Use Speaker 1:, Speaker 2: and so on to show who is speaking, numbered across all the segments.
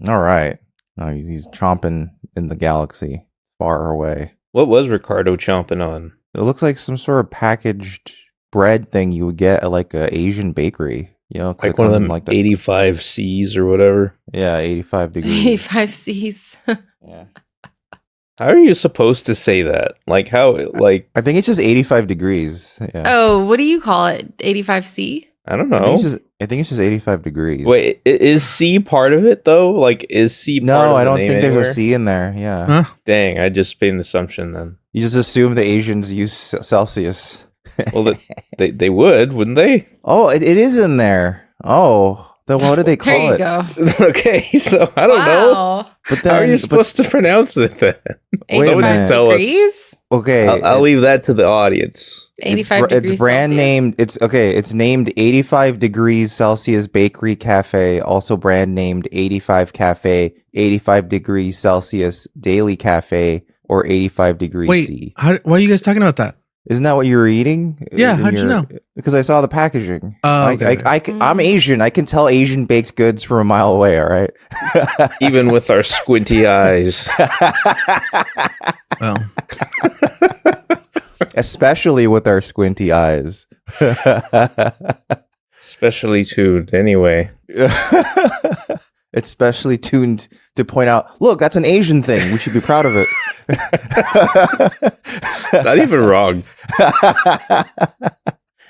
Speaker 1: All right. No, he's chomping in the galaxy far away.
Speaker 2: What was Ricardo chomping on?
Speaker 1: It looks like some sort of packaged bread thing you would get at like a Asian bakery. You know,
Speaker 2: Like one of them like 85 C's or whatever.
Speaker 1: Yeah, 85 degrees.
Speaker 3: 85 C's.
Speaker 1: Yeah.
Speaker 2: How are you supposed to say that? Like how? Like
Speaker 1: I think it's just 85 degrees. Yeah.
Speaker 3: Oh, what do you call it? 85C?
Speaker 2: I don't know.
Speaker 1: I think it's just 85 degrees.
Speaker 2: Wait, is C part of it though? Like is C?
Speaker 1: No,
Speaker 2: part of
Speaker 1: I
Speaker 2: the
Speaker 1: don't
Speaker 2: name
Speaker 1: think
Speaker 2: anywhere?
Speaker 1: there's a C in there. Yeah.
Speaker 4: Huh?
Speaker 2: Dang, I just made an assumption then.
Speaker 1: You just assume the Asians use Celsius.
Speaker 2: Well, they would, wouldn't they?
Speaker 1: Oh, it is in there. Oh, then what do they call
Speaker 3: There you
Speaker 1: it?
Speaker 3: go.
Speaker 2: Okay, so I don't know.
Speaker 3: Wow.
Speaker 1: But then,
Speaker 2: How are you supposed to pronounce it then?
Speaker 1: Wait a
Speaker 2: Someone
Speaker 1: minute.
Speaker 2: just tell us.
Speaker 3: Degrees?
Speaker 1: Okay,
Speaker 2: I'll leave that to the audience.
Speaker 3: 85 degrees
Speaker 1: It's brand
Speaker 3: Celsius.
Speaker 1: named. It's named 85 degrees Celsius Bakery Cafe. Also brand named 85 Cafe, 85 degrees Celsius Daily Cafe, or 85 degrees
Speaker 4: Wait,
Speaker 1: C.
Speaker 4: why are you guys talking about that?
Speaker 1: Isn't that what you were eating?
Speaker 4: Yeah, how'd you know?
Speaker 1: Because I saw the packaging.
Speaker 4: Oh, okay.
Speaker 1: I'm Asian. I can tell Asian baked goods from a mile away. All right.
Speaker 2: Even with our squinty eyes.
Speaker 4: Well,
Speaker 1: Especially with our squinty eyes.
Speaker 2: Specially tuned anyway.
Speaker 1: It's specially tuned to point out, look, that's an Asian thing. We should be proud of it.
Speaker 2: It's not even wrong.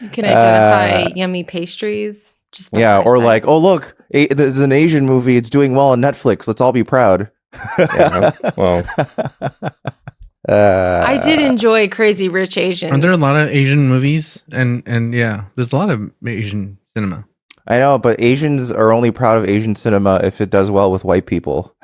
Speaker 3: You can identify yummy pastries. Just by
Speaker 1: Yeah,
Speaker 3: the
Speaker 1: or
Speaker 3: fact.
Speaker 1: like, oh, look, this is an Asian movie. It's doing well on Netflix. Let's all be proud.
Speaker 2: Yeah, well,
Speaker 3: I did enjoy Crazy Rich Asians.
Speaker 4: aren't there a lot of Asian movies? And yeah, there's a lot of Asian cinema.
Speaker 1: I know, but Asians are only proud of Asian cinema if it does well with white people.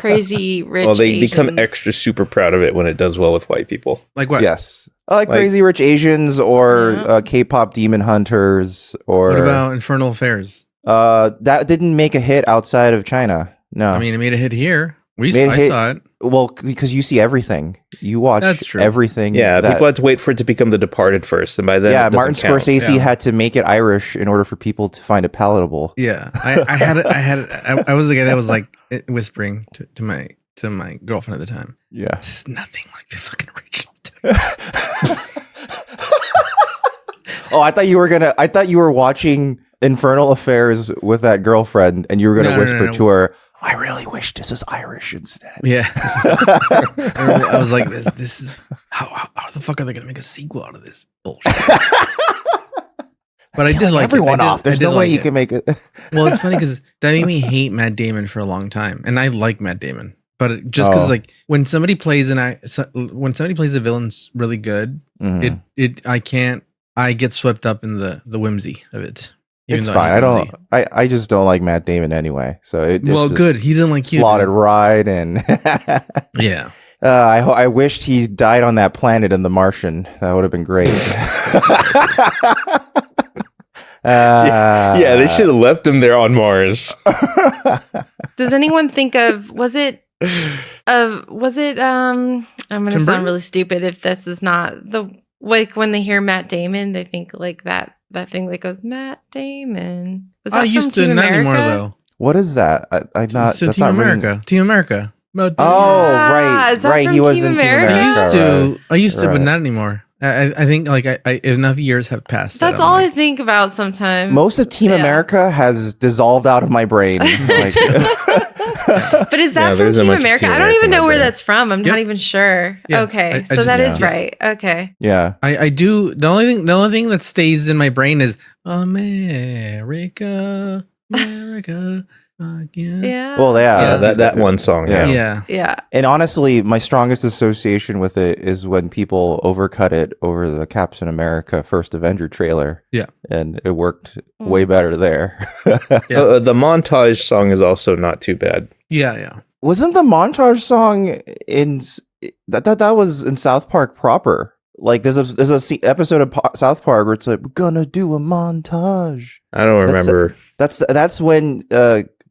Speaker 3: Crazy Rich
Speaker 2: well, they
Speaker 3: Asians.
Speaker 2: become extra super proud of it when it does well with white people.
Speaker 4: Like what?
Speaker 1: Yes. I like
Speaker 2: Like-
Speaker 1: Crazy Rich Asians or
Speaker 3: Yeah.
Speaker 1: K-pop Demon Hunters or...
Speaker 4: What about Infernal Affairs?
Speaker 1: that didn't make a hit outside of China. No.
Speaker 4: I mean, it made a hit here.
Speaker 1: Made a
Speaker 4: I
Speaker 1: hit-
Speaker 4: saw it.
Speaker 1: well, because you see everything. You watch
Speaker 4: That's true.
Speaker 1: everything.
Speaker 2: Yeah,
Speaker 1: that-
Speaker 2: people had to wait for it to become The Departed first, and by then,
Speaker 1: yeah,
Speaker 2: it doesn't
Speaker 1: Martin
Speaker 2: count.
Speaker 1: Scorsese
Speaker 4: Yeah.
Speaker 1: had to make it Irish in order for people to find it palatable.
Speaker 4: Yeah, I was the guy that was like whispering to my girlfriend at the time.
Speaker 1: Yeah.
Speaker 4: This is nothing like the fucking original. Dude.
Speaker 1: Oh, I thought you were watching Infernal Affairs with that girlfriend, and you were gonna
Speaker 4: No,
Speaker 1: whisper
Speaker 4: no.
Speaker 1: to her, "I really wish this was Irish instead."
Speaker 4: Yeah, I was like, this is how the fuck are they gonna make a sequel out of this bullshit? But I did
Speaker 1: Killing
Speaker 4: like
Speaker 1: everyone
Speaker 4: it.
Speaker 1: off. There's
Speaker 4: I did
Speaker 1: no way
Speaker 4: like
Speaker 1: you
Speaker 4: it.
Speaker 1: can make it.
Speaker 4: Well, it's funny because that made me hate Matt Damon for a long time, and I like Matt Damon, but just because
Speaker 1: Oh.
Speaker 4: like when somebody plays when somebody plays a villain's really good,
Speaker 1: Mhm.
Speaker 4: I get swept up in the whimsy of it. even
Speaker 1: It's
Speaker 4: though
Speaker 1: fine.
Speaker 4: hate
Speaker 1: I don't.
Speaker 4: whimsy.
Speaker 1: I just don't like Matt Damon anyway. So it
Speaker 4: Well,
Speaker 1: just
Speaker 4: good. He didn't like you.
Speaker 1: slotted right and.
Speaker 4: Yeah.
Speaker 1: I wished he died on that planet in The Martian. That would have been great.
Speaker 2: Yeah, they should have left him there on Mars.
Speaker 3: Does anyone think of I'm gonna
Speaker 4: Tim
Speaker 3: sound
Speaker 4: Burton?
Speaker 3: really stupid if this is not the like when they hear Matt Damon, they think like that thing that goes Matt Damon. Was that
Speaker 4: I used
Speaker 3: from
Speaker 4: to
Speaker 3: Team
Speaker 4: not
Speaker 3: America?
Speaker 4: anymore though.
Speaker 1: What is that? I'm not.
Speaker 4: So
Speaker 1: That's
Speaker 4: Team
Speaker 1: not ringing-
Speaker 4: America. Team America. But
Speaker 1: Oh,
Speaker 3: Ah,
Speaker 1: right,
Speaker 3: is that
Speaker 1: right.
Speaker 3: from
Speaker 1: He was
Speaker 3: Team
Speaker 1: in Team
Speaker 3: America?
Speaker 1: America.
Speaker 4: I used to, but
Speaker 1: Right.
Speaker 4: not anymore. I think like I enough years have passed.
Speaker 3: That's
Speaker 4: that I'm
Speaker 3: all I
Speaker 4: like,
Speaker 3: think about sometimes.
Speaker 1: Most of Team
Speaker 3: Yeah.
Speaker 1: America has dissolved out of my brain. Like,
Speaker 3: But is that
Speaker 2: Yeah,
Speaker 3: from
Speaker 2: there's a
Speaker 3: Team
Speaker 2: bunch of
Speaker 3: America?
Speaker 2: Team
Speaker 3: I don't
Speaker 2: America
Speaker 3: even know
Speaker 2: out
Speaker 3: where
Speaker 2: there.
Speaker 3: that's from. I'm not
Speaker 4: Yep.
Speaker 3: even sure.
Speaker 4: Yeah,
Speaker 3: Okay,
Speaker 4: I
Speaker 3: so
Speaker 4: just-
Speaker 3: that is
Speaker 4: yeah.
Speaker 3: right. Okay.
Speaker 1: yeah.
Speaker 4: I do. The only thing that stays in my brain is America, America. Again.
Speaker 3: Yeah.
Speaker 1: Well,
Speaker 2: Yeah,
Speaker 1: yeah.
Speaker 2: that one song.
Speaker 1: Yeah.
Speaker 2: Yeah.
Speaker 4: Yeah.
Speaker 3: Yeah.
Speaker 1: And honestly, my strongest association with it is when people overcut it over the Captain America First Avenger trailer.
Speaker 4: Yeah.
Speaker 1: And it worked way better there.
Speaker 4: Yeah.
Speaker 2: The montage song is also not too bad.
Speaker 4: Yeah.
Speaker 1: Wasn't the montage song in that was in South Park proper? Like there's a episode of South Park where it's like, we're gonna do a montage.
Speaker 2: I don't remember.
Speaker 1: That's when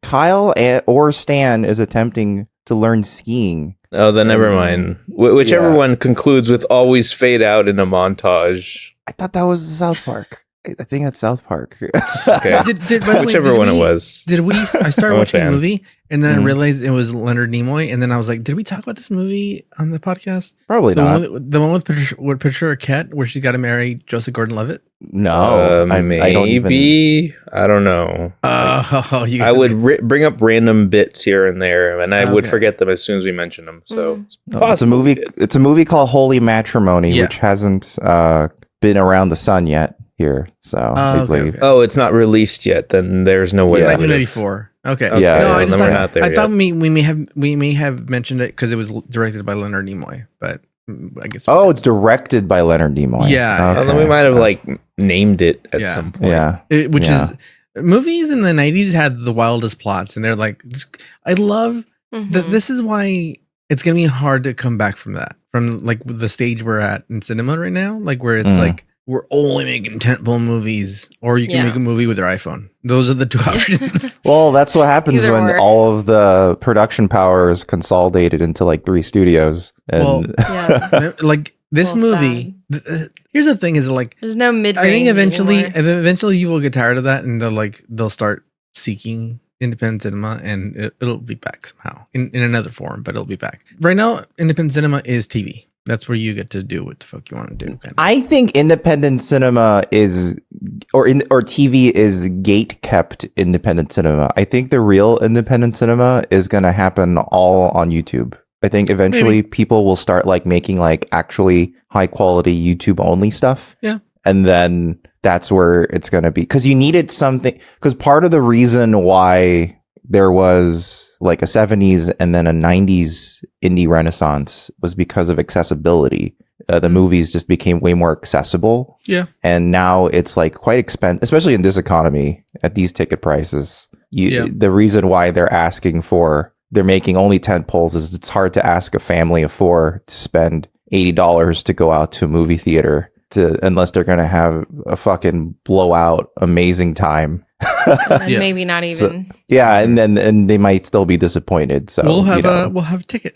Speaker 1: Kyle or Stan is attempting to learn skiing.
Speaker 2: Oh, then never mind. Whichever
Speaker 1: Yeah.
Speaker 2: one concludes with always fade out in a montage.
Speaker 1: I thought that was South Park. I think that's South Park.
Speaker 2: Okay.
Speaker 4: By the way,
Speaker 2: Whichever one it was.
Speaker 4: Did we? I started
Speaker 2: I'm a
Speaker 4: watching a
Speaker 2: fan.
Speaker 4: movie, and then I
Speaker 1: Mhm.
Speaker 4: realized it was Leonard Nimoy, and then I was like, "Did we talk about this movie on the podcast?
Speaker 1: Probably
Speaker 4: The
Speaker 1: not.
Speaker 4: one with Patricia Arquette, where she's got to marry Joseph Gordon-Levitt."
Speaker 1: No, I don't even.
Speaker 2: Maybe. I don't know.
Speaker 4: You
Speaker 2: I
Speaker 4: guys
Speaker 2: would bring up random bits here and there, and I would
Speaker 4: Okay.
Speaker 2: forget them as soon as we mentioned them. So
Speaker 3: Mhm.
Speaker 2: it's
Speaker 1: No, it's a
Speaker 2: possible we
Speaker 1: movie.
Speaker 2: did.
Speaker 1: It's a movie called Holy Matrimony,
Speaker 4: Yeah.
Speaker 1: which hasn't been around the sun yet here. So I
Speaker 4: okay,
Speaker 1: believe.
Speaker 4: okay.
Speaker 2: Oh, it's not released yet. Then there's no way.
Speaker 1: Yeah.
Speaker 2: that would have-
Speaker 4: 1994. Okay.
Speaker 2: Okay,
Speaker 1: Yeah,
Speaker 4: No, I
Speaker 1: then
Speaker 4: just
Speaker 1: we're
Speaker 4: thought,
Speaker 2: not there
Speaker 4: I thought
Speaker 2: yet.
Speaker 4: we may have mentioned it because it was directed by Leonard Nimoy, but I guess.
Speaker 1: Oh, it's directed by Leonard Nimoy.
Speaker 4: Yeah,
Speaker 2: Although we might have like named it at
Speaker 4: Yeah.
Speaker 2: some point.
Speaker 1: Yeah.
Speaker 4: Which
Speaker 1: Yeah.
Speaker 4: is movies in the 90s had the wildest plots, and they're like, I love
Speaker 3: Mhm.
Speaker 4: this is why it's gonna be hard to come back from that, from like the stage we're at in cinema right now, like where it's
Speaker 1: Mhm.
Speaker 4: like we're only making tentpole movies, or you can
Speaker 3: Yeah.
Speaker 4: make a movie with your iPhone. Those are the two options.
Speaker 1: Well, that's what happens
Speaker 3: Either
Speaker 1: when
Speaker 3: or.
Speaker 1: all of the production power is consolidated into like 3 studios. And
Speaker 4: Well,
Speaker 3: Yeah.
Speaker 4: Like this
Speaker 3: Well,
Speaker 4: movie. Here's the thing: is like
Speaker 3: There's no mid.
Speaker 4: I think eventually you will get tired of that, and they'll start seeking independent cinema, and it'll be back somehow in another form, but it'll be back. Right now, independent cinema is TV. That's where you get to do what the fuck you want to do. Kind of.
Speaker 1: I think independent cinema is, or TV is gate kept independent cinema. I think the real independent cinema is going to happen all on YouTube. I think eventually people will start like making like actually high quality YouTube only stuff.
Speaker 4: Yeah.
Speaker 1: And then that's where it's going to be, because you needed something, because part of the reason why there was like a 70s and then a 90s indie renaissance was because of accessibility. The movies just became way more accessible.
Speaker 4: Yeah.
Speaker 1: And now it's like quite expensive, especially in this economy at these ticket prices. The reason why they're making only 10 polls is it's hard to ask a family of 4 to spend $80 to go out to a movie theater unless they're going to have a fucking blowout amazing time.
Speaker 3: And
Speaker 4: Yeah.
Speaker 3: maybe not even.
Speaker 1: Yeah, and they might still be disappointed. So
Speaker 4: we'll have
Speaker 1: you know.
Speaker 4: we'll have ticket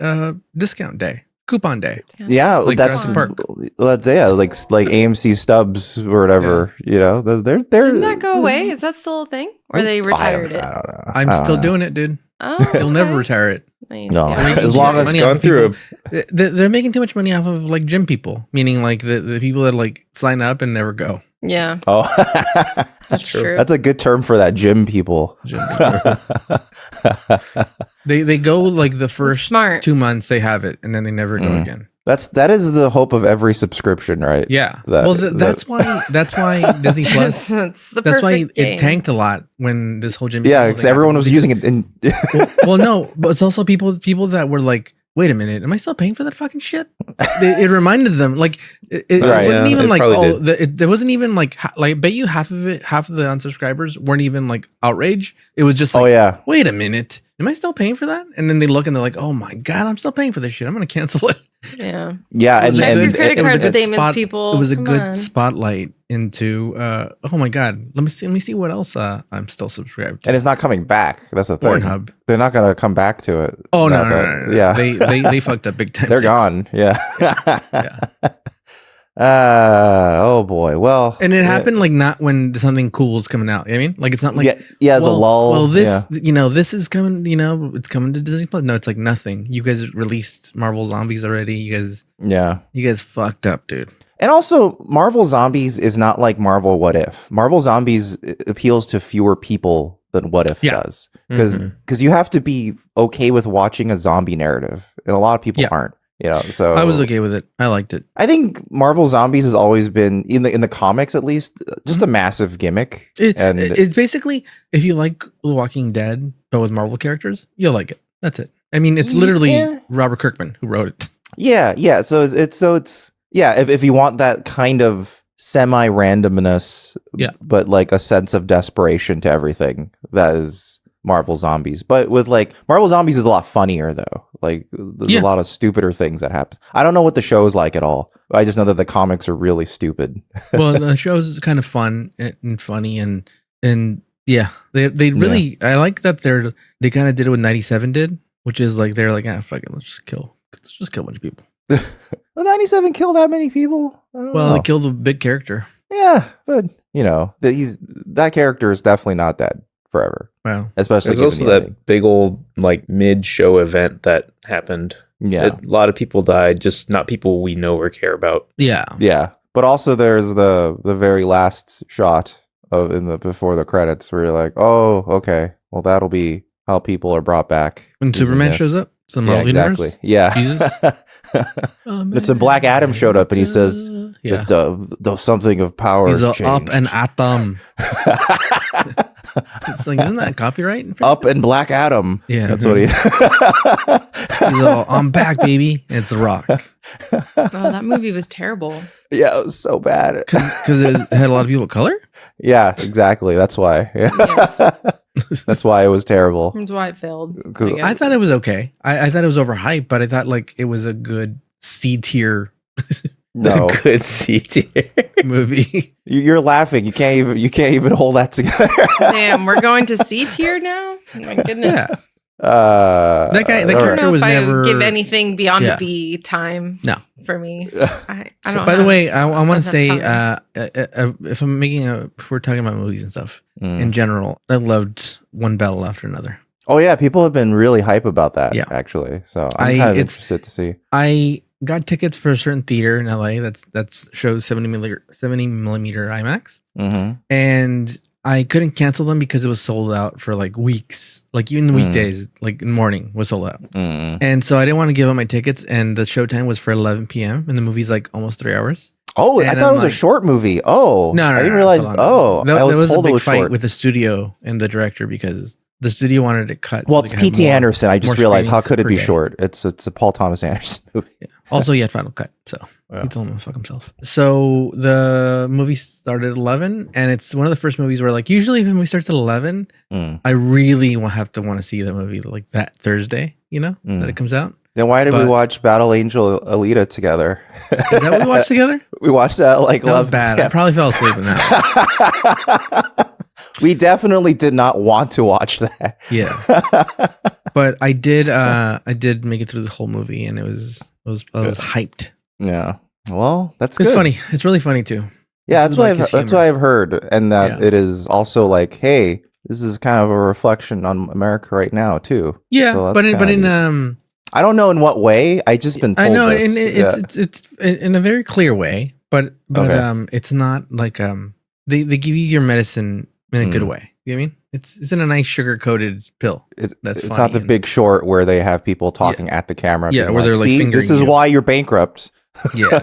Speaker 4: discount day, coupon day.
Speaker 1: Yeah,
Speaker 4: Like
Speaker 1: that's
Speaker 4: Jurassic Park.
Speaker 1: like AMC stubs or whatever. You know, they're
Speaker 3: Didn't that go away? Is that still a thing? Or they retired
Speaker 1: I
Speaker 3: it?
Speaker 1: don't know.
Speaker 4: I'm still doing it, dude.
Speaker 3: Oh,
Speaker 4: You'll never
Speaker 3: okay.
Speaker 4: retire it.
Speaker 3: Nice.
Speaker 1: No.
Speaker 3: Yeah.
Speaker 1: As long as
Speaker 4: Money
Speaker 2: gone
Speaker 4: off of
Speaker 2: through
Speaker 4: people. They're making too much money off of like gym people, meaning like the people that like sign up and never go.
Speaker 3: Yeah,
Speaker 1: Oh,
Speaker 3: that's true.
Speaker 1: that's a good term for that, gym people.
Speaker 4: Gym They go like the first
Speaker 3: Smart.
Speaker 4: 2 months they have it, and then they never go
Speaker 1: Mm.
Speaker 4: again.
Speaker 1: that is the hope of every subscription, right?
Speaker 4: Yeah.
Speaker 1: That-
Speaker 4: That's why Disney Plus.
Speaker 3: That's the
Speaker 4: That's why
Speaker 3: perfect
Speaker 4: it
Speaker 3: game.
Speaker 4: tanked a lot when this whole gym.
Speaker 1: Yeah, because everyone was using it. In
Speaker 4: Well, no, but it's also people that were like, "Wait a minute, am I still paying for that fucking shit?" It reminded them like it
Speaker 1: Right,
Speaker 4: wasn't
Speaker 2: yeah,
Speaker 4: even
Speaker 2: it
Speaker 4: like
Speaker 2: probably
Speaker 4: there wasn't even like I bet you half of the unsubscribers weren't even like outrage. It was just like,
Speaker 1: oh yeah,
Speaker 4: wait a minute, am I still paying for that? And then they look and they're like, oh my god, I'm still paying for this shit. I'm gonna cancel it.
Speaker 3: Yeah.
Speaker 1: yeah, and,
Speaker 3: Check your
Speaker 1: and
Speaker 3: credit
Speaker 4: it was a
Speaker 3: card
Speaker 4: good
Speaker 3: statements,
Speaker 4: spot-
Speaker 3: people.
Speaker 4: It was a
Speaker 3: Come
Speaker 4: good
Speaker 3: on.
Speaker 4: spotlight into oh my god, let me see what else I'm still subscribed to.
Speaker 1: and it's not coming back. That's the thing.
Speaker 4: Pornhub.
Speaker 1: They're not gonna come back to it.
Speaker 4: Oh
Speaker 1: Not
Speaker 4: no,
Speaker 1: that-
Speaker 4: no.
Speaker 1: Yeah,
Speaker 4: They fucked up big time.
Speaker 1: they're gone. Yeah.
Speaker 4: Yeah.
Speaker 1: Oh boy. Well,
Speaker 4: And it
Speaker 1: yeah.
Speaker 4: happened like not when something cool is coming out. You know what I mean, like it's not like
Speaker 1: yeah, it's a lull.
Speaker 4: Well, this
Speaker 1: yeah.
Speaker 4: this is coming. It's coming to Disney Plus. No, it's like nothing. You guys released Marvel Zombies already. You guys fucked up, dude.
Speaker 1: And also, Marvel Zombies is not like Marvel What If. Marvel Zombies appeals to fewer people than What If
Speaker 4: Yeah.
Speaker 1: does, because you have to be okay with watching a zombie narrative, and a lot of people
Speaker 4: Yeah.
Speaker 1: aren't. You know, so
Speaker 4: I was okay with it. I liked it.
Speaker 1: I think Marvel Zombies has always been in the comics, at least, just a massive gimmick. And
Speaker 4: It's basically if you like The Walking Dead but with Marvel characters, you'll like it. That's it. I mean, it's literally
Speaker 1: Yeah.
Speaker 4: Robert Kirkman who wrote it.
Speaker 1: yeah. So it's if you want that kind of semi-randomness,
Speaker 4: Yeah.
Speaker 1: but like a sense of desperation to everything, that is Marvel Zombies. But with like Marvel Zombies is a lot funnier though. Like there's a lot of stupider things that happen. I don't know what the show is like at all. I just know that the comics are really stupid.
Speaker 4: Well, the show's kind of fun and funny and yeah, they really I like that they kind of did it what 97 did, which is like they're like fuck it, let's just kill a bunch of people.
Speaker 1: Well, 97 killed that many people. I don't
Speaker 4: Well,
Speaker 1: know.
Speaker 4: they killed a big character.
Speaker 1: Yeah, but that character is definitely not dead forever.
Speaker 4: Well,
Speaker 1: Especially
Speaker 2: There's
Speaker 1: given
Speaker 2: also
Speaker 1: the
Speaker 2: that
Speaker 1: ending.
Speaker 2: big old like mid-show event that happened.
Speaker 1: Yeah.
Speaker 2: A lot of people died, just not people we know or care about.
Speaker 4: yeah.
Speaker 1: Yeah. But also there's the very last shot before the credits where you're like, oh, okay. Well, that'll be how people are brought back.
Speaker 4: When
Speaker 1: using
Speaker 4: Superman
Speaker 1: this.
Speaker 4: shows up, it's the
Speaker 1: Yeah,
Speaker 4: Marvel
Speaker 1: exactly.
Speaker 4: Universe.
Speaker 1: Yeah.
Speaker 4: Jesus.
Speaker 1: It's a Black Adam showed up and he says
Speaker 4: yeah.
Speaker 1: that the something of power
Speaker 4: He's
Speaker 1: has
Speaker 4: up an
Speaker 1: changed.
Speaker 4: atom. It's like, isn't that copyright?
Speaker 1: Up and Black Adam.
Speaker 4: Yeah.
Speaker 1: That's what he
Speaker 4: He's all, I'm back, baby. And it's The Rock.
Speaker 3: Oh, that movie was terrible.
Speaker 1: Yeah, it was so bad.
Speaker 4: Because it had a lot of people of color?
Speaker 1: Yeah, exactly. That's why. Yeah.
Speaker 3: Yes.
Speaker 1: That's why it was terrible.
Speaker 3: That's why it failed.
Speaker 1: 'Cause
Speaker 4: I thought it was okay. I thought it was overhyped, but I thought like it was a good C tier
Speaker 1: No,
Speaker 2: Good seat here.
Speaker 4: movie.
Speaker 1: you're laughing. You can't even hold that together.
Speaker 3: Damn, we're going to C tier now? Oh my goodness.
Speaker 4: Yeah.
Speaker 1: That
Speaker 4: guy- that
Speaker 3: I don't
Speaker 4: character
Speaker 3: know
Speaker 4: was
Speaker 3: if I
Speaker 4: never-
Speaker 3: would give anything beyond
Speaker 4: Yeah.
Speaker 3: a B time
Speaker 4: No.
Speaker 3: for me. I don't
Speaker 4: By the
Speaker 3: have-
Speaker 4: way, I want to
Speaker 3: have
Speaker 4: say,
Speaker 3: time.
Speaker 4: if I'm if we're talking about movies and stuff
Speaker 1: Mm.
Speaker 4: in general, I loved one battle after another.
Speaker 1: Oh yeah, people have been really hype about that.
Speaker 4: Yeah.
Speaker 1: Actually, so I'm kind of interested to see.
Speaker 4: I got tickets for a certain theater in LA that's shows 70 millimeter IMAX,
Speaker 1: Mm-hmm.
Speaker 4: and I couldn't cancel them because it was sold out for like weeks, like even the weekdays, like in the morning was sold out.
Speaker 1: Mm.
Speaker 4: And so I didn't want to give up my tickets, and the showtime was for 11 p.m. and the movie's like almost 3 hours.
Speaker 1: Oh, I
Speaker 4: And
Speaker 1: thought
Speaker 4: I'm
Speaker 1: it was a
Speaker 4: like-
Speaker 1: short movie. Oh,
Speaker 4: No,
Speaker 1: I didn't
Speaker 4: no,
Speaker 1: realize.
Speaker 4: it's a long
Speaker 1: Oh,
Speaker 4: movie.
Speaker 1: I
Speaker 4: There
Speaker 1: was
Speaker 4: a
Speaker 1: told it
Speaker 4: big
Speaker 1: was
Speaker 4: fight
Speaker 1: short.
Speaker 4: with the studio and the director because the studio wanted it cut. so
Speaker 1: Well,
Speaker 4: they
Speaker 1: it's
Speaker 4: could have
Speaker 1: P.T.
Speaker 4: more-
Speaker 1: Anderson. I just
Speaker 4: more
Speaker 1: realized how
Speaker 4: screenings
Speaker 1: could it
Speaker 4: per
Speaker 1: be
Speaker 4: day.
Speaker 1: short? It's a Paul Thomas Anderson movie.
Speaker 4: Yeah. Also, he had Final Cut, so
Speaker 1: Yeah.
Speaker 4: he told him to fuck himself. So the movie started at 11, and it's one of the first movies where, like, usually if a movie starts at 11,
Speaker 1: Mm.
Speaker 4: I really have to want to see the movie like that Thursday, that
Speaker 1: Mm.
Speaker 4: it comes out.
Speaker 1: Then why did we
Speaker 4: But-
Speaker 1: watch Battle Angel Alita together?
Speaker 4: Is that what we watched together?
Speaker 1: We watched that at like
Speaker 4: That was
Speaker 1: 11
Speaker 4: bad. I
Speaker 1: p.m.
Speaker 4: probably fell asleep in that.
Speaker 1: We definitely did not want to watch that.
Speaker 4: Yeah, but I did make it through the whole movie, and I was hyped.
Speaker 1: Yeah. Well, that's
Speaker 4: It's
Speaker 1: good.
Speaker 4: funny. It's really funny too.
Speaker 1: Yeah,
Speaker 4: I
Speaker 1: that's
Speaker 4: do
Speaker 1: what
Speaker 4: like his
Speaker 1: that's
Speaker 4: humor.
Speaker 1: what I've heard, and that
Speaker 4: Yeah.
Speaker 1: it is also like, hey, this is kind of a reflection on America right now too.
Speaker 4: Yeah,
Speaker 1: So that's
Speaker 4: but
Speaker 1: kinda
Speaker 4: in
Speaker 1: neat. I don't know in what way. I just been told
Speaker 4: I know,
Speaker 1: this.
Speaker 4: and
Speaker 1: Yeah.
Speaker 4: it's in a very clear way, but
Speaker 1: Okay.
Speaker 4: it's not like they give you your medicine in a good
Speaker 1: Mm.
Speaker 4: way. You know what I mean? It's in a nice sugar coated pill.
Speaker 1: It's,
Speaker 4: That's
Speaker 1: it's
Speaker 4: funny
Speaker 1: not the
Speaker 4: and-
Speaker 1: Big Short where they have people talking at the camera.
Speaker 4: Yeah,
Speaker 1: being
Speaker 4: where they're, like,
Speaker 1: see,
Speaker 4: fingering
Speaker 1: this is
Speaker 4: you."
Speaker 1: why you're bankrupt.
Speaker 4: Yeah,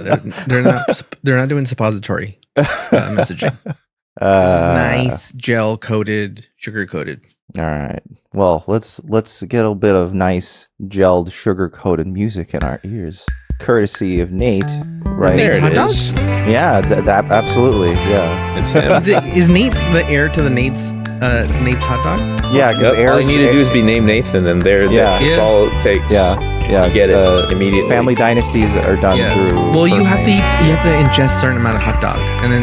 Speaker 4: they're not doing suppository messaging. This is nice gel coated, sugar coated.
Speaker 1: All right. Well, let's get a bit of nice gelled sugar coated music in our ears, courtesy of Nate. Right.
Speaker 2: There
Speaker 4: Nate's
Speaker 2: it
Speaker 4: hot
Speaker 2: is.
Speaker 4: dogs?
Speaker 1: Yeah. That absolutely. Yeah.
Speaker 2: It's him.
Speaker 4: Is Nate the heir to Nate's hot dog?
Speaker 1: Yeah. Because
Speaker 2: Yep, all you need to do is be named Nathan, and
Speaker 1: Yeah.
Speaker 2: that's
Speaker 4: Yeah.
Speaker 2: all it takes.
Speaker 1: Yeah. Yeah.
Speaker 2: You get it immediately.
Speaker 1: Family dynasties are done
Speaker 4: Yeah.
Speaker 1: through.
Speaker 4: Well, you
Speaker 1: first
Speaker 4: have to
Speaker 1: name.
Speaker 4: eat. You have to ingest a certain amount of hot dogs, and then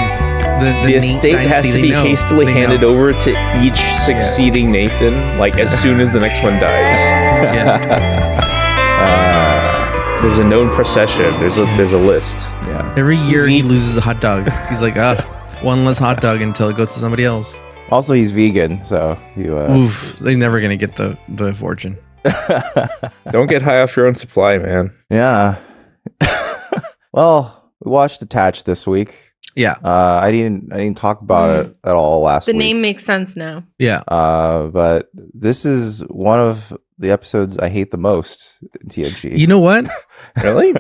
Speaker 4: the
Speaker 2: The estate has
Speaker 4: dynasty,
Speaker 2: to
Speaker 4: they
Speaker 2: be
Speaker 4: know.
Speaker 2: hastily
Speaker 4: They
Speaker 2: handed
Speaker 4: know.
Speaker 2: over to each succeeding Nathan, like as soon as the next one dies. There's a known procession. There's a list.
Speaker 1: Yeah.
Speaker 4: Every year he
Speaker 1: vegan.
Speaker 4: loses a hot dog. He's like, one less hot dog until it goes to somebody else.
Speaker 1: Also, he's vegan, so you.
Speaker 4: Oof, they're never gonna get the fortune.
Speaker 2: Don't get high off your own supply, man.
Speaker 1: Yeah. Well, we watched Attached this week.
Speaker 4: Yeah,
Speaker 1: I didn't talk about it at all last
Speaker 3: The
Speaker 1: week.
Speaker 3: name makes sense now.
Speaker 4: yeah.
Speaker 1: But this is one of the episodes I hate the most in TNG.
Speaker 4: You know what?
Speaker 2: Really?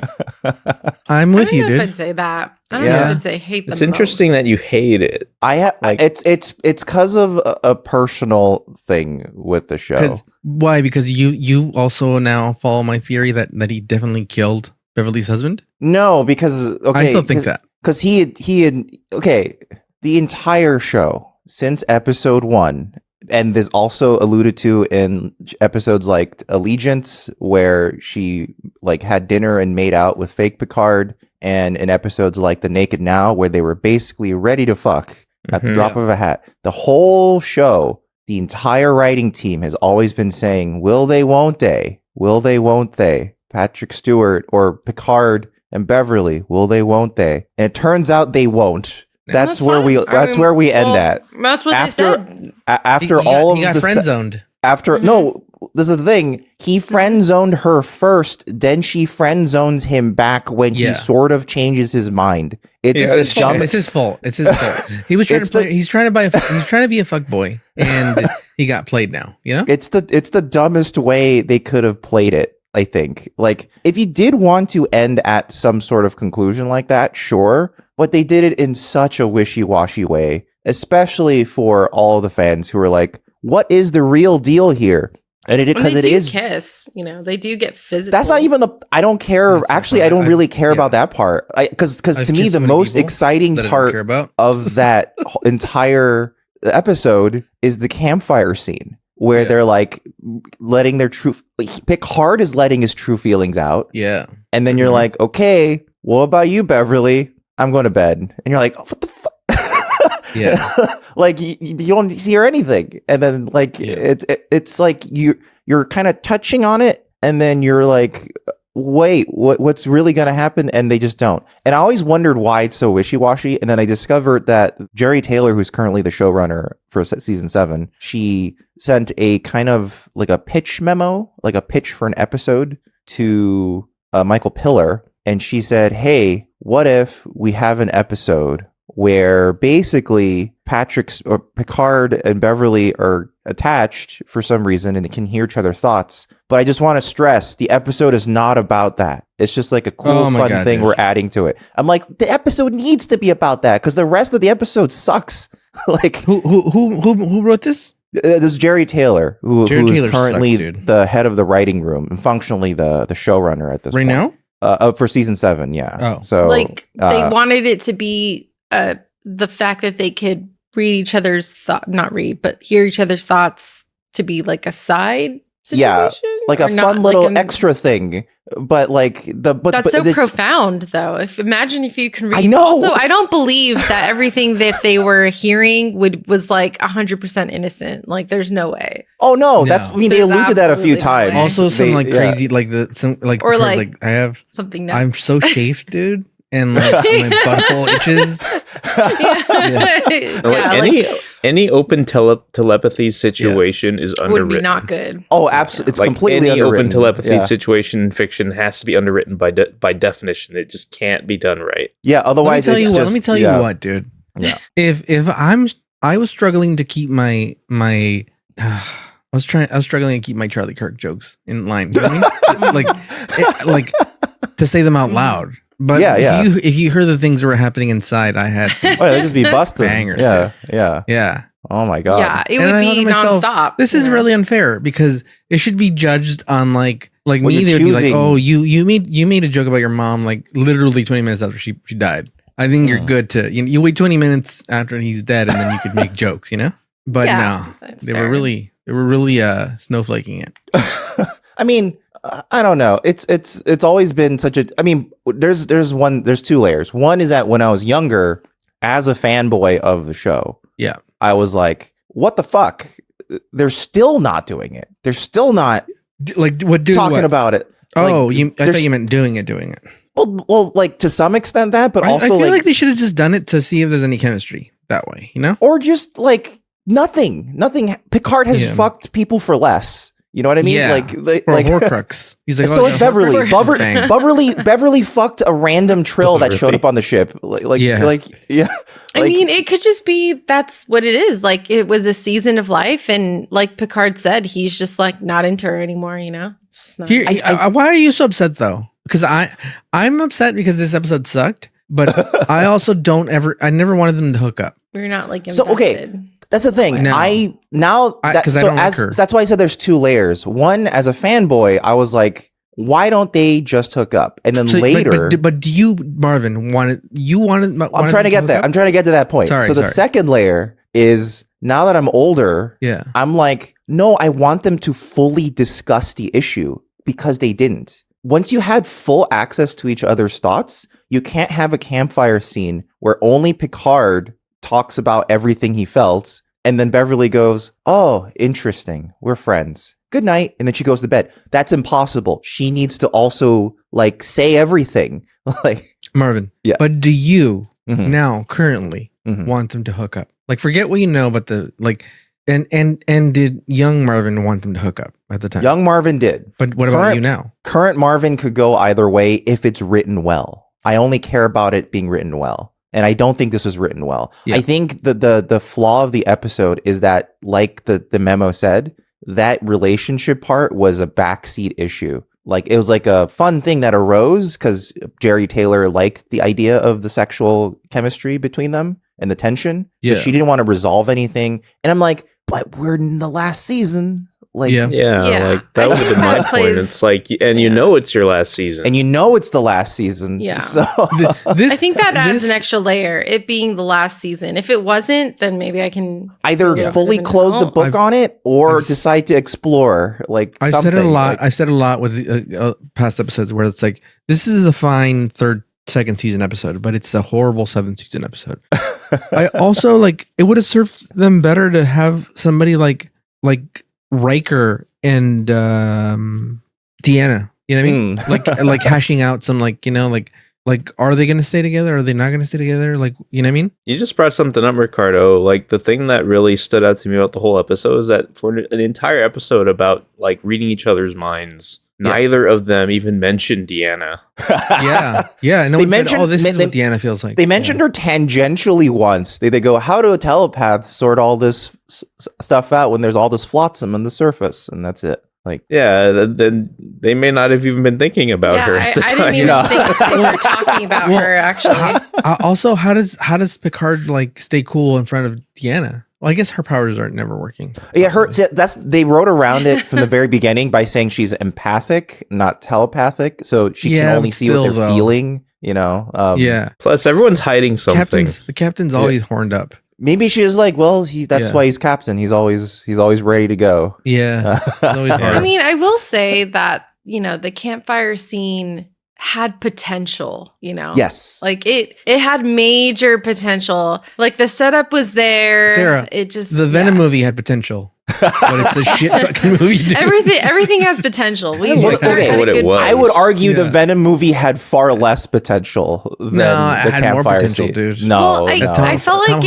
Speaker 4: I'm with
Speaker 3: I
Speaker 4: you,
Speaker 3: don't know if I'd
Speaker 4: dude.
Speaker 3: say that. I don't
Speaker 1: Yeah.
Speaker 3: know if I'd say hate
Speaker 2: It's
Speaker 3: the
Speaker 2: interesting that you hate it.
Speaker 1: like, it's because of a personal thing with the show.
Speaker 4: Why? Because you also now follow my theory that he definitely killed Beverly's husband.
Speaker 1: No, because okay,
Speaker 4: I still think that.
Speaker 1: because he had okay, the entire show since episode 1, and this also alluded to in episodes like Allegiance, where she like had dinner and made out with fake Picard, and in episodes like The Naked Now, where they were basically ready to fuck at the
Speaker 2: Mhm.
Speaker 1: drop of a hat. The whole show, the entire writing team has always been saying, will they, won't they? Will they, won't they? Patrick Stewart or Picard and Beverly, will they, won't they? And it turns out they won't. That's
Speaker 3: fine.
Speaker 1: where we end at.
Speaker 3: That's what
Speaker 1: After-
Speaker 3: they said.
Speaker 1: After all
Speaker 4: he
Speaker 1: of
Speaker 4: got
Speaker 1: the
Speaker 4: friend zoned.
Speaker 1: after no, this is the thing. He friend zoned her first, then she friend zones him back when he
Speaker 4: Yeah.
Speaker 1: sort of changes his mind. It's
Speaker 2: Yeah,
Speaker 1: the
Speaker 2: it's
Speaker 1: dumbest.
Speaker 4: It's his fault. It's his fault. He was trying
Speaker 1: It's
Speaker 4: to play. He's trying to be a fuck boy, and he got played now. You know.
Speaker 1: It's the dumbest way they could have played it, I think. Like, if you did want to end at some sort of conclusion like that, sure, but they did it in such a wishy-washy way, especially for all the fans who are like, what is the real deal here? And because
Speaker 3: they
Speaker 1: it
Speaker 3: do
Speaker 1: is
Speaker 3: kiss, they do get physical.
Speaker 1: that's not even I don't care.
Speaker 4: That's not
Speaker 1: Actually,
Speaker 4: part.
Speaker 1: I don't really care
Speaker 4: Yeah.
Speaker 1: about that part. Because
Speaker 4: I've
Speaker 1: to me,
Speaker 4: kissed
Speaker 1: the
Speaker 4: so many
Speaker 1: most
Speaker 4: people
Speaker 1: exciting
Speaker 4: that I don't
Speaker 1: part
Speaker 4: care about.
Speaker 1: of that entire episode is the campfire scene where
Speaker 4: Yeah.
Speaker 1: they're like letting their true Picard is letting his true feelings out,
Speaker 4: Yeah.
Speaker 1: and then you're
Speaker 4: Mhm.
Speaker 1: like, okay, what about you, Beverly? I'm going to bed, and you're like, oh, what the fuck?
Speaker 4: Yeah.
Speaker 1: Like you don't hear anything, and then like
Speaker 4: Yeah.
Speaker 1: it's like you're kind of touching on it, and then you're like, wait, what's really going to happen? And they just don't. And I always wondered why it's so wishy-washy. And then I discovered that Jerry Taylor, who's currently the showrunner for season 7, she sent a kind of like a pitch memo, like a pitch for an episode to Michael Piller. And she said, hey, what if we have an episode where basically Picard and Beverly are attached for some reason and they can hear each other's thoughts. But I just want to stress the episode is not about that. It's just like a cool,
Speaker 4: Oh my
Speaker 1: fun
Speaker 4: God,
Speaker 1: thing
Speaker 4: dude.
Speaker 1: we're adding to it. I'm like, the episode needs to be about that because the rest of the episode sucks. Like,
Speaker 4: Who wrote this?
Speaker 1: there's Jerry Taylor, who's
Speaker 4: Taylor
Speaker 1: currently
Speaker 4: sucks, dude.
Speaker 1: the head of the writing room and functionally the showrunner at this
Speaker 4: Right
Speaker 1: point.
Speaker 4: now?
Speaker 1: For season 7, yeah.
Speaker 4: Oh.
Speaker 1: So
Speaker 3: Like they wanted it to be the fact that they could read each other's not read, but hear each other's thoughts to be like a side situation.
Speaker 1: Yeah, like a
Speaker 3: Or not
Speaker 1: fun little
Speaker 3: like an-
Speaker 1: extra thing, but like but
Speaker 3: That's so
Speaker 1: the-
Speaker 3: profound, though. Imagine if you can read.
Speaker 1: I know.
Speaker 3: Also, I don't believe that everything that they were hearing was like 100% innocent. Like, there's no way.
Speaker 1: Oh no,
Speaker 4: No.
Speaker 1: that's I mean they
Speaker 3: There's
Speaker 1: alluded to that a few
Speaker 3: absolutely no
Speaker 1: times.
Speaker 3: way.
Speaker 4: Also, some
Speaker 1: They-
Speaker 4: like
Speaker 1: yeah.
Speaker 4: crazy, like
Speaker 3: Or,
Speaker 4: Picard's
Speaker 3: like-
Speaker 4: I have,
Speaker 3: Something.
Speaker 4: I'm so chafed, dude, and like my butthole itches.
Speaker 3: yeah,
Speaker 2: Or, like, any open telepathy situation is
Speaker 3: would
Speaker 2: underwritten.
Speaker 3: be not good.
Speaker 1: Oh, absolutely, it's
Speaker 2: Like
Speaker 1: completely
Speaker 2: any
Speaker 1: underwritten.
Speaker 2: open telepathy
Speaker 1: Yeah.
Speaker 2: situation in fiction has to be underwritten by definition. It just can't be done right.
Speaker 1: Yeah, otherwise
Speaker 4: Let me
Speaker 1: it's
Speaker 4: tell you what.
Speaker 1: just
Speaker 4: Let me tell
Speaker 1: yeah.
Speaker 4: you what, dude.
Speaker 1: Yeah.
Speaker 4: If I was struggling to keep my I was struggling to keep my Charlie Kirk jokes in line. You know what I mean? like to say them out loud. But
Speaker 1: Yeah.
Speaker 4: if you heard the things that were happening inside, I had some.
Speaker 1: Oh, they just be busted.
Speaker 4: Bangers,
Speaker 1: Yeah.
Speaker 4: Yeah.
Speaker 1: Oh my god.
Speaker 3: Yeah, it
Speaker 4: And
Speaker 3: would
Speaker 4: I thought
Speaker 3: be
Speaker 4: to myself,
Speaker 3: nonstop.
Speaker 4: This is
Speaker 3: you know?
Speaker 4: really unfair because it should be judged on like
Speaker 1: When
Speaker 4: me.
Speaker 1: you're
Speaker 4: They would be like,
Speaker 1: choosing-
Speaker 4: oh, you made a joke about your mom like literally 20 minutes after she died. I think you're good to you wait 20 minutes after he's dead and then you could make jokes, you know. But
Speaker 3: Yeah,
Speaker 4: no,
Speaker 3: that's
Speaker 4: they
Speaker 3: fair.
Speaker 4: were really snowflaking it.
Speaker 1: I mean, I don't know. It's always been such a. I mean, there's two layers. One is that when I was younger, as a fanboy of the show,
Speaker 4: Yeah.
Speaker 1: I was like, "What the fuck? They're still not doing it. They're still not
Speaker 4: Like what? Dude,
Speaker 1: talking
Speaker 4: what?
Speaker 1: about it."
Speaker 4: Oh,
Speaker 1: Like,
Speaker 4: I thought
Speaker 1: there's-
Speaker 4: you meant doing it.
Speaker 1: well, like to some extent that, but
Speaker 4: I
Speaker 1: also
Speaker 4: feel like they should have just done it to see if there's any chemistry that way. You know?
Speaker 1: or just like nothing. Picard has
Speaker 4: Yeah.
Speaker 1: fucked people for less. You know what I mean?
Speaker 4: Yeah.
Speaker 1: Like,
Speaker 4: Or a Horcrux. He's like,
Speaker 1: so
Speaker 4: oh,
Speaker 1: is
Speaker 4: yeah,
Speaker 1: Beverly.
Speaker 4: Horcrux. Bang.
Speaker 1: Beverly fucked a random trill that showed up on the ship.
Speaker 4: Yeah.
Speaker 3: I mean, it could just be that's what it is. Like, it was a season of life, and like Picard said, he's just like not into her anymore. You know? It's just not-
Speaker 4: Here, why are you so upset though? Because I'm upset because this episode sucked, but I also I never wanted them to hook up.
Speaker 3: we're not like
Speaker 1: So, okay.
Speaker 3: invested.
Speaker 1: That's the thing.
Speaker 4: No.
Speaker 1: That's
Speaker 4: I don't like her.
Speaker 1: That's why I said there's two layers. One, as a fanboy, I was like, why don't they just hook up? And then
Speaker 4: So,
Speaker 1: later,
Speaker 4: but do you, Marvin, wanted?
Speaker 1: I'm trying to get there. I'm trying to get to that point.
Speaker 4: Sorry,
Speaker 1: so the
Speaker 4: sorry.
Speaker 1: second layer is now that I'm older,
Speaker 4: Yeah.
Speaker 1: I'm like, no, I want them to fully discuss the issue because they didn't. Once you had full access to each other's thoughts, you can't have a campfire scene where only Picard talks about everything he felt, and then Beverly goes, "Oh, interesting. We're friends. Good night." And then she goes to bed. That's impossible. She needs to also like say everything. Like,
Speaker 4: Marvin.
Speaker 1: Yeah.
Speaker 4: But do you
Speaker 1: Mhm.
Speaker 4: now currently want them to hook up. Like, forget what you know, but and did young Marvin want them to hook up at the time?
Speaker 1: Young Marvin did.
Speaker 4: But what about you now?
Speaker 1: Current Marvin could go either way if it's written well. I only care about it being written well. And I don't think this was written well.
Speaker 4: Yeah.
Speaker 1: I think the flaw of the episode is that, like the memo said, that relationship part was a backseat issue. Like, it was like a fun thing that arose because Jerry Taylor liked the idea of the sexual chemistry between them and the tension.
Speaker 4: Yeah.
Speaker 1: But she didn't want to resolve anything. And I'm like, but we're in the last season. Like,
Speaker 2: Yeah, like that would have been my point. It's like, and you know it's your last season.
Speaker 1: and you know it's the last season.
Speaker 3: Yeah.
Speaker 1: So
Speaker 3: I think that adds an extra layer, it being the last season. If it wasn't, then maybe I can
Speaker 1: either fully close the book on it or decide to explore. Like,
Speaker 4: I
Speaker 1: something.
Speaker 4: said it a lot.
Speaker 1: Like,
Speaker 4: I said a lot with past episodes where it's like, this is a fine second season episode, but it's a horrible 7th season episode. I also like, it would have served them better to have somebody like Riker and Deanna, you know what I mean? like hashing out some like are they going to stay together? Are they not going to stay together? Like, you know what I mean?
Speaker 2: You just brought something up, Ricardo. Like, the thing that really stood out to me about the whole episode is that for an entire episode about like reading each other's minds, neither of them even mentioned Deanna.
Speaker 4: Yeah. No, they mentioned, this is what Deanna feels like.
Speaker 1: They mentioned her tangentially once. They go, how do telepaths sort all this stuff out when there's all this flotsam on the surface? And that's it. Like,
Speaker 2: then they may not have even been thinking about her at the time.
Speaker 3: I didn't even think they were talking about her, actually.
Speaker 4: Also, how does Picard like stay cool in front of Deanna? Well, I guess her powers aren't never working.
Speaker 1: Yeah, they wrote around it from the very beginning by saying she's empathic, not telepathic, so she can only see what they're feeling. You know.
Speaker 2: Plus, everyone's hiding something.
Speaker 4: The captain's always horned up.
Speaker 1: Maybe she is like, well, that's why he's captain. He's always ready to go.
Speaker 4: Yeah.
Speaker 3: I mean, I will say that, the campfire scene had potential,
Speaker 1: Yes.
Speaker 3: Like it had major potential. Like the setup was there.
Speaker 4: Sarah,
Speaker 3: it just
Speaker 4: the Venom movie had potential. But it's a shit fucking movie, dude.
Speaker 3: Everything has potential.
Speaker 1: I would argue the Venom movie had far less potential than the
Speaker 4: it had
Speaker 1: campfire
Speaker 4: more potential,
Speaker 1: scene.
Speaker 4: dude.
Speaker 1: No,
Speaker 3: I felt like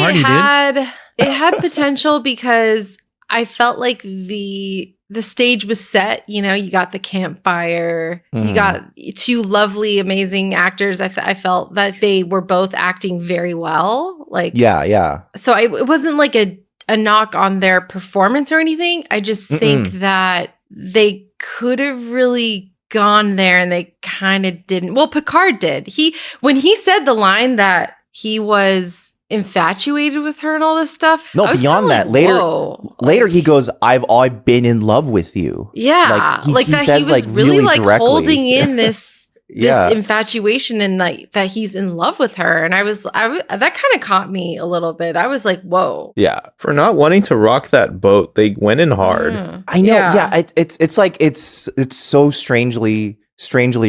Speaker 3: it had potential because I felt like the stage was set. You got the campfire. You got two lovely, amazing actors. I felt that they were both acting very well. Like,
Speaker 1: yeah.
Speaker 3: So it wasn't like a knock on their performance or anything. I just think that they could have really gone there and they kind of didn't. Well, Picard did. When he said the line that he was infatuated with her and all this stuff.
Speaker 1: No, beyond that, later he goes, I've been in love with you.
Speaker 3: Yeah.
Speaker 1: He
Speaker 3: that
Speaker 1: says,
Speaker 3: he was really like
Speaker 1: directly.
Speaker 3: holding in this infatuation and like that he's in love with her. And that kind of caught me a little bit. I was like, whoa.
Speaker 1: Yeah.
Speaker 2: For not wanting to rock that boat, they went in hard.
Speaker 1: I know. Yeah. It's like, it's so strangely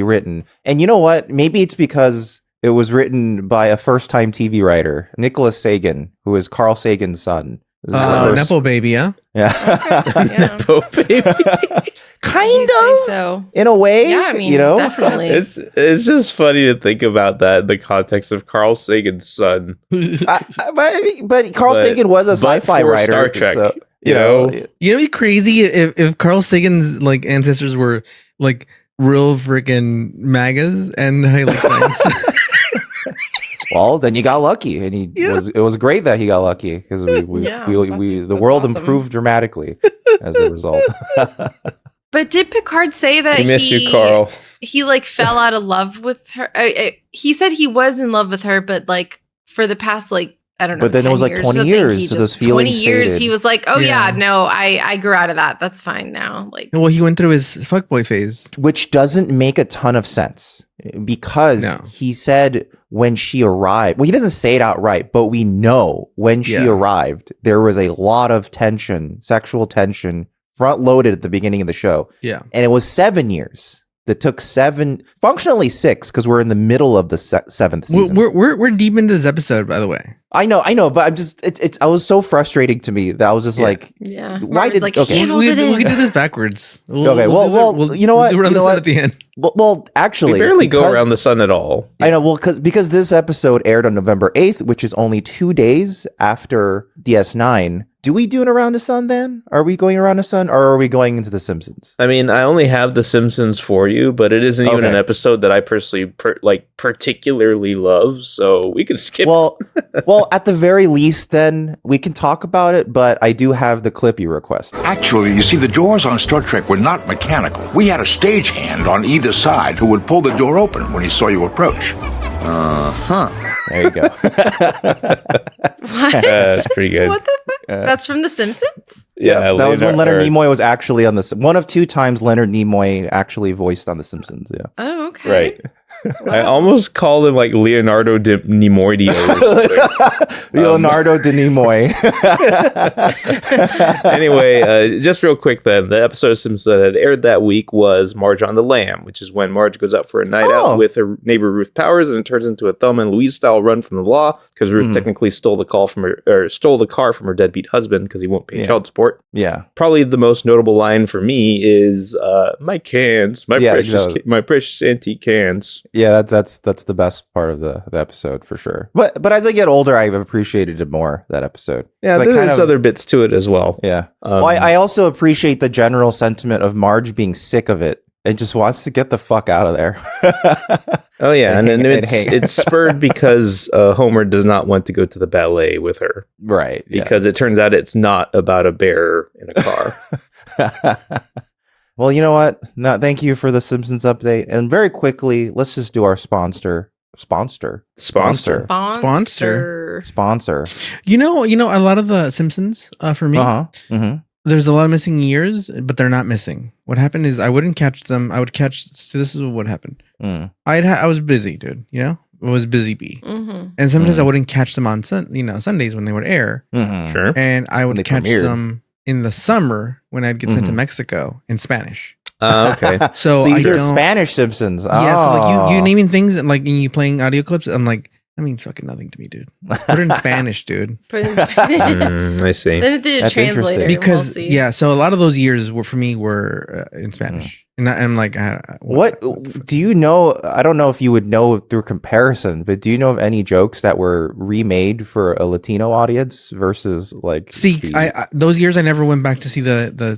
Speaker 1: written. And you know what? Maybe it's because it was written by a first-time TV writer, Nicholas Sagan, who is Carl Sagan's son.
Speaker 4: Nepo baby, huh?
Speaker 1: Yeah.
Speaker 2: Nepo baby.
Speaker 1: Kind of, so. In a way.
Speaker 3: Yeah, I mean, definitely.
Speaker 2: It's just funny to think about that in the context of Carl Sagan's son.
Speaker 1: But Carl Sagan was a sci-fi writer.
Speaker 2: Star Trek,
Speaker 1: so,
Speaker 2: you know,
Speaker 4: it'd be crazy if Carl Sagan's like ancestors were like real freaking MAGAs and highly science.
Speaker 1: Well, then you got lucky, and it was great that he got lucky because the world improved dramatically as a result.
Speaker 3: But did Picard say that
Speaker 2: we miss you, Carl?
Speaker 3: He like fell out of love with her. He said he was in love with her, but like for the past I don't know.
Speaker 1: But then it was like 20 years. So those feelings
Speaker 3: 20 years.
Speaker 1: faded.
Speaker 3: He was like, no, I grew out of that. That's fine now. Like,
Speaker 4: well, he went through his fuckboy phase,
Speaker 1: which doesn't make a ton of sense because he said when she arrived. Well, he doesn't say it outright, but we know when she arrived, there was a lot of tension, sexual tension, front loaded at the beginning of the show.
Speaker 4: Yeah,
Speaker 1: and it was 7 years that took functionally 6, because we're in the middle of the 7th season.
Speaker 4: We're deep into this episode, by the way.
Speaker 1: I know, but I'm just I was so frustrating to me that I was just like,
Speaker 3: Yeah.
Speaker 1: why did
Speaker 3: Marvin's like,
Speaker 1: okay?
Speaker 3: "Hold
Speaker 4: We
Speaker 3: it in."
Speaker 4: can do this backwards.
Speaker 1: Okay, well, you know what?
Speaker 4: We'll run
Speaker 1: You
Speaker 4: this
Speaker 1: know
Speaker 4: out
Speaker 1: what?
Speaker 4: at the end.
Speaker 1: Well, actually,
Speaker 2: We barely go
Speaker 1: because-
Speaker 2: around the sun at all.
Speaker 1: I know, well, because this episode aired on November 8th, which is only 2 days after DS9. Do we do an Around the Sun then? Are we going Around the Sun, or are we going into The Simpsons?
Speaker 2: I mean, I only have The Simpsons for you, but it isn't even
Speaker 1: Okay.
Speaker 2: an episode that I personally particularly love, so we could skip.
Speaker 1: Well, at the very least, then we can talk about it. But I do have the clip you request.
Speaker 5: Actually, you see, the doors on Star Trek were not mechanical. We had a stagehand on either side who would pull the door open when he saw you approach.
Speaker 1: There you go.
Speaker 3: What?
Speaker 2: That's pretty good.
Speaker 3: What the fuck? That's from The Simpsons?
Speaker 1: Yeah, that was when Leonard
Speaker 2: or-
Speaker 1: Nimoy was actually on this. One of 2 times Leonard Nimoy actually voiced on The Simpsons. Yeah.
Speaker 3: Oh, okay.
Speaker 2: Right. I almost called him like Leonardo Nimoy or something.
Speaker 1: Leonardo de Nimoy.
Speaker 2: Anyway, just real quick then, the episode of Simpsons that had aired that week was Marge on the Lam, which is when Marge goes out for a night
Speaker 1: Oh.
Speaker 2: out with her neighbor Ruth Powers, and it turns into a Thelma and Louise style run from the law because Ruth technically stole the car from her deadbeat husband because he won't pay child support.
Speaker 1: Yeah.
Speaker 2: Probably the most notable line for me is my cans, my
Speaker 1: Yeah,
Speaker 2: precious,
Speaker 1: exactly.
Speaker 2: my precious antique cans.
Speaker 1: Yeah, that's the best part of the episode for sure. But as I get older, I've appreciated it more, that episode.
Speaker 2: Yeah,
Speaker 1: It's like
Speaker 2: there's other bits to it as well.
Speaker 1: Yeah.
Speaker 2: Um,
Speaker 1: Well, I also appreciate the general sentiment of Marge being sick of it and just wants to get the fuck out of there.
Speaker 2: Oh yeah, and then
Speaker 1: And hang-
Speaker 2: it's spurred because Homer does not want to go to the ballet with her
Speaker 1: Right. Yeah.
Speaker 2: because it turns out it's not about a bear in a car.
Speaker 1: Well, you know what? No, thank you for the Simpsons update. And very quickly, let's just do our sponsor.
Speaker 2: Sponsor.
Speaker 3: Sponsor.
Speaker 1: Sponsor.
Speaker 4: You know, a lot of the Simpsons for me.
Speaker 1: Uh-huh. Mm-hmm.
Speaker 4: There's a lot of missing years, but they're not missing. What happened is I wouldn't catch them. I would catch. So this is what happened.
Speaker 1: Mm.
Speaker 4: I was busy, dude. You know, I was busy bee,
Speaker 3: Mm-hmm.
Speaker 4: and sometimes I wouldn't catch them on Sundays when they would air,
Speaker 1: Mm-hmm.
Speaker 2: Sure.
Speaker 4: and I
Speaker 1: When they
Speaker 4: would catch
Speaker 1: premiered.
Speaker 4: them in the summer when I'd get sent to
Speaker 1: Mhm.
Speaker 4: Mexico in Spanish.
Speaker 2: Okay.
Speaker 4: So,
Speaker 1: So
Speaker 4: I
Speaker 1: you're
Speaker 4: don't.
Speaker 1: Spanish Simpsons.
Speaker 4: Yeah, so like you
Speaker 1: Oh.
Speaker 4: naming things and like you playing audio clips. I'm like, that means fucking nothing to me, dude. Put it in Spanish, dude.
Speaker 3: Put it in Spanish.
Speaker 2: I see.
Speaker 3: Then it did a
Speaker 1: That's
Speaker 3: translator.
Speaker 1: interesting.
Speaker 4: Because
Speaker 3: we'll see.
Speaker 4: yeah, so a lot of those years were for me were in Spanish, and I'm like,
Speaker 1: What
Speaker 4: the fuck?
Speaker 1: do you know? I don't know if you would know through comparison, but do you know of any jokes that were remade for a Latino audience versus like?
Speaker 4: See,
Speaker 1: the-
Speaker 4: I those years I never went back to see the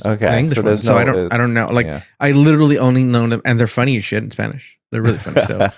Speaker 1: Okay,
Speaker 4: English
Speaker 1: so
Speaker 4: ones,
Speaker 1: there's
Speaker 4: so
Speaker 1: no-
Speaker 4: I don't know. Like
Speaker 1: yeah.
Speaker 4: I literally only know them, and they're funny as shit in Spanish. They're really funny. So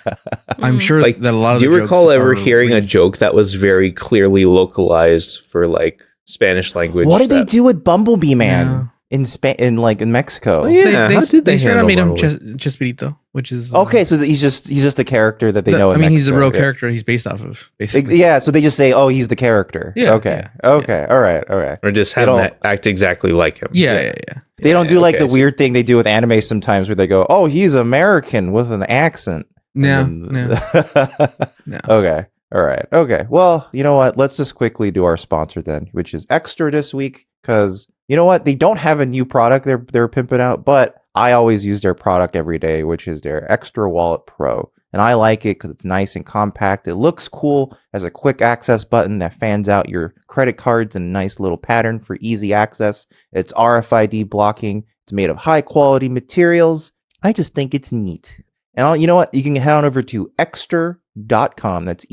Speaker 4: I'm
Speaker 3: Mm.
Speaker 4: sure
Speaker 2: Like,
Speaker 4: that a lot of
Speaker 2: do you
Speaker 4: the
Speaker 2: recall
Speaker 4: jokes
Speaker 2: ever
Speaker 4: are
Speaker 2: hearing a
Speaker 4: real.
Speaker 2: joke that was very clearly localized for like Spanish language?
Speaker 1: What did they
Speaker 2: that-
Speaker 1: do with Bumblebee Man
Speaker 4: Yeah.
Speaker 1: in Mexico?
Speaker 2: Oh, yeah. How did they
Speaker 4: straight up
Speaker 2: handle
Speaker 4: made him
Speaker 2: Bumblebee?
Speaker 4: Chespirito, which is
Speaker 1: Okay, so he's just a character that they know.
Speaker 4: I
Speaker 1: in
Speaker 4: mean, he's a
Speaker 1: Mexico.
Speaker 4: real
Speaker 1: Yeah.
Speaker 4: character he's based off of. Basically,
Speaker 1: Yeah, so they just say, "Oh, he's the character."
Speaker 4: Yeah,
Speaker 1: Okay.
Speaker 4: yeah,
Speaker 1: Okay. All right.
Speaker 2: Or just
Speaker 1: They
Speaker 2: have him
Speaker 1: don't-
Speaker 2: act exactly like him?
Speaker 4: yeah.
Speaker 1: They don't do like
Speaker 2: okay,
Speaker 1: the
Speaker 2: so-
Speaker 1: weird thing they do with anime sometimes, where they go, "Oh, he's American with an accent."
Speaker 4: No,
Speaker 1: And
Speaker 4: no.
Speaker 1: then-
Speaker 4: No.
Speaker 1: Okay. All right. Okay. Well, you know what? Let's just quickly do our sponsor then, which is Extra this week, because you know what? They don't have a new product they're pimping out, but I always use their product every day, which is their Extra Wallet Pro. And I like it because it's nice and compact. It looks cool. Has a quick access button that fans out your credit cards in a nice little pattern for easy access. It's RFID blocking. It's made of high quality materials. I just think it's neat. And you know what? You can head on over to Ekster.com. That's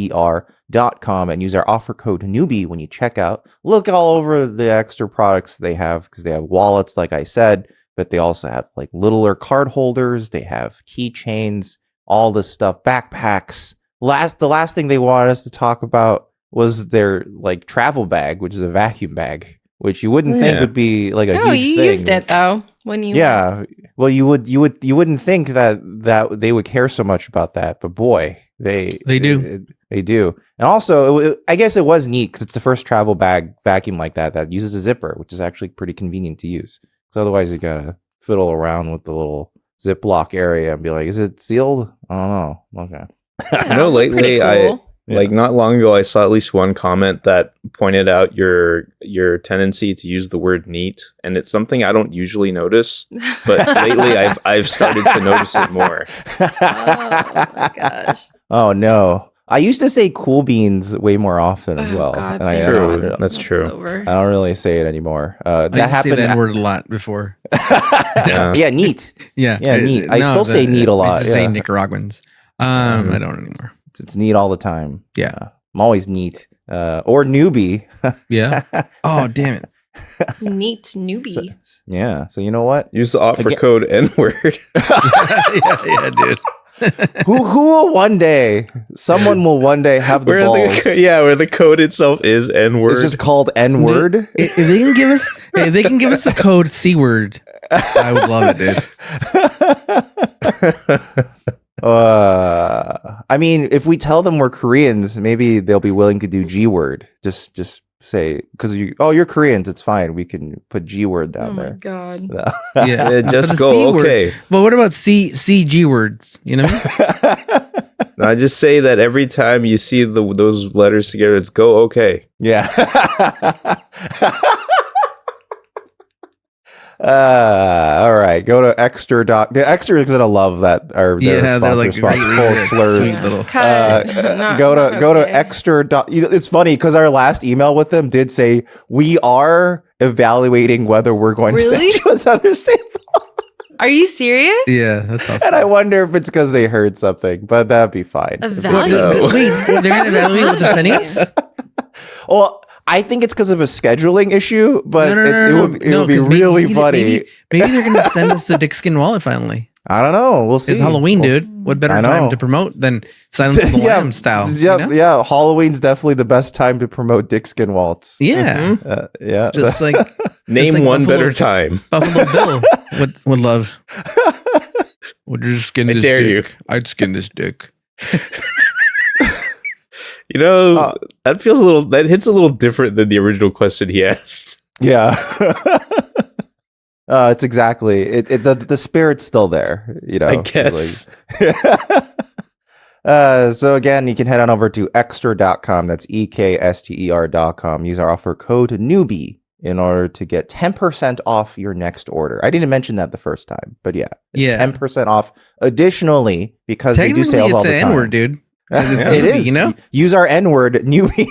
Speaker 1: EKSTER.com and use our offer code Newbie when you check out. Look all over the extra products they have because they have wallets, like I said, but they also have like littler card holders. They have keychains, all this stuff, backpacks. The last thing they wanted us to talk about was their like travel bag, which is a vacuum bag, which you wouldn't think
Speaker 2: Yeah.
Speaker 1: would be like a
Speaker 3: Oh,
Speaker 1: huge
Speaker 3: you
Speaker 1: thing.
Speaker 3: used it though when you
Speaker 1: Yeah. Well, you wouldn't think that they would care so much about that, but boy, they
Speaker 4: do.
Speaker 1: They do. And also, I guess it was neat because it's the first travel bag vacuum like that uses a zipper, which is actually pretty convenient to use. Because otherwise, you gotta fiddle around with the little Ziploc area and be like, "Is it sealed?" I don't know. Okay.
Speaker 2: I know lately
Speaker 3: Pretty cool.
Speaker 2: Like not long ago, I saw at least one comment that pointed out your tendency to use the word neat, and it's something I don't usually notice, but lately I've started to notice it more.
Speaker 3: Oh my gosh.
Speaker 1: Oh no. I used to say cool beans way more often as well.
Speaker 3: God,
Speaker 1: and
Speaker 2: True.
Speaker 1: I
Speaker 2: That's true.
Speaker 3: Over.
Speaker 1: don't really say it anymore.
Speaker 4: I
Speaker 1: That
Speaker 4: used to say
Speaker 1: happened.
Speaker 4: that word a lot before.
Speaker 1: Yeah, neat.
Speaker 4: Yeah,
Speaker 1: Yeah, neat. I still say neat a lot,
Speaker 4: I just say
Speaker 1: yeah.
Speaker 4: Nicaraguans. I don't anymore.
Speaker 1: It's neat all the time.
Speaker 4: Yeah.
Speaker 1: I'm always neat. Or newbie.
Speaker 4: Yeah. Oh, damn it.
Speaker 3: Neat newbie.
Speaker 1: Yeah. So you know what?
Speaker 2: Use the offer
Speaker 1: Again-
Speaker 2: code N-word.
Speaker 4: yeah, dude.
Speaker 1: Who will one day? Someone will one day have the balls.
Speaker 2: Where the code itself is N-word.
Speaker 1: It's just called N-word.
Speaker 4: If they can give us, the code C-word, I would love it, dude.
Speaker 1: I mean, if we tell them we're Koreans, maybe they'll be willing to do G-word. Just say because you're Koreans, it's fine. We can put G-word
Speaker 3: Oh
Speaker 1: down
Speaker 3: my
Speaker 1: there.
Speaker 3: god.
Speaker 4: Yeah.
Speaker 2: Yeah, just
Speaker 4: But the
Speaker 2: go,
Speaker 4: C word-
Speaker 2: okay.
Speaker 4: But what about CG words? You know what I mean?
Speaker 2: I just say that every time you see those letters together, it's go, okay.
Speaker 1: Yeah. All right. Go to Extra Doc. The Extra is gonna love that. Or their
Speaker 4: Yeah, they're
Speaker 1: sponsor
Speaker 4: like
Speaker 1: spots
Speaker 4: really
Speaker 1: full of
Speaker 4: sweet
Speaker 1: slurs.
Speaker 4: little-
Speaker 3: Cut. Not-
Speaker 1: go
Speaker 3: not
Speaker 1: to
Speaker 3: okay.
Speaker 1: Extra Doc. It's funny because our last email with them did say we are evaluating whether we're going to
Speaker 3: Really?
Speaker 1: send you another sample.
Speaker 3: Are you serious?
Speaker 4: Yeah, that's awesome.
Speaker 1: And I wonder if it's because they heard something, but that'd be fine.
Speaker 3: Evaluate.
Speaker 2: No.
Speaker 4: Wait, they're gonna evaluate what they're sending us?
Speaker 1: Well, I think it's because of a scheduling issue, but
Speaker 4: No,
Speaker 1: it would be
Speaker 4: 'cause
Speaker 1: really funny.
Speaker 4: Maybe they're gonna send us the dick skin wallet finally.
Speaker 1: I don't know. We'll see.
Speaker 4: It's Halloween,
Speaker 1: Well,
Speaker 4: dude. What better
Speaker 1: I know.
Speaker 4: time to promote than Silence of the Lamb style?
Speaker 1: Yeah,
Speaker 4: you know?
Speaker 1: yeah. Halloween's definitely the best time to promote dick skin waltz.
Speaker 4: Yeah.
Speaker 1: Yeah.
Speaker 4: Just like
Speaker 2: Name
Speaker 4: like
Speaker 2: one
Speaker 4: Buffalo-
Speaker 2: better time.
Speaker 4: Buffalo Bill would love. Would you skin
Speaker 2: I
Speaker 4: this
Speaker 2: dare you.
Speaker 4: dick? I'd skin this dick.
Speaker 2: You know, that hits a little different than the original question he asked.
Speaker 1: Yeah. It's exactly the spirit's still there, you know.
Speaker 2: I guess.
Speaker 1: So again, you can head on over to extra.com. That's EKSTER.com. Use our offer code newbie in order to get 10% off your next order. I didn't mention that the first time, but yeah.
Speaker 4: Yeah.
Speaker 1: 10% off additionally because they do
Speaker 4: Technically,
Speaker 1: sales all
Speaker 4: it's
Speaker 1: the
Speaker 4: an
Speaker 1: time.
Speaker 4: N-word, dude.
Speaker 1: It is.
Speaker 4: You know?
Speaker 1: Use our N-word, newbie.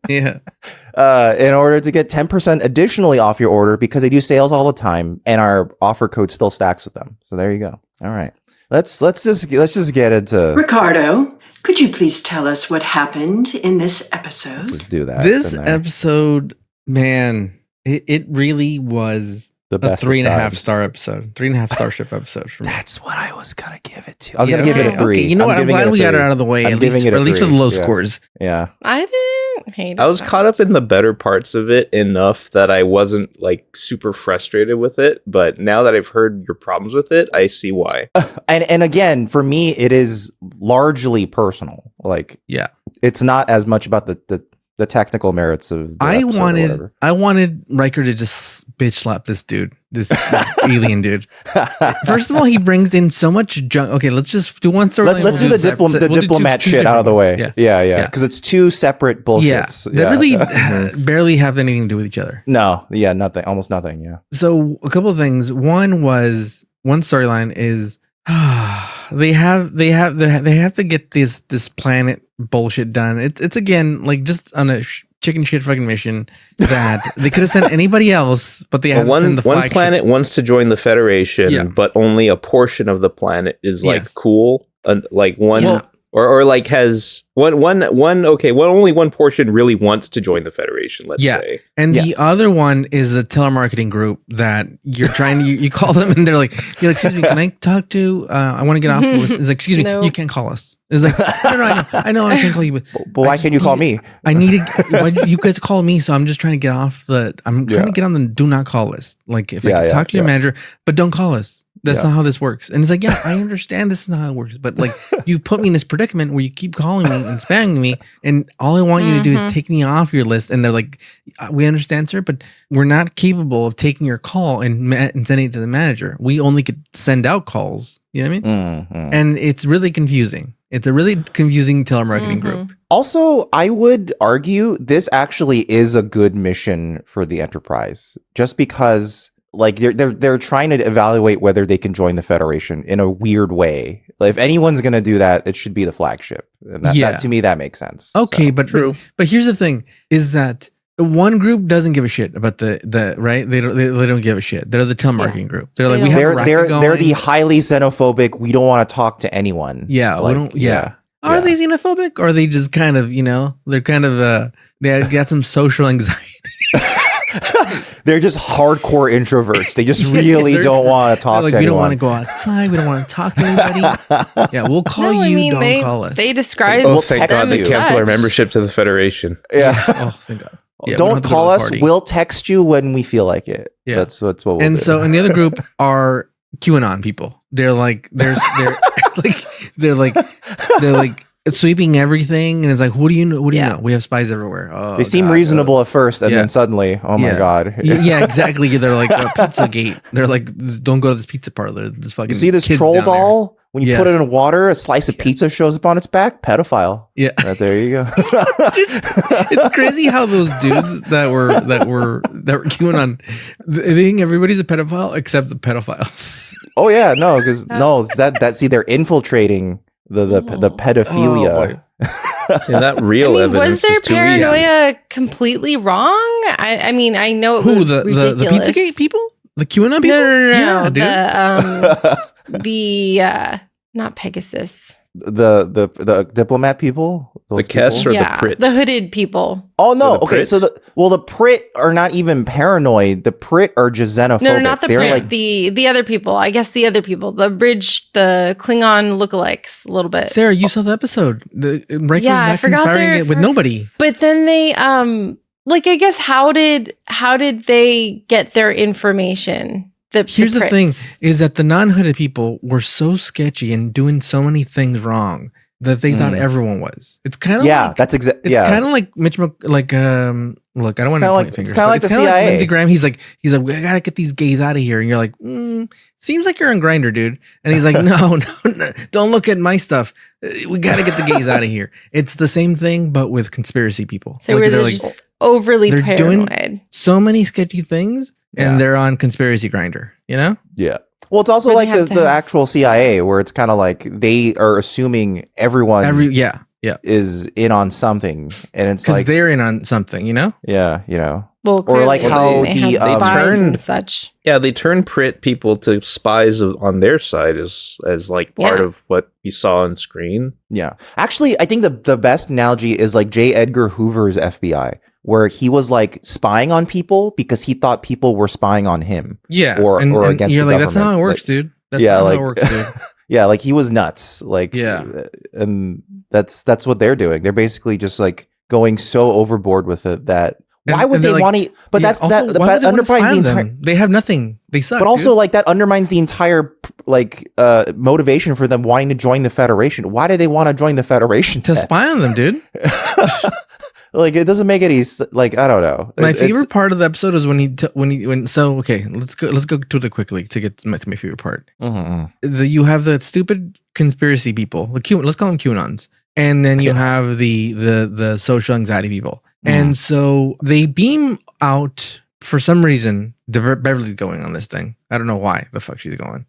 Speaker 4: Yeah.
Speaker 1: In order to get 10% additionally off your order because they do sales all the time and our offer code still stacks with them. So there you go. All right. Let's just get into
Speaker 6: Ricardo, could you please tell us what happened in this episode?
Speaker 1: let's do that.
Speaker 4: This
Speaker 1: in there.
Speaker 4: episode, man, it really was
Speaker 1: The
Speaker 4: a
Speaker 1: best of
Speaker 4: 3.5
Speaker 1: times.
Speaker 4: star episode, 3.5 starship episode for me.
Speaker 1: That's what I was gonna give it to. I was
Speaker 4: Yeah,
Speaker 1: gonna give it a 3.
Speaker 4: Okay, you know what? I'm
Speaker 1: giving
Speaker 4: glad we got it
Speaker 1: 3.
Speaker 4: out of the way.
Speaker 1: I'm
Speaker 4: At
Speaker 1: giving
Speaker 4: least,
Speaker 1: it a
Speaker 4: at least
Speaker 1: 3.
Speaker 4: with the low
Speaker 1: Yeah.
Speaker 4: scores.
Speaker 1: Yeah.
Speaker 3: I didn't hate it.
Speaker 2: I was
Speaker 3: that
Speaker 2: caught
Speaker 3: much.
Speaker 2: up in the better parts of it enough that I wasn't like super frustrated with it. But now that I've heard your problems with it, I see why.
Speaker 1: And again, for me, it is largely personal. Like,
Speaker 4: Yeah.
Speaker 1: it's not as much about the technical merits of the episode or whatever.
Speaker 4: I wanted Riker to just bitch slap this dude, this alien dude. First of all, he brings in so much junk. Okay, let's just do one story.
Speaker 1: Let's do the diplomat shit out of the way. Yeah. Because it's two separate bullshits.
Speaker 4: Yeah, they really barely have anything to do with each other.
Speaker 1: No, yeah, nothing, almost nothing. Yeah.
Speaker 4: So a couple of things. One storyline is they have to get this planet bullshit done. It's again like just on a chicken shit fucking mission that they could have sent anybody else, but they have to send the
Speaker 2: one
Speaker 4: flagship.
Speaker 2: planet wants to join the Federation,
Speaker 4: Yeah.
Speaker 2: but only a portion of the planet is like
Speaker 4: Yes.
Speaker 2: cool. Like one.
Speaker 3: Yeah.
Speaker 2: Or like has only one portion really wants to join the Federation, let's say.
Speaker 4: And the other one is a telemarketing group that you're trying to, you call them and you're like, excuse me, can I talk to, I want to get off the list. It's like, excuse me,
Speaker 3: No.
Speaker 4: you can't call us. It's like, no, I know I can't call you, but
Speaker 1: why can't you call me?
Speaker 4: I need to, why you guys call me. So I'm just trying to get off I'm trying to get on the do not call list. Like if I can talk to your manager, but don't call us. That's not how this works. And it's like, yeah, I understand this is not how it works, but like you put me in this predicament where you keep calling me and spamming me, and all I want you to do is take me off your list. And they're like, we understand, sir, but we're not capable of taking your call and sending it to the manager. We only could send out calls. You know what I mean? And it's really confusing. It's a really confusing telemarketing group.
Speaker 1: Also, I would argue this actually is a good mission for the Enterprise, just because like they're trying to evaluate whether they can join the Federation in a weird way. Like, if anyone's going to do that, it should be the flagship. And that, to me, that makes sense.
Speaker 4: Okay,
Speaker 1: So.
Speaker 4: but here's the thing: is that one group doesn't give a shit about the right? They don't give a shit. They're the telemarketing group. They're like, we have a racket
Speaker 1: they're the
Speaker 4: going.
Speaker 1: highly xenophobic. We don't want to talk to anyone.
Speaker 4: Yeah,
Speaker 1: like,
Speaker 4: we don't. Yeah. Are they xenophobic, or are they just kind of, they're kind of they got some social anxiety?
Speaker 1: They're just hardcore introverts. They just really don't want to talk to anyone.
Speaker 4: We don't want to go outside. We don't want to talk to anybody. Yeah, we'll call you. Don't call us.
Speaker 3: They describe.
Speaker 2: Oh, thank God they
Speaker 3: as
Speaker 2: cancel our
Speaker 3: such.
Speaker 2: membership to the Federation.
Speaker 1: Yeah.
Speaker 4: Oh, thank God. Yeah,
Speaker 1: don't call us. We'll text you when we feel like it.
Speaker 4: Yeah.
Speaker 1: That's what we'll
Speaker 4: and
Speaker 1: do.
Speaker 4: so, and the other group are QAnon people. They're like, they're like sweeping everything, and it's like, what do you know? What do you know? We have spies everywhere. Oh,
Speaker 1: they seem reasonable at first, and then suddenly, oh my God.
Speaker 4: Yeah, exactly. They're like Pizzagate. They're like, don't go to this pizza parlor. This fucking
Speaker 1: You see this
Speaker 4: kids
Speaker 1: troll
Speaker 4: down there.
Speaker 1: doll? When you put it in water, a slice of pizza shows up on its back. Pedophile.
Speaker 4: Yeah.
Speaker 1: There you go.
Speaker 4: Dude, it's crazy how those dudes that were QAnon, they think everybody's a pedophile except the pedophiles.
Speaker 1: Oh yeah, no, because see, they're infiltrating the pedophilia.
Speaker 2: See, that real evidence
Speaker 3: was their
Speaker 2: is too
Speaker 3: paranoia completely wrong? I mean, I know it was
Speaker 4: the
Speaker 3: ridiculous.
Speaker 4: Pizzagate people? The QAnon people?
Speaker 3: No.
Speaker 4: Yeah, dude.
Speaker 3: The not Pegasus.
Speaker 1: The diplomat people,
Speaker 2: The Kess or the Prit?
Speaker 3: The hooded people.
Speaker 1: Oh no!
Speaker 2: So the
Speaker 1: Okay,
Speaker 2: Prit?
Speaker 1: so the Prit are not even paranoid. The Prit are just xenophobic.
Speaker 3: No, not the
Speaker 1: They're
Speaker 3: Prit.
Speaker 1: like
Speaker 3: The other people. I guess the other people. The Klingon lookalikes a little bit.
Speaker 4: Sarah, you saw the episode. The Riker
Speaker 3: Yeah, I
Speaker 4: was back
Speaker 3: forgot
Speaker 4: conspiring
Speaker 3: their-
Speaker 4: it with nobody.
Speaker 3: But then they like, I guess how did they get their information?
Speaker 4: Here's the
Speaker 3: Prits.
Speaker 4: thing: is that the non-hooded people were so sketchy and doing so many things wrong that they thought everyone was. It's kind of
Speaker 1: that's exactly.
Speaker 4: It's kind of like Mitch, look, I don't want to point fingers.
Speaker 1: It's kind of like the
Speaker 4: kinda
Speaker 1: CIA.
Speaker 4: Lindsey Graham. He's like, we gotta get these gays out of here. And you're like, seems like you're on Grindr, dude. And he's like, no, don't look at my stuff. We gotta get the gays out of here. It's the same thing, but with conspiracy people.
Speaker 3: So
Speaker 4: Like,
Speaker 3: they're just overly
Speaker 4: they're doing
Speaker 3: paranoid.
Speaker 4: so many sketchy things, and they're on conspiracy Grindr. You know?
Speaker 1: Yeah. Well, it's also
Speaker 3: Where
Speaker 1: like
Speaker 3: they have to
Speaker 1: the
Speaker 3: have-
Speaker 1: actual CIA, where it's kind of like they are assuming everyone is in on something, and it's
Speaker 4: Because
Speaker 1: like
Speaker 4: they're in on something. You know?
Speaker 3: Well,
Speaker 1: or like
Speaker 3: clearly,
Speaker 1: how
Speaker 3: they
Speaker 1: the
Speaker 3: have spies
Speaker 2: turned-
Speaker 3: and such.
Speaker 2: Yeah, they turn Prit people to spies on their side as like part of what you saw on screen.
Speaker 1: Yeah. Actually, I think the best analogy is like J. Edgar Hoover's FBI, where he was like spying on people because he thought people were spying on him.
Speaker 4: Yeah.
Speaker 1: Or against
Speaker 4: you're
Speaker 1: the
Speaker 4: like, that's not how it
Speaker 1: government.
Speaker 4: works,
Speaker 1: Like,
Speaker 4: dude. That's
Speaker 1: yeah,
Speaker 4: not
Speaker 1: like-
Speaker 4: how it works, dude.
Speaker 1: Yeah, like he was nuts. Like, and that's what they're doing. They're basically just like going so overboard with it that why would they want to? But that's
Speaker 4: also,
Speaker 1: that
Speaker 4: why would they wanna spy
Speaker 1: undermines the
Speaker 4: on
Speaker 1: entire.
Speaker 4: them? They have nothing. They suck.
Speaker 1: But also,
Speaker 4: dude.
Speaker 1: like that undermines the entire like motivation for them wanting to join the Federation. Why do they want to join the Federation?
Speaker 4: to
Speaker 1: then?
Speaker 4: spy on them, dude.
Speaker 1: Like it doesn't make any like I don't know.
Speaker 4: My favorite part of the episode is when so okay, let's go to it quickly to get to my favorite part. You have the stupid conspiracy people, let's call them QAnons, and then you have the social anxiety people, and so they beam out for some reason. Beverly's going on this thing. I don't know why the fuck she's going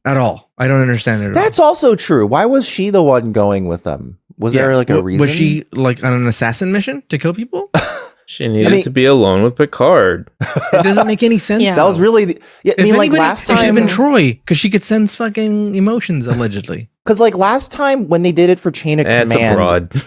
Speaker 4: at all. I don't understand it.
Speaker 1: That's also true. Why was she the one going with them? Was there like a reason?
Speaker 4: Was she like on an assassin mission to kill people?
Speaker 2: She needed to be alone with Picard.
Speaker 4: It doesn't make any sense.
Speaker 3: Yeah.
Speaker 1: That was really. I mean, like last
Speaker 4: it should have
Speaker 1: time.
Speaker 4: been Troy because she could sense fucking emotions allegedly.
Speaker 1: Because like last time when they did it for Chain of
Speaker 2: That's
Speaker 1: Command,
Speaker 2: abroad.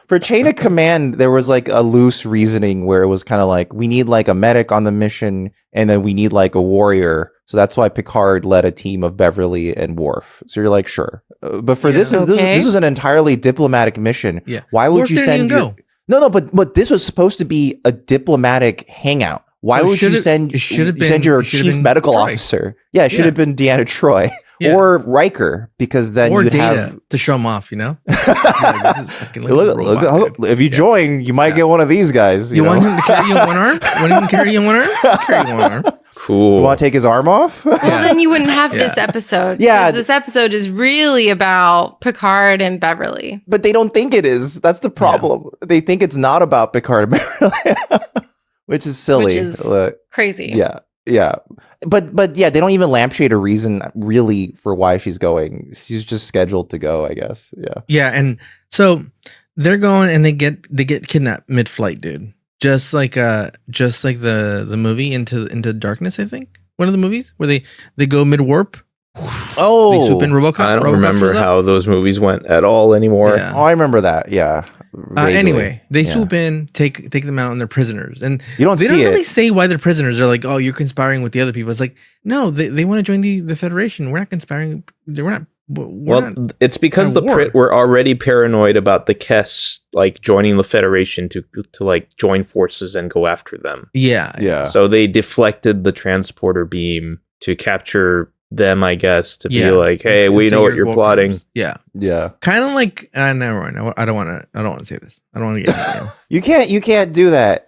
Speaker 1: for Chain of Command, there was like a loose reasoning where it was kind of like we need like a medic on the mission, and then we need like a warrior. So that's why Picard led a team of Beverly and Worf. So you're like, sure, but for this is an entirely diplomatic mission.
Speaker 4: Yeah,
Speaker 1: Why would
Speaker 4: Worf
Speaker 1: you
Speaker 4: didn't
Speaker 1: send
Speaker 4: even go?
Speaker 1: No, but this was supposed to be a diplomatic hangout Why
Speaker 4: So
Speaker 1: would you
Speaker 4: should've-
Speaker 1: send
Speaker 4: it should've
Speaker 1: send
Speaker 4: been-
Speaker 1: your
Speaker 4: it should've
Speaker 1: chief
Speaker 4: been
Speaker 1: medical
Speaker 4: Troy.
Speaker 1: officer? Yeah, it should
Speaker 4: Yeah.
Speaker 1: have been Deanna Troy
Speaker 4: Yeah.
Speaker 1: or Riker, because then
Speaker 4: or
Speaker 1: you'd
Speaker 4: Data
Speaker 1: have.
Speaker 4: to show them off, you know? Like, this is fucking like a
Speaker 1: Look,
Speaker 4: robot, dude.
Speaker 1: if you join, you might
Speaker 4: Yeah.
Speaker 1: get one of these guys.
Speaker 4: You
Speaker 1: know?
Speaker 4: want him to carry you on one arm? Want him to carry you on one arm? Carry you on one arm.
Speaker 2: Cool.
Speaker 1: You want to take his arm off?
Speaker 3: Well, then you wouldn't have this
Speaker 4: Yeah.
Speaker 3: episode.
Speaker 1: Yeah.
Speaker 3: 'Cause this episode is really about Picard and Beverly.
Speaker 1: But they don't think it is. That's the problem. They think it's not about Picard and Beverly, which is silly.
Speaker 3: Which is
Speaker 1: Look,
Speaker 3: crazy.
Speaker 1: yeah. But yeah, they don't even lampshade a reason really for why she's going. She's just scheduled to go, I guess. Yeah.
Speaker 4: Yeah, and so they're going and they get kidnapped mid-flight, dude. Just like the movie Into Darkness, I think. One of the movies where they go mid-warp.
Speaker 1: Oh,
Speaker 4: They swoop in RoboCop.
Speaker 2: I don't
Speaker 4: RoboCop
Speaker 2: remember
Speaker 4: shows up.
Speaker 2: how those movies went at all anymore.
Speaker 4: Yeah.
Speaker 1: Oh, I remember that. Yeah. Vaguely.
Speaker 4: Anyway, they
Speaker 1: Yeah.
Speaker 4: swoop in, take them out, and they're prisoners. And
Speaker 1: You don't
Speaker 4: they
Speaker 1: see
Speaker 4: don't really
Speaker 1: it.
Speaker 4: say why they're prisoners. They're like, "Oh, you're conspiring with the other people." It's like, no, they want to join the Federation. We're not conspiring. We're not.
Speaker 2: Well, it's because
Speaker 4: in
Speaker 2: the
Speaker 4: a war.
Speaker 2: Prit were already paranoid about the Kess like joining the Federation to like join forces and go after them.
Speaker 4: yeah,
Speaker 1: Yeah.
Speaker 2: So they deflected the transporter beam to capture them, I guess, to be like, "Hey, we know what you're plotting."
Speaker 4: Yeah,
Speaker 1: Yeah.
Speaker 4: kind of like never mind. I don't want to say this. I don't want to get.
Speaker 1: You can't do that.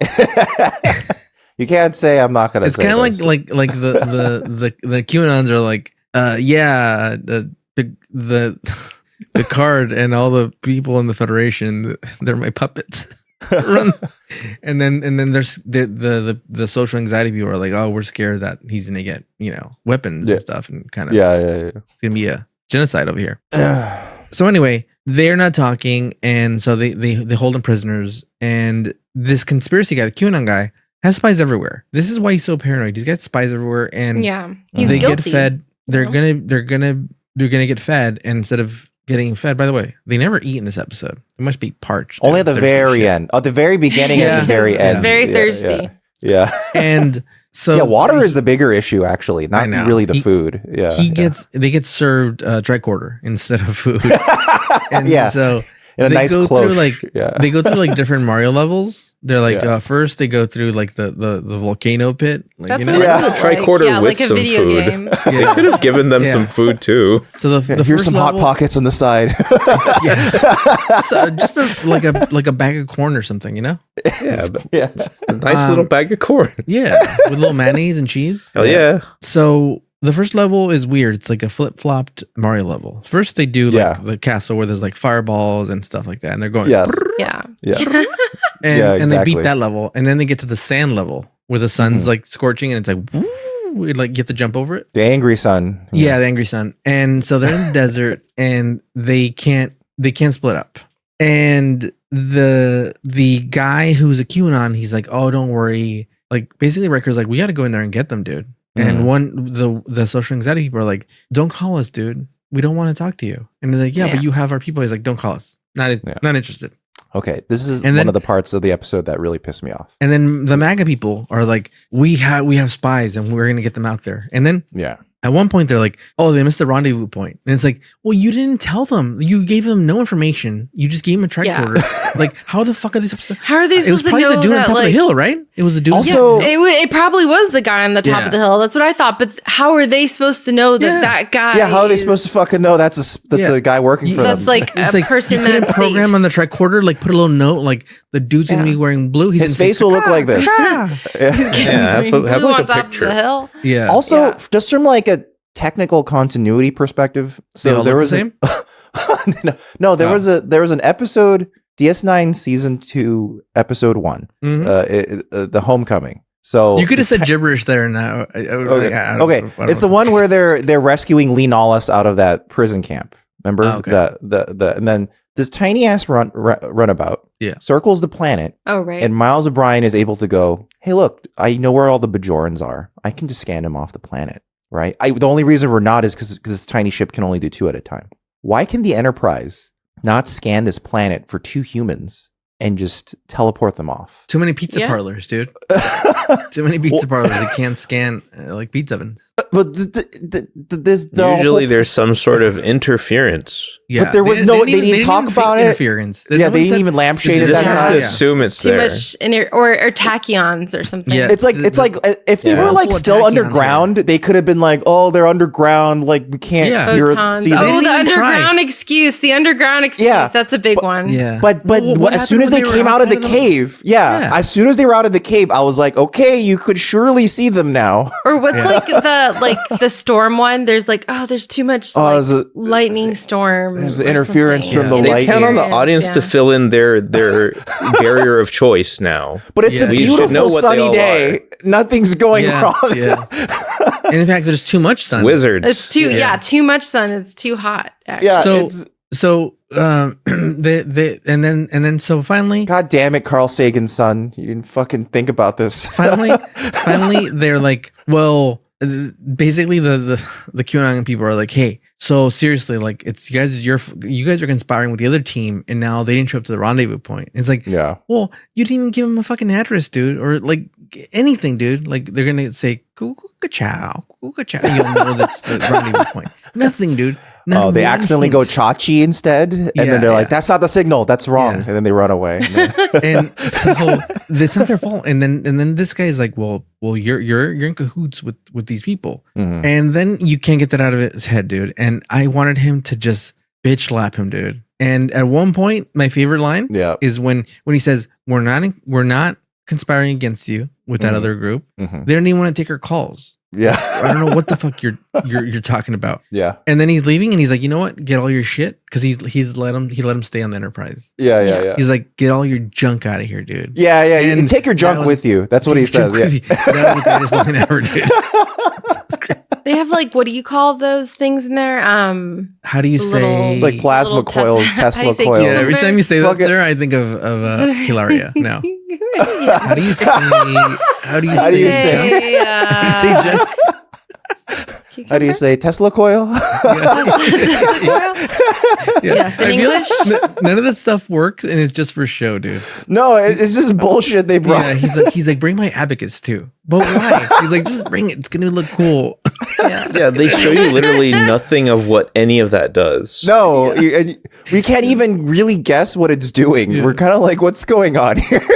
Speaker 1: You can't say I'm not gonna
Speaker 4: It's
Speaker 1: say
Speaker 4: kind of
Speaker 1: this.
Speaker 4: like the QAnons are like, yeah, the Picard and all the people in the Federation, they're my puppets. Run. And then there's the social anxiety people are like, oh, we're scared that he's gonna get weapons
Speaker 1: Yeah.
Speaker 4: and stuff, and kind of
Speaker 1: Yeah.
Speaker 4: it's gonna be a genocide over here.
Speaker 1: Yeah.
Speaker 4: So anyway, they're not talking, and so they hold them prisoners. And this conspiracy guy, the QAnon guy, has spies everywhere. This is why he's so paranoid. He's got spies everywhere, and
Speaker 3: Yeah. He's
Speaker 4: they
Speaker 3: guilty.
Speaker 4: get fed. They're
Speaker 3: you
Speaker 4: gonna get fed, and instead of getting fed, by the way, they never eat in this episode. They must be parched.
Speaker 1: Only
Speaker 4: and
Speaker 1: at the
Speaker 4: thirsty as
Speaker 1: very
Speaker 4: shit.
Speaker 1: end. At the very beginning
Speaker 4: Yeah.
Speaker 1: and the very
Speaker 3: He's
Speaker 1: end.
Speaker 3: very
Speaker 1: Yeah,
Speaker 3: thirsty.
Speaker 1: Yeah.
Speaker 4: And so
Speaker 1: yeah, water is the bigger issue, actually,
Speaker 4: I
Speaker 1: not
Speaker 4: know.
Speaker 1: really the
Speaker 4: He-
Speaker 1: food. Yeah.
Speaker 4: they get served tricorder instead of food. And
Speaker 1: yeah.
Speaker 4: so
Speaker 1: In a
Speaker 4: they
Speaker 1: nice
Speaker 4: go
Speaker 1: cloche.
Speaker 4: through, like,
Speaker 1: yeah.
Speaker 4: they go through like different Mario levels. They're like
Speaker 1: Yeah.
Speaker 4: first they go through like the volcano pit. Like,
Speaker 3: That's
Speaker 4: you know?
Speaker 3: what
Speaker 1: Yeah.
Speaker 3: it looked
Speaker 2: Tricorder
Speaker 3: like. Yeah,
Speaker 2: with
Speaker 3: like a
Speaker 2: some
Speaker 3: video
Speaker 2: food.
Speaker 3: game.
Speaker 2: They
Speaker 4: Yeah.
Speaker 2: could have given them
Speaker 4: Yeah.
Speaker 2: some food too.
Speaker 4: So the
Speaker 1: Here's
Speaker 4: first
Speaker 1: some
Speaker 4: level,
Speaker 1: hot pockets on the side.
Speaker 4: Yeah. So just like a bag of corn or something, you know?
Speaker 2: Yeah, but
Speaker 1: yeah.
Speaker 2: a nice little bag of corn.
Speaker 4: Yeah, with a little mayonnaise and cheese.
Speaker 2: Hell yeah.
Speaker 4: So the first level is weird. It's like a flip-flopped Mario level. First they do like
Speaker 1: Yeah.
Speaker 4: the castle where there's like fireballs and stuff like that, and they're going
Speaker 1: Yes.
Speaker 3: Yeah.
Speaker 1: Yeah.
Speaker 4: and,
Speaker 1: Yeah,
Speaker 4: and they beat
Speaker 1: exactly.
Speaker 4: that level, and then they get to the sand level where the sun's
Speaker 1: Mhm.
Speaker 4: like scorching, and it's like woo, like you have to jump over it.
Speaker 1: The angry sun.
Speaker 4: Yeah, the angry sun. And so they're in the desert, and they can't split up. And the guy who's a QAnon, he's like, oh, don't worry. Like basically, Riker's like, we got to go in there and get them, dude. And the social anxiety people are like, don't call us, dude. We don't want to talk to you. And he's like, yeah,
Speaker 3: Yeah.
Speaker 4: but you have our people. He's like, don't call us. Not interested.
Speaker 1: Okay. This is
Speaker 4: And
Speaker 1: one
Speaker 4: then-
Speaker 1: of the parts of the episode that really pissed me off.
Speaker 4: And then the MAGA people are like, we have spies and we're gonna get them out there. And then
Speaker 1: Yeah.
Speaker 4: at one point they're like, oh, they missed the rendezvous point. And it's like, well, you didn't tell them. You gave them no information. You just gave them a tricorder. Like, how the fuck are they supposed to?
Speaker 3: How are they
Speaker 4: It was
Speaker 3: supposed to
Speaker 4: probably
Speaker 3: know
Speaker 4: the dude on
Speaker 3: that,
Speaker 4: top of the
Speaker 3: like-
Speaker 4: hill, right? It was the dude.
Speaker 1: Also-
Speaker 3: Yeah, it probably was the guy on the top
Speaker 4: Yeah.
Speaker 3: of the hill. That's what I thought. But how are they supposed to know that
Speaker 4: Yeah.
Speaker 3: that guy?
Speaker 1: Yeah. How are they supposed to fucking know that's
Speaker 4: Yeah.
Speaker 1: a guy working for them?
Speaker 3: That's like
Speaker 4: It's
Speaker 3: a person
Speaker 4: you couldn't
Speaker 3: that's
Speaker 4: program
Speaker 3: safe.
Speaker 4: on the tricorder, like put a little note, like the dude's gonna
Speaker 1: Yeah.
Speaker 4: be wearing blue. He's
Speaker 1: His
Speaker 4: gonna
Speaker 1: face
Speaker 4: say,
Speaker 1: will look like this.
Speaker 4: "Caca."
Speaker 1: Yeah.
Speaker 2: Yeah, have
Speaker 3: Blue
Speaker 2: like
Speaker 3: on
Speaker 2: a
Speaker 3: top
Speaker 2: picture.
Speaker 3: of the hill.
Speaker 4: Yeah.
Speaker 1: Also,
Speaker 3: Yeah.
Speaker 1: just from like a technical continuity perspective,
Speaker 4: They
Speaker 1: so
Speaker 4: all
Speaker 1: there
Speaker 4: look
Speaker 1: was
Speaker 4: the same?
Speaker 1: no, there
Speaker 4: Oh.
Speaker 1: was an episode DS9 season 2 episode 1,
Speaker 4: Mhm.
Speaker 1: the Homecoming. So
Speaker 4: You could have
Speaker 1: the
Speaker 4: said gibberish there now.
Speaker 1: Okay, it's the one where they're rescuing Lee Nollis out of that prison camp. Remember
Speaker 4: Oh, okay.
Speaker 1: the and then this tiny ass runabout
Speaker 4: Yeah.
Speaker 1: circles the planet,
Speaker 3: Oh right.
Speaker 1: and Miles O'Brien is able to go, hey, look, I know where all the Bajorans are. I can just scan them off the planet, right? The only reason we're not is because this tiny ship can only do 2 at a time. Why can the Enterprise not scan this planet for 2 humans and just teleport them off?
Speaker 4: Too many pizza
Speaker 3: Yeah.
Speaker 4: parlors, dude. Too many pizza parlors. They can't scan like pizza ovens.
Speaker 2: Usually there's some sort of interference.
Speaker 4: Yeah,
Speaker 1: but there was they didn't talk about it.
Speaker 4: Interference.
Speaker 1: Yeah, they didn't even lampshade
Speaker 2: You
Speaker 1: at
Speaker 2: just
Speaker 1: that
Speaker 2: have
Speaker 1: time.
Speaker 2: to assume it's
Speaker 3: Too
Speaker 2: there.
Speaker 3: much or tachyons or something.
Speaker 4: Yeah.
Speaker 1: It's like if they were like
Speaker 4: Full
Speaker 1: still
Speaker 4: tachyons
Speaker 1: underground, they could have been like, oh, they're underground, like we can't hear
Speaker 3: Photons.
Speaker 1: see
Speaker 3: Oh,
Speaker 1: them.
Speaker 3: the
Speaker 4: didn't even try.
Speaker 3: underground excuse. The underground excuse.
Speaker 1: Yeah.
Speaker 3: That's a big one.
Speaker 4: Yeah.
Speaker 1: But
Speaker 4: what
Speaker 1: as soon as
Speaker 4: happened
Speaker 1: they
Speaker 4: when
Speaker 1: came
Speaker 4: were
Speaker 1: out of the
Speaker 4: outside
Speaker 1: cave,
Speaker 4: Yeah.
Speaker 1: as soon as they were out of the cave, I was like, okay, you could surely see them now.
Speaker 3: Or what's like the storm one? There's like, there's too much
Speaker 1: there's a-
Speaker 3: lightning storm.
Speaker 1: there's
Speaker 3: or
Speaker 1: interference
Speaker 3: something.
Speaker 1: from the
Speaker 2: They
Speaker 1: lightning.
Speaker 2: count on the audience to
Speaker 3: Yeah.
Speaker 2: fill in their barrier of choice now.
Speaker 1: But it's
Speaker 4: Yeah.
Speaker 1: a
Speaker 2: We should know
Speaker 1: beautiful
Speaker 2: what they
Speaker 1: sunny
Speaker 2: all
Speaker 1: day. Nothing's going
Speaker 4: Yeah,
Speaker 1: wrong.
Speaker 4: yeah. And in fact, there's too much sun.
Speaker 2: Wizards.
Speaker 3: It's too much sun. It's too hot. Actually.
Speaker 1: Yeah,
Speaker 4: So
Speaker 1: it's,
Speaker 4: so finally,
Speaker 1: God damn it, Carl Sagan's son. You didn't fucking think about this.
Speaker 4: finally, they're like, well, basically the QAnon people are like, hey, so seriously, like it's you guys are conspiring with the other team, and now they didn't show up to the rendezvous point. It's like,
Speaker 1: Yeah.
Speaker 4: well, you didn't even give them a fucking address, dude, or like anything, dude. Like they're gonna say "Cuckoo-ca-chow," "Cuckoo-ca-chow." You don't know that's the rendezvous point. Nothing, dude.
Speaker 1: Oh, they
Speaker 4: Not
Speaker 1: accidentally
Speaker 4: one
Speaker 1: go
Speaker 4: hint.
Speaker 1: Chachi instead, and
Speaker 4: Yeah,
Speaker 1: then they're like,
Speaker 4: yeah.
Speaker 1: "That's not the signal. That's wrong,"
Speaker 4: Yeah.
Speaker 1: and then they run away.
Speaker 4: And so it's not their fault. And then this guy is like, well, you're in cahoots with these people.
Speaker 1: Mhm.
Speaker 4: And then you can't get that out of his head, dude. And I wanted him to just bitch slap him, dude. And at one point, my favorite line
Speaker 1: Yeah.
Speaker 4: is when he says, we're not conspiring against you with that
Speaker 1: Mhm.
Speaker 4: other group.
Speaker 1: Mhm.
Speaker 4: They don't even want to take our calls.
Speaker 1: Yeah.
Speaker 4: I don't know what the fuck you're talking about.
Speaker 1: Yeah.
Speaker 4: And then he's leaving and he's like, you know what? Get all your shit. Cause he let him stay on the Enterprise.
Speaker 1: Yeah. Yeah.
Speaker 3: Yeah.
Speaker 1: Yeah.
Speaker 4: He's like, get all your junk out of here, dude.
Speaker 1: Yeah. Yeah.
Speaker 4: And
Speaker 1: And take your
Speaker 4: that
Speaker 1: junk
Speaker 4: was-
Speaker 1: with you. That's what he says. Yeah.
Speaker 4: That was the greatest line ever, dude.
Speaker 3: They have like, what do you call those things in there?
Speaker 4: How do you
Speaker 3: The
Speaker 4: say
Speaker 3: little-
Speaker 1: Like plasma
Speaker 3: Little
Speaker 1: coils,
Speaker 3: Tesla- how do
Speaker 1: Tesla
Speaker 3: you say
Speaker 1: coils.
Speaker 4: Yeah, every time you say that,
Speaker 1: Fuck it.
Speaker 4: Sarah, I think of Hilaria. No.
Speaker 3: Yeah.
Speaker 4: How do you say? How do you
Speaker 1: How do you
Speaker 4: say?
Speaker 1: say-
Speaker 3: Say,
Speaker 4: Say junk?
Speaker 1: How do you say Tesla coil?
Speaker 3: Yes, in
Speaker 4: I feel
Speaker 3: English.
Speaker 4: none of that stuff works, and it's just for show, dude.
Speaker 1: No, it's just bullshit they brought.
Speaker 4: Yeah, he's like, bring my abacus too. But why? He's like, just bring it. It's gonna look cool.
Speaker 2: Yeah, they show you literally nothing of what any of that does.
Speaker 1: No, and we can't even really guess what it's doing.
Speaker 4: Yeah.
Speaker 1: We're kind of like, what's going on here?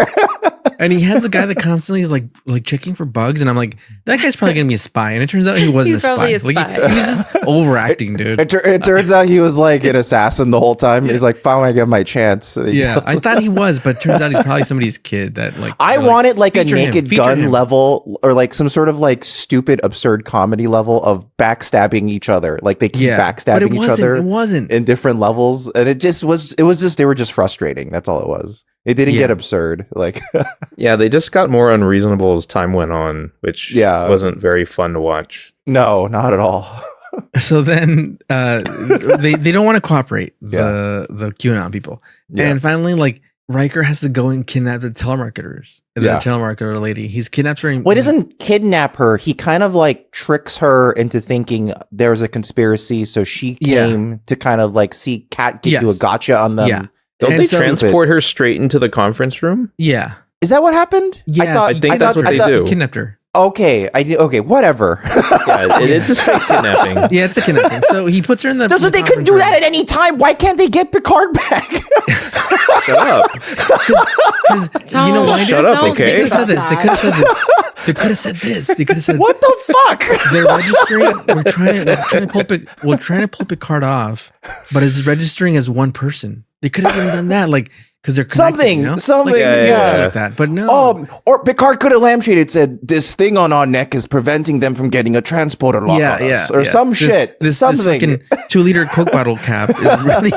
Speaker 4: And he has a guy that constantly is like checking for bugs, and I'm like, that guy's probably gonna be a spy. And it turns out he wasn't
Speaker 3: He's
Speaker 4: a spy.
Speaker 3: probably a
Speaker 4: Like
Speaker 3: spy.
Speaker 4: he was just overacting, dude.
Speaker 1: It turns out he was like an assassin the whole time. He's like, finally I get my chance.
Speaker 4: Yeah, I thought he was, but it turns out he's probably somebody's kid that like.
Speaker 1: I
Speaker 4: they're like,
Speaker 1: wanted like a
Speaker 4: feature him,
Speaker 1: Naked
Speaker 4: feature
Speaker 1: Gun
Speaker 4: him.
Speaker 1: level or like some sort of like stupid absurd comedy level of backstabbing each other. Like they keep
Speaker 4: Yeah, but
Speaker 1: backstabbing each other
Speaker 4: It wasn't.
Speaker 1: in different levels, and it was just they were just frustrating. That's all it was. It didn't
Speaker 4: Yeah.
Speaker 1: get absurd. Like
Speaker 2: Yeah, they just got more unreasonable as time went on, which
Speaker 1: Yeah.
Speaker 2: wasn't very fun to watch.
Speaker 1: no, not at all.
Speaker 4: So then they don't want to cooperate, the QAnon people.
Speaker 1: Yeah.
Speaker 4: And finally, like Riker has to go and kidnap the telemarketers. The
Speaker 1: Yeah.
Speaker 4: telemarketer lady. He's kidnapped her. And,
Speaker 1: Well, he doesn't kidnap her. He kind of like tricks her into thinking there's a conspiracy, so she
Speaker 4: Yeah.
Speaker 1: came to kind of like see Cat get you a
Speaker 4: Yes.
Speaker 1: gotcha on them.
Speaker 4: Yeah.
Speaker 2: Don't
Speaker 4: And
Speaker 2: they
Speaker 4: so-
Speaker 2: transport her straight into the conference room?
Speaker 4: Yeah.
Speaker 1: Is that what happened?
Speaker 4: Yeah,
Speaker 2: I think that's what they do.
Speaker 4: Kidnapped her.
Speaker 1: Okay, I did. Okay, whatever.
Speaker 2: Yeah, it's a straight kidnapping.
Speaker 4: Yeah, it's a kidnapping. So he puts her in the.
Speaker 1: Doesn't they couldn't do that at any time? Why can't they get Picard back?
Speaker 2: Shut up.
Speaker 4: You know why?
Speaker 2: Shut
Speaker 4: dude?
Speaker 2: up, okay?
Speaker 4: They could have said this. They
Speaker 3: About
Speaker 4: could have said this. They could have said this. They could have said.
Speaker 1: What the fuck?
Speaker 4: They're registering. We're trying to pull Picard off, but it's registering as one person. They could have even done that, like because they're connected,
Speaker 1: Something,
Speaker 4: you know?
Speaker 1: something,
Speaker 4: like,
Speaker 1: yeah.
Speaker 4: like that. But no.
Speaker 1: Oh, or Picard could have lampshaded said this thing on our neck is preventing them from getting a transporter lock on us, or some shit, something.
Speaker 4: This fucking 2-liter Coke bottle cap is really.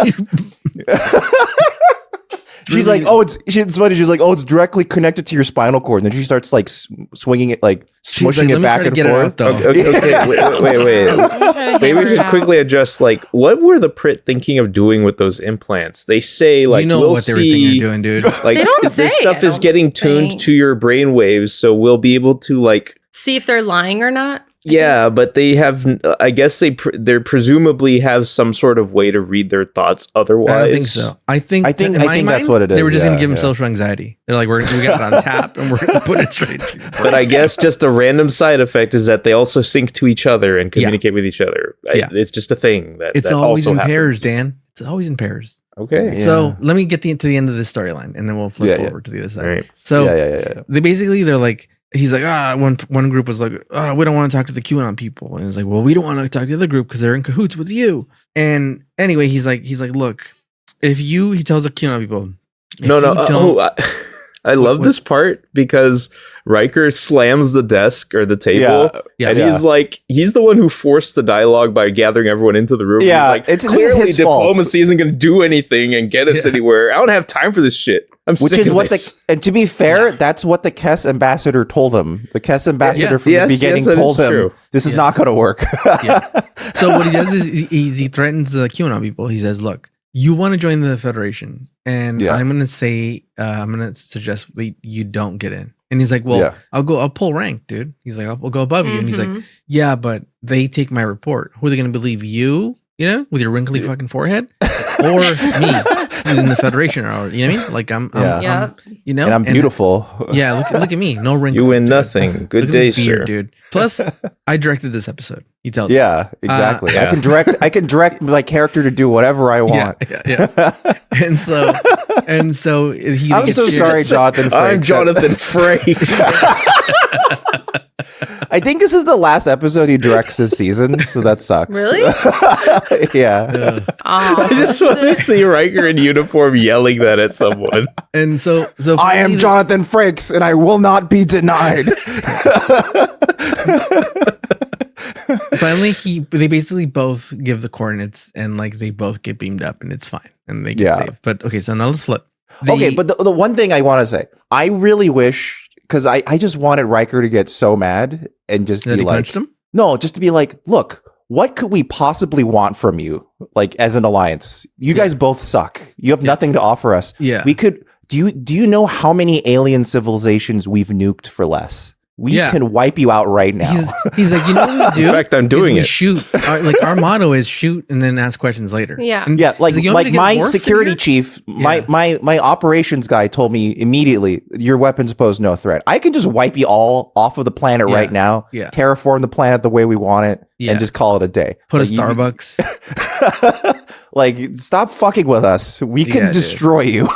Speaker 1: She's like, oh, it's funny. She's like, oh, it's directly connected to your spinal cord. And then she starts like swinging it, like
Speaker 4: She's
Speaker 1: smushing
Speaker 4: like,
Speaker 1: it back and forth.
Speaker 2: Okay, wait.
Speaker 3: I'm trying to
Speaker 2: Maybe we
Speaker 3: hammer it
Speaker 2: should
Speaker 3: out.
Speaker 2: quickly address like what were the Prit thinking of doing with those implants? They say like
Speaker 4: you know
Speaker 2: we'll
Speaker 4: what they were thinking
Speaker 2: see
Speaker 4: of doing, dude.
Speaker 2: like
Speaker 3: They don't
Speaker 2: this
Speaker 3: say,
Speaker 2: stuff
Speaker 3: I
Speaker 2: is
Speaker 3: don't
Speaker 2: getting tuned
Speaker 3: think.
Speaker 2: to your brain waves, so we'll be able to like
Speaker 3: See if they're lying or not.
Speaker 2: Yeah, but they have. I guess they presumably have some sort of way to read their thoughts. Otherwise,
Speaker 4: I don't think so. I think
Speaker 1: that's what it is.
Speaker 4: They were just going to give him
Speaker 1: yeah.
Speaker 4: social anxiety. They're like, we got it on tap, and we're going to put it straight.
Speaker 2: But I guess just a random side effect is that they also sync to each other and communicate with each other. It's just a thing that
Speaker 4: it's
Speaker 2: that
Speaker 4: always
Speaker 2: also
Speaker 4: in pairs,
Speaker 2: happens.
Speaker 4: Dan. It's always in pairs.
Speaker 2: Okay.
Speaker 1: Yeah.
Speaker 4: So let me get to the end of this storyline, and then we'll flip over to the other side.
Speaker 2: All right.
Speaker 4: So
Speaker 1: yeah.
Speaker 4: they're like, he's like, one group was like, we don't want to talk to the QAnon people, and it's like, well, we don't want to talk to the other group because they're in cahoots with you. And anyway, he's like, look, he tells the QAnon people,
Speaker 2: I love this part because Riker slams the desk or the table.
Speaker 4: Yeah.
Speaker 2: And he's the one who forced the dialogue by gathering everyone into the room.
Speaker 1: Yeah,
Speaker 2: He's like,
Speaker 1: this is
Speaker 2: clearly
Speaker 1: his fault.
Speaker 2: diplomacy isn't going to do anything and get us anywhere. I don't have time for this shit.
Speaker 1: Which is what and to be fair, that's what the Kess ambassador told him. The Kess ambassador from the beginning told him this is not going to work.
Speaker 4: So what he does is he threatens the QAnon people. He says, look, you want to join the Federation, and I'm going to say, I'm going to suggest that you don't get in. And he's like, well, I'll pull rank, dude. He's like, I'll go above you. And he's like, yeah, but they take my report. Who are they going to believe? You with your wrinkly fucking forehead, or me, who's in the Federation? Or you know what I mean? Like I'm and I'm
Speaker 1: beautiful.
Speaker 4: Yeah, look at me, no wrinkles.
Speaker 2: You win nothing. Good day, sir,
Speaker 4: dude. Plus, I directed this episode. He tells
Speaker 1: Yeah, exactly. I can direct my character to do whatever I want.
Speaker 4: Yeah. And so he.
Speaker 1: I'm so sorry, Jonathan Frakes.
Speaker 2: I'm Jonathan Frakes.
Speaker 1: I think this is the last episode he directs this season, so that sucks.
Speaker 3: Really?
Speaker 1: Yeah.
Speaker 2: I just want to see Riker in uniform yelling that at someone.
Speaker 4: And so
Speaker 1: I am Jonathan Frakes, and I will not be denied.
Speaker 4: Finally, they basically both give the coordinates, and like they both get beamed up, and it's fine, and they get saved. But okay, so now let's flip.
Speaker 1: But the one thing I want to say, I really wish, because I just wanted Riker to get so mad and just
Speaker 4: that
Speaker 1: be
Speaker 4: he
Speaker 1: like,
Speaker 4: punched him?
Speaker 1: No, just to be like, look, what could we possibly want from you, like as an alliance? You guys both suck. You have nothing to offer us.
Speaker 4: Yeah,
Speaker 1: we could. Do you know how many alien civilizations we've nuked for less? We can wipe you out right now.
Speaker 4: He's like, you know what we do?
Speaker 2: In fact, I'm doing it.
Speaker 4: Shoot. Our motto is shoot and then ask questions later.
Speaker 3: Yeah.
Speaker 4: And
Speaker 1: like my security chief, my operations guy told me immediately, your weapons pose no threat. I can just wipe you all off of the planet right now. Yeah. Terraform the planet the way we want it and just call it a day.
Speaker 4: Put a Starbucks.
Speaker 1: Like, stop fucking with us. We can destroy you.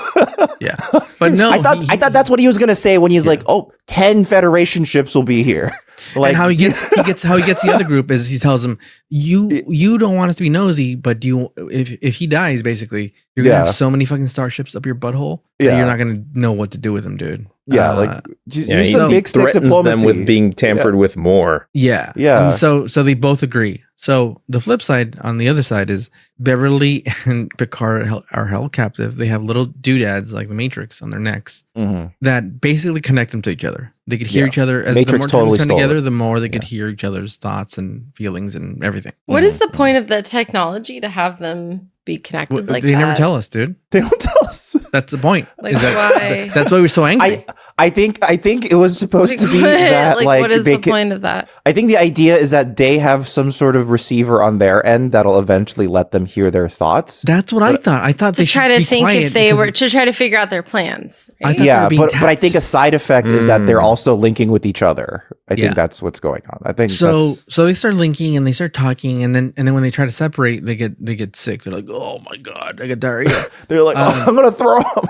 Speaker 4: Yeah. But no,
Speaker 1: I thought that's what he was gonna say when he's like, 10 Federation ships will be here. Like,
Speaker 4: and how he gets the other group is he tells them, you don't want us to be nosy, but if he dies, basically, you're gonna have so many fucking starships up your butthole that you're not gonna know what to do with them, dude.
Speaker 1: Yeah,
Speaker 2: he threatens them with being tampered with more.
Speaker 4: Yeah. And so they both agree. So the flip side on the other side is Beverly and Picard are held captive. They have little doodads like the Matrix on their necks that basically connect them to each other. They could hear each other. As the more time they spend together, the more they could hear each other's thoughts and feelings and everything.
Speaker 3: What is the point of the technology to have them be connected like that?
Speaker 4: They never tell us, dude.
Speaker 1: They don't tell us.
Speaker 4: That's the point.
Speaker 3: Like, why?
Speaker 4: That's why we're so angry.
Speaker 1: I think it was supposed to be that
Speaker 3: what is the point of that?
Speaker 1: I think the idea is that they have some sort of receiver on their end that'll eventually let them hear their thoughts.
Speaker 4: That's what I thought. I thought they should
Speaker 3: try to
Speaker 4: be
Speaker 3: think
Speaker 4: quiet
Speaker 3: if they were to try to figure out their plans. Right?
Speaker 1: But I think a side effect is that they're also linking with each other. I think that's what's going on. I think
Speaker 4: so they start linking and they start talking, and then when they try to separate, they get sick. They're like, oh my god, I got diarrhea.
Speaker 1: They're like, I'm gonna throw up.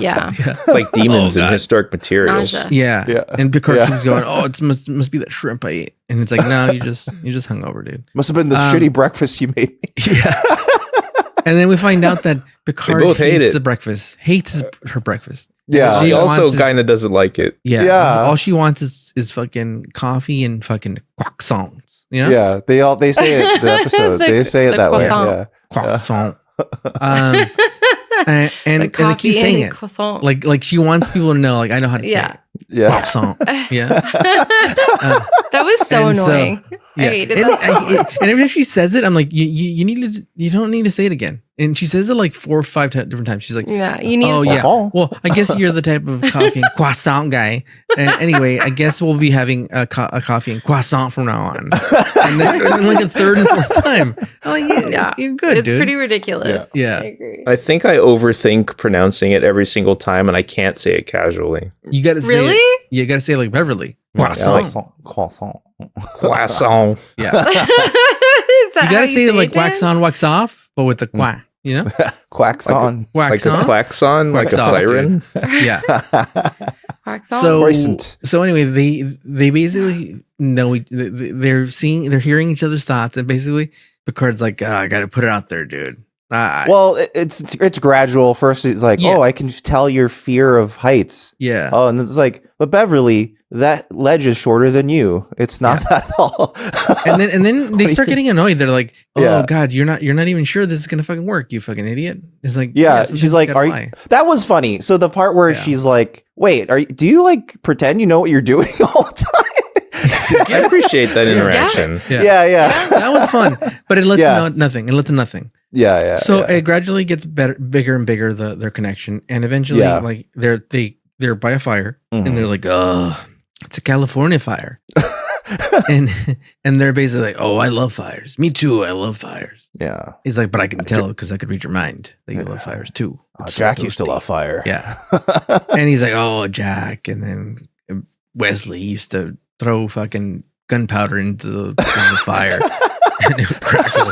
Speaker 3: Yeah.
Speaker 2: Like demons in historic materials.
Speaker 3: Nausea.
Speaker 4: Yeah. And Picard keeps going, it must be that shrimp I ate. And it's like, no, you just hung over, dude.
Speaker 1: Must have been the shitty breakfast you made me.
Speaker 4: Yeah. And then we find out that Picard
Speaker 2: both
Speaker 4: hates her breakfast.
Speaker 1: Yeah.
Speaker 2: She also kind of doesn't like it.
Speaker 4: Yeah. All she wants is fucking coffee and fucking croissants. You know?
Speaker 1: Yeah. They say it in the episode. They say it that way. Yeah.
Speaker 4: Croissant. And they keep saying it.
Speaker 3: Croissant.
Speaker 4: Like she wants people to know, like, I know how to say it.
Speaker 1: Yeah.
Speaker 4: Croissant. Yeah.
Speaker 3: That was so annoying. I hated
Speaker 4: and,
Speaker 3: that.
Speaker 4: and even if she says it, I'm like, you don't need to say it again. And she says it like 4 or 5 different times. She's like,
Speaker 3: Yeah, you need
Speaker 4: oh
Speaker 3: to
Speaker 4: yeah.
Speaker 1: stop.
Speaker 4: Well, I guess you're the type of coffee and croissant guy. And anyway, I guess we'll be having a coffee and croissant from now on. And then like a third and fourth time. I'm like, yeah, you're good,
Speaker 3: it's
Speaker 4: dude.
Speaker 3: pretty ridiculous.
Speaker 4: Yeah.
Speaker 3: I agree.
Speaker 2: I think I overthink pronouncing it every single time, and I can't say it casually.
Speaker 4: You got to say
Speaker 3: Really?
Speaker 4: it. You got to say it like Beverly. Croissant.
Speaker 1: Croissant.
Speaker 2: Croissant.
Speaker 4: Yeah.
Speaker 3: Is that
Speaker 4: You
Speaker 3: how
Speaker 4: got to say it like
Speaker 3: Dan?
Speaker 4: wax on, wax off, but with the quack, you know?
Speaker 1: Quacks on.
Speaker 4: Wax
Speaker 2: Like a
Speaker 4: on.
Speaker 2: klaxon, like a
Speaker 4: Wax off,
Speaker 2: siren.
Speaker 4: Yeah.
Speaker 3: Wax on?
Speaker 4: So,
Speaker 1: Croissant.
Speaker 4: so anyway, they basically know they're hearing each other's thoughts, and basically Picard's like, I got to put it out there, dude.
Speaker 1: Well, it's gradual. First, it's like,
Speaker 4: Yeah.
Speaker 1: oh, I can tell your fear of heights.
Speaker 4: yeah.
Speaker 1: Oh, and it's like, but Beverly, that ledge is shorter than you. It's not that tall.
Speaker 4: And then they start getting annoyed. They're like, "Oh
Speaker 1: Yeah.
Speaker 4: God, you're not even sure this is gonna fucking work, you fucking idiot." It's like,
Speaker 1: Yeah,
Speaker 4: sometimes
Speaker 1: she's like,
Speaker 4: gotta
Speaker 1: "Are you?"
Speaker 4: lie."
Speaker 1: That was funny. So the part where
Speaker 4: Yeah.
Speaker 1: she's like, "Wait, do you like pretend you know what you're doing all the time?"
Speaker 2: I appreciate that interaction.
Speaker 4: Yeah.
Speaker 1: Yeah.
Speaker 4: That was fun, but it led
Speaker 1: Yeah.
Speaker 4: to nothing. It led to nothing.
Speaker 1: Yeah.
Speaker 4: So
Speaker 1: yeah.
Speaker 4: it gradually gets bigger and bigger their connection, and eventually,
Speaker 1: Yeah.
Speaker 4: like they're by a fire,
Speaker 1: Mhm.
Speaker 4: and they're like, "Oh, it's a California fire," and they're basically like, "Oh, I love fires. Me too. I love fires."
Speaker 1: Yeah.
Speaker 4: He's like, "But I can tell because I could read your mind that you love fires too."
Speaker 1: Oh,
Speaker 4: It's so
Speaker 1: Jack used to
Speaker 4: toasty."
Speaker 1: love fire.
Speaker 4: Yeah. And he's like, "Oh, Jack," and then Wesley used to throw fucking gunpowder into the fire, and it would crackle.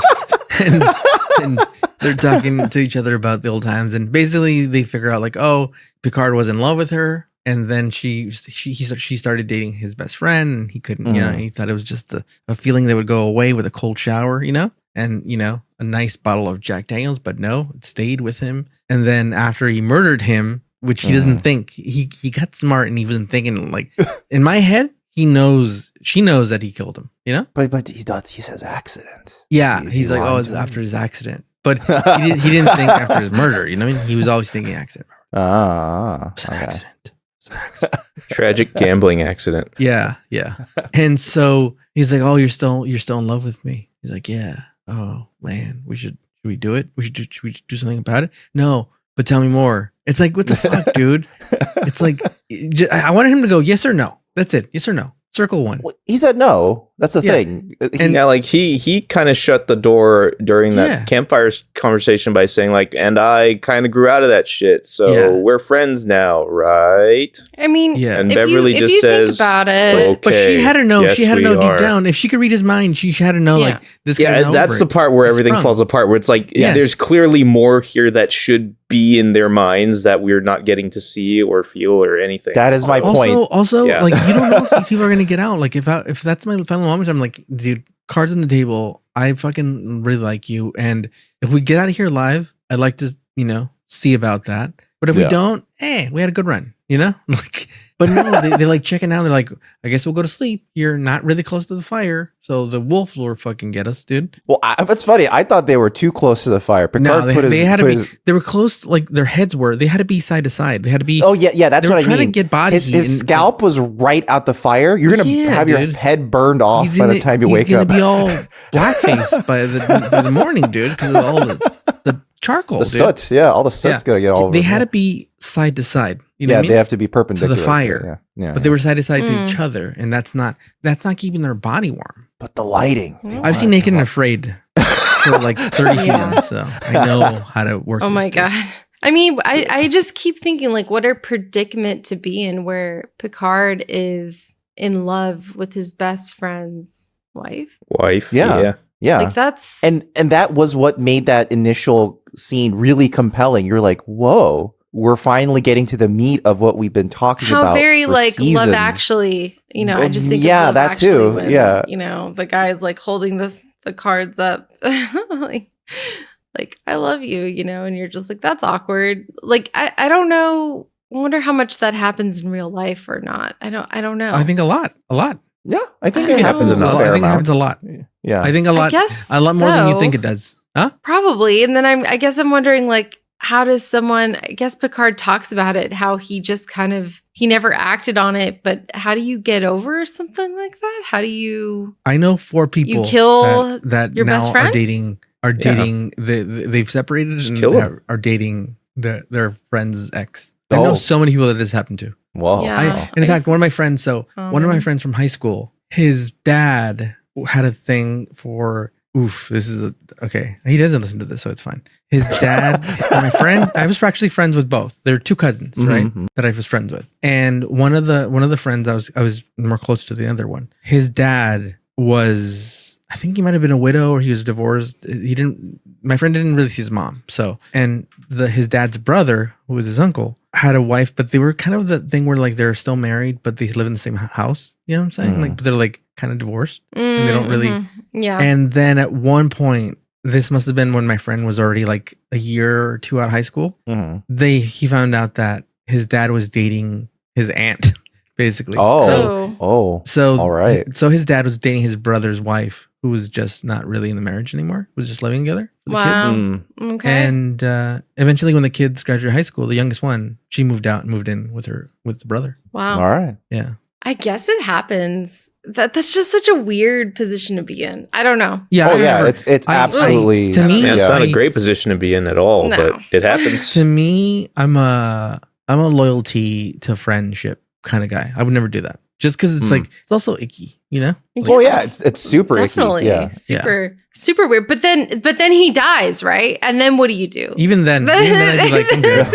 Speaker 4: And they're talking to each other about the old times, and basically they figure out like, oh, Picard was in love with her, and then she started dating his best friend, and he couldn't, you know, he thought it was just a feeling that would go away with a cold shower, you know, and you know, a nice bottle of Jack Daniels, but no, it stayed with him, and then after he murdered him, which he doesn't think, he got smart and he wasn't thinking like, in my head, she knows that he killed him, you know?
Speaker 1: But he says accident.
Speaker 4: Yeah.
Speaker 1: Is he
Speaker 4: He's like,
Speaker 1: lying
Speaker 4: oh, it's
Speaker 1: to him?
Speaker 4: after his accident. But he didn't think after his murder, you know what I mean? He was always thinking accident. It's an
Speaker 1: okay.
Speaker 4: accident. It's an accident.
Speaker 2: Tragic gambling accident.
Speaker 4: Yeah. And so he's like, oh, you're still in love with me. He's like, yeah. Oh man, should we do it? Should we do something about it? No, but tell me more. It's like, what the fuck, dude? It's like, I wanted him to go yes or no. That's it. Yes or no. Circle one.
Speaker 1: Well, he said no. That's the
Speaker 4: Yeah.
Speaker 1: thing.
Speaker 4: And-
Speaker 2: Yeah, like he kind of shut the door during that
Speaker 4: Yeah.
Speaker 2: campfire conversation by saying like, and I kind of grew out of that shit, so
Speaker 4: Yeah.
Speaker 2: we're friends now, right?
Speaker 3: I mean,
Speaker 4: Yeah.
Speaker 2: And
Speaker 3: if
Speaker 2: Beverly
Speaker 3: you,
Speaker 2: just
Speaker 3: if you
Speaker 2: says,
Speaker 3: think about it,
Speaker 4: But she had to know.
Speaker 2: yes,
Speaker 4: she had to
Speaker 2: we
Speaker 4: know deep
Speaker 2: are.
Speaker 4: down. If she could read his mind, she had to know
Speaker 3: Yeah.
Speaker 4: like this guy's
Speaker 2: Yeah,
Speaker 4: not
Speaker 2: that's
Speaker 4: over
Speaker 2: the
Speaker 4: it.
Speaker 2: part where
Speaker 4: He's
Speaker 2: everything
Speaker 4: sprung.
Speaker 2: falls apart. Where it's like,
Speaker 4: Yes.
Speaker 2: there's clearly more here that should be in their minds that we're not getting to see or feel or anything.
Speaker 1: That is my point.
Speaker 4: Also,
Speaker 2: Yeah.
Speaker 4: like you don't know if these people are gonna get out. Like if that's my final moment, I'm like, dude, cards on the table. I fucking really like you, and if we get out of here live, I'd like to, you know, see about that. But if we
Speaker 1: Yeah.
Speaker 4: don't, we had a good run, you know. Like, but no, they like checking out. They're like, I guess we'll go to sleep. You're not really close to the fire, so the wolf will fucking get us, dude.
Speaker 1: Well, it's funny. I thought they were too close to the fire. Picard
Speaker 4: No, they had to
Speaker 1: put
Speaker 4: be.
Speaker 1: his-
Speaker 4: They were close. Like their heads were. They had to be side to side. They had to be.
Speaker 1: Oh yeah. That's
Speaker 4: they were
Speaker 1: what I
Speaker 4: trying
Speaker 1: mean.
Speaker 4: to get body
Speaker 1: His
Speaker 4: heat and-
Speaker 1: scalp was right out the fire. You're gonna
Speaker 4: Yeah,
Speaker 1: have your
Speaker 4: dude.
Speaker 1: head burned off
Speaker 4: He's
Speaker 1: by
Speaker 4: gonna-
Speaker 1: the time you
Speaker 4: he's
Speaker 1: wake
Speaker 4: gonna
Speaker 1: up.
Speaker 4: be all blackface by the morning, dude, because of all the charcoal.
Speaker 1: The
Speaker 4: dude.
Speaker 1: soot. Yeah, all the soot's gonna get all over.
Speaker 4: They
Speaker 1: him,
Speaker 4: had
Speaker 1: yeah.
Speaker 4: to be side to side. You know
Speaker 1: Yeah,
Speaker 4: what I mean?
Speaker 1: they have to be perpendicular to
Speaker 4: fire.
Speaker 1: Yeah.
Speaker 4: But they were side to side to each other, and that's not keeping their body warm.
Speaker 1: But the lighting. they
Speaker 4: I've seen
Speaker 1: wanted
Speaker 4: Naked and
Speaker 1: to-
Speaker 4: Afraid for like 30
Speaker 3: Yeah.
Speaker 4: seasons, so I know how to work.
Speaker 3: oh
Speaker 4: this
Speaker 3: my
Speaker 4: thing.
Speaker 3: god. I mean, I just keep thinking like, what a predicament to be in, where Picard is in love with his best friend's wife.
Speaker 2: Wife.
Speaker 1: Yeah. Yeah.
Speaker 3: Like that's
Speaker 1: and that was what made that initial scene really compelling. You're like, whoa, we're finally getting to the meat of what we've been talking
Speaker 3: how
Speaker 1: about.
Speaker 3: very
Speaker 1: for
Speaker 3: like
Speaker 1: seasons.
Speaker 3: Love Actually. You know, I
Speaker 1: Well,
Speaker 3: just think
Speaker 1: yeah,
Speaker 3: of Love
Speaker 1: that
Speaker 3: Actually
Speaker 1: too,
Speaker 3: when,
Speaker 1: yeah.
Speaker 3: you know, the guy's like holding the cards up, like I love you, you know, and you're just like, that's awkward. Like I don't know. I wonder how much that happens in real life or not. I don't know.
Speaker 4: I think a lot.
Speaker 1: Yeah, I think
Speaker 3: I
Speaker 1: it
Speaker 3: don't
Speaker 1: happens
Speaker 3: know.
Speaker 1: in a
Speaker 4: I
Speaker 1: fair
Speaker 4: think it
Speaker 1: amount.
Speaker 4: happens a lot.
Speaker 1: Yeah.
Speaker 4: I think a lot.
Speaker 3: guess
Speaker 4: A lot more than you
Speaker 3: so.
Speaker 4: think it does. Huh?
Speaker 3: Probably. And then I guess I'm wondering, like, how does someone, I guess Picard talks about it, how he just kind of, he never acted on it, but how do you get over something like that? How do you,
Speaker 4: I know 4 people
Speaker 3: kill
Speaker 4: that
Speaker 3: your
Speaker 4: now
Speaker 3: best friend?
Speaker 4: are dating, they've separated
Speaker 2: Just
Speaker 4: and
Speaker 2: kill 'em.
Speaker 4: are dating their friend's ex. I know so many people that this happened to.
Speaker 1: Whoa.
Speaker 3: Yeah.
Speaker 4: In fact, one of my friends, from high school, his dad had a thing for, okay. He doesn't listen to this, so it's fine. His dad, my friend, I was actually friends with both. They're 2 cousins, right? That I was friends with. And one of the friends I was more close to the other one. His dad was, I think he might have been a widow or he was divorced. My friend didn't really see his mom. So, and his dad's brother, who was his uncle, had a wife, but they were kind of the thing where like they're still married, but they live in the same house. You know what I'm saying? Like, but they're like kind of divorced and they don't really.
Speaker 3: Yeah.
Speaker 4: And then at one point, this must have been when my friend was already like a year or 2 out of high school. He found out that his dad was dating his aunt, basically.
Speaker 1: So all right.
Speaker 4: So his dad was dating his brother's wife, who was just not really in the marriage anymore, was just living together with the kids.
Speaker 3: Okay.
Speaker 4: And eventually, when the kids graduated high school, the youngest one, she moved out and moved in with the brother.
Speaker 3: Wow.
Speaker 1: All right.
Speaker 4: Yeah.
Speaker 3: I guess it happens. That's just such a weird position to be in. I don't know.
Speaker 4: Yeah.
Speaker 1: It's absolutely.
Speaker 4: To me,
Speaker 2: Yeah, it's not a great position to be in at all,
Speaker 3: No.
Speaker 2: but it happens.
Speaker 4: To me, I'm a loyalty to friendship kind of guy. I would never do that. Just because it's like, it's also icky, you know?
Speaker 1: Oh yeah, it's super
Speaker 3: Definitely.
Speaker 1: icky. Yeah.
Speaker 3: Super weird. But then he dies, right? And then what do you do?
Speaker 4: Even then I'd be like, I'm good.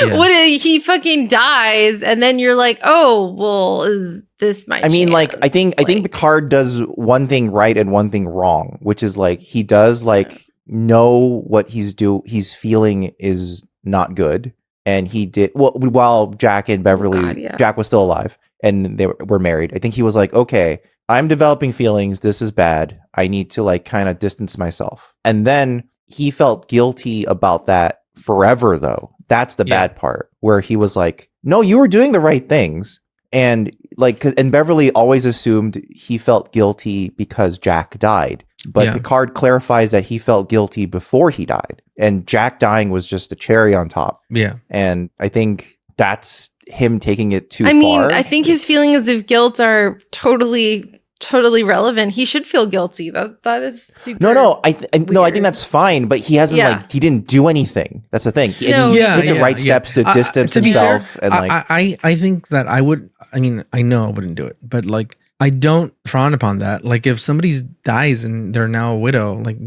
Speaker 4: Yeah.
Speaker 3: What if he fucking dies, and then you're like, oh, well, is this my?
Speaker 1: I mean, like,
Speaker 3: chance?
Speaker 1: I think Picard does one thing right and one thing wrong, which is like he does like know what he's feeling is not good, and he did while Jack and Beverly, Jack was still alive and they were married. I think he was like, okay, I'm developing feelings. This is bad. I need to like kind of distance myself. And then he felt guilty about that forever, though. That's the bad part, where he was like, no, you were doing the right things. And like, and Beverly always assumed he felt guilty because Jack died. But Picard clarifies that he felt guilty before he died. And Jack dying was just a cherry on top.
Speaker 4: Yeah.
Speaker 1: And I think that's him taking it too far.
Speaker 3: I mean, I think his feelings of guilt are totally relevant. He should feel guilty. That is super.
Speaker 1: No, I think that's fine. But he hasn't he didn't do anything. That's the thing. He took the right steps to distance himself.
Speaker 4: Fair, and like, I think that I would. I mean, I know I wouldn't do it, but like, I don't frown upon that. Like, if somebody dies and they're now a widow, like,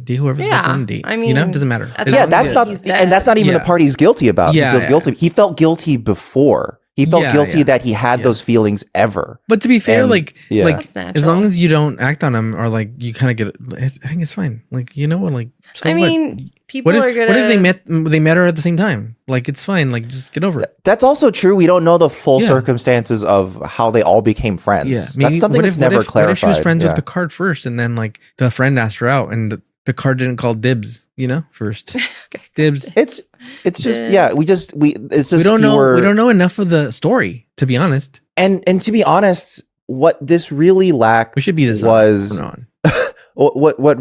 Speaker 4: date whoever's their friend date.
Speaker 3: I mean,
Speaker 4: you know, it doesn't matter.
Speaker 1: That's not, and that's not even the part he's guilty about. He feels guilty. He felt guilty before. He felt guilty that he had those feelings ever.
Speaker 4: But to be fair, like
Speaker 3: as
Speaker 4: long as you don't act on them, or like you kind of get it, I think it's fine. Like, you know what? Like, so
Speaker 3: I mean, people are gonna.
Speaker 4: What if they met her at the same time? Like, it's fine. Like, just get over it.
Speaker 1: That's also true. We don't know the full circumstances of how they all became friends.
Speaker 4: Yeah,
Speaker 1: that's something that's never clarified.
Speaker 4: What if she was friends with Picard first, and then like the friend asked her out, and Picard didn't call dibs, you know, first. Dibs.
Speaker 1: It's just we
Speaker 4: don't know enough of the story, to be honest.
Speaker 1: And to be honest, what this really lacked was what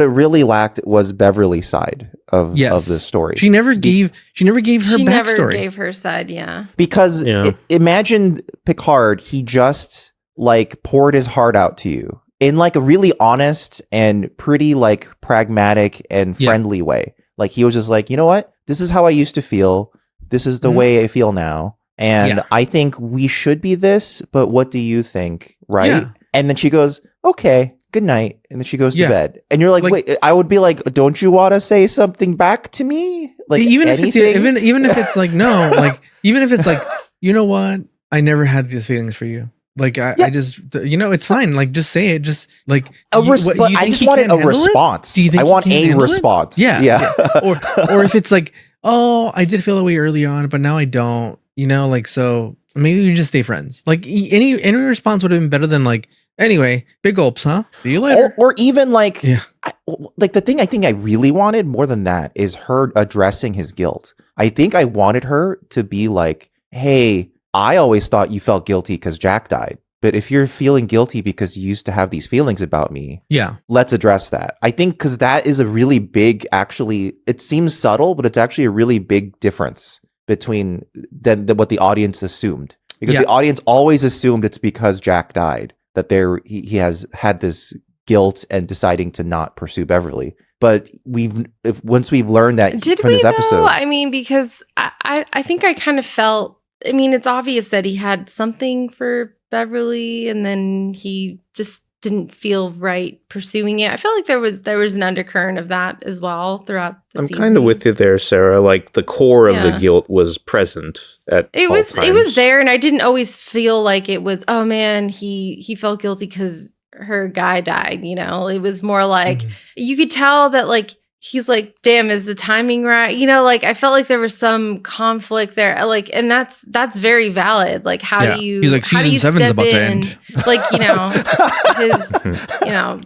Speaker 1: it really lacked was Beverly's side of this story.
Speaker 4: She never gave her backstory.
Speaker 3: She never gave her side,
Speaker 1: Because imagine Picard, he just like poured his heart out to you in like a really honest and pretty like pragmatic and friendly way. Like, he was just like, you know what? This is how I used to feel. This is the way I feel now. And I think we should be this, but what do you think? Right. Yeah. And then she goes, okay, good night. And then she goes to bed. And you're like, wait, I would be like, don't you want to say something back to me? Like,
Speaker 4: even
Speaker 1: anything?
Speaker 4: Even if it's like, no, like, even if it's like, you know what? I never had these feelings for you. Like, I just, you know, it's fine. Like, just say it. Just like,
Speaker 1: I just wanted a response.
Speaker 4: Do you think
Speaker 1: I want a response.
Speaker 4: Yeah. Or if it's like, oh, I did feel that way early on, but now I don't, you know, like, so maybe we just stay friends. Like, any response would have been better than like, anyway, big gulps, huh? See you later.
Speaker 1: Or even like, like the thing I think I really wanted more than that is her addressing his guilt. I think I wanted her to be like, hey, I always thought you felt guilty because Jack died. but if you're feeling guilty because you used to have these feelings about me,
Speaker 4: Yeah.
Speaker 1: let's address that. I think because that is a really big, actually, it seems subtle, but it's actually a really big difference between than what the audience assumed. Because the audience always assumed it's because Jack died, that he has had this guilt and deciding to not pursue Beverly. But once we've learned that from this episode,
Speaker 3: I mean, because I think I kind of felt. I mean, it's obvious that he had something for Beverly, and then he just didn't feel right pursuing it. I feel like there was an undercurrent of that as well throughout the
Speaker 2: I'm
Speaker 3: seasons.
Speaker 2: kind of with you there, Sarah. Like the core of the guilt was present at
Speaker 3: It
Speaker 2: all
Speaker 3: was
Speaker 2: times.
Speaker 3: there, and I didn't always feel like it was, oh man, he felt guilty because her guy died, you know. It was more like you could tell that like he's like, damn, is the timing right? You know, like I felt like there was some conflict there. Like, and that's very valid. Like, how do you
Speaker 4: He's like,
Speaker 3: how do
Speaker 4: season
Speaker 3: you
Speaker 4: 7's
Speaker 3: step
Speaker 4: about to
Speaker 3: in?
Speaker 4: end.
Speaker 3: Like, you know,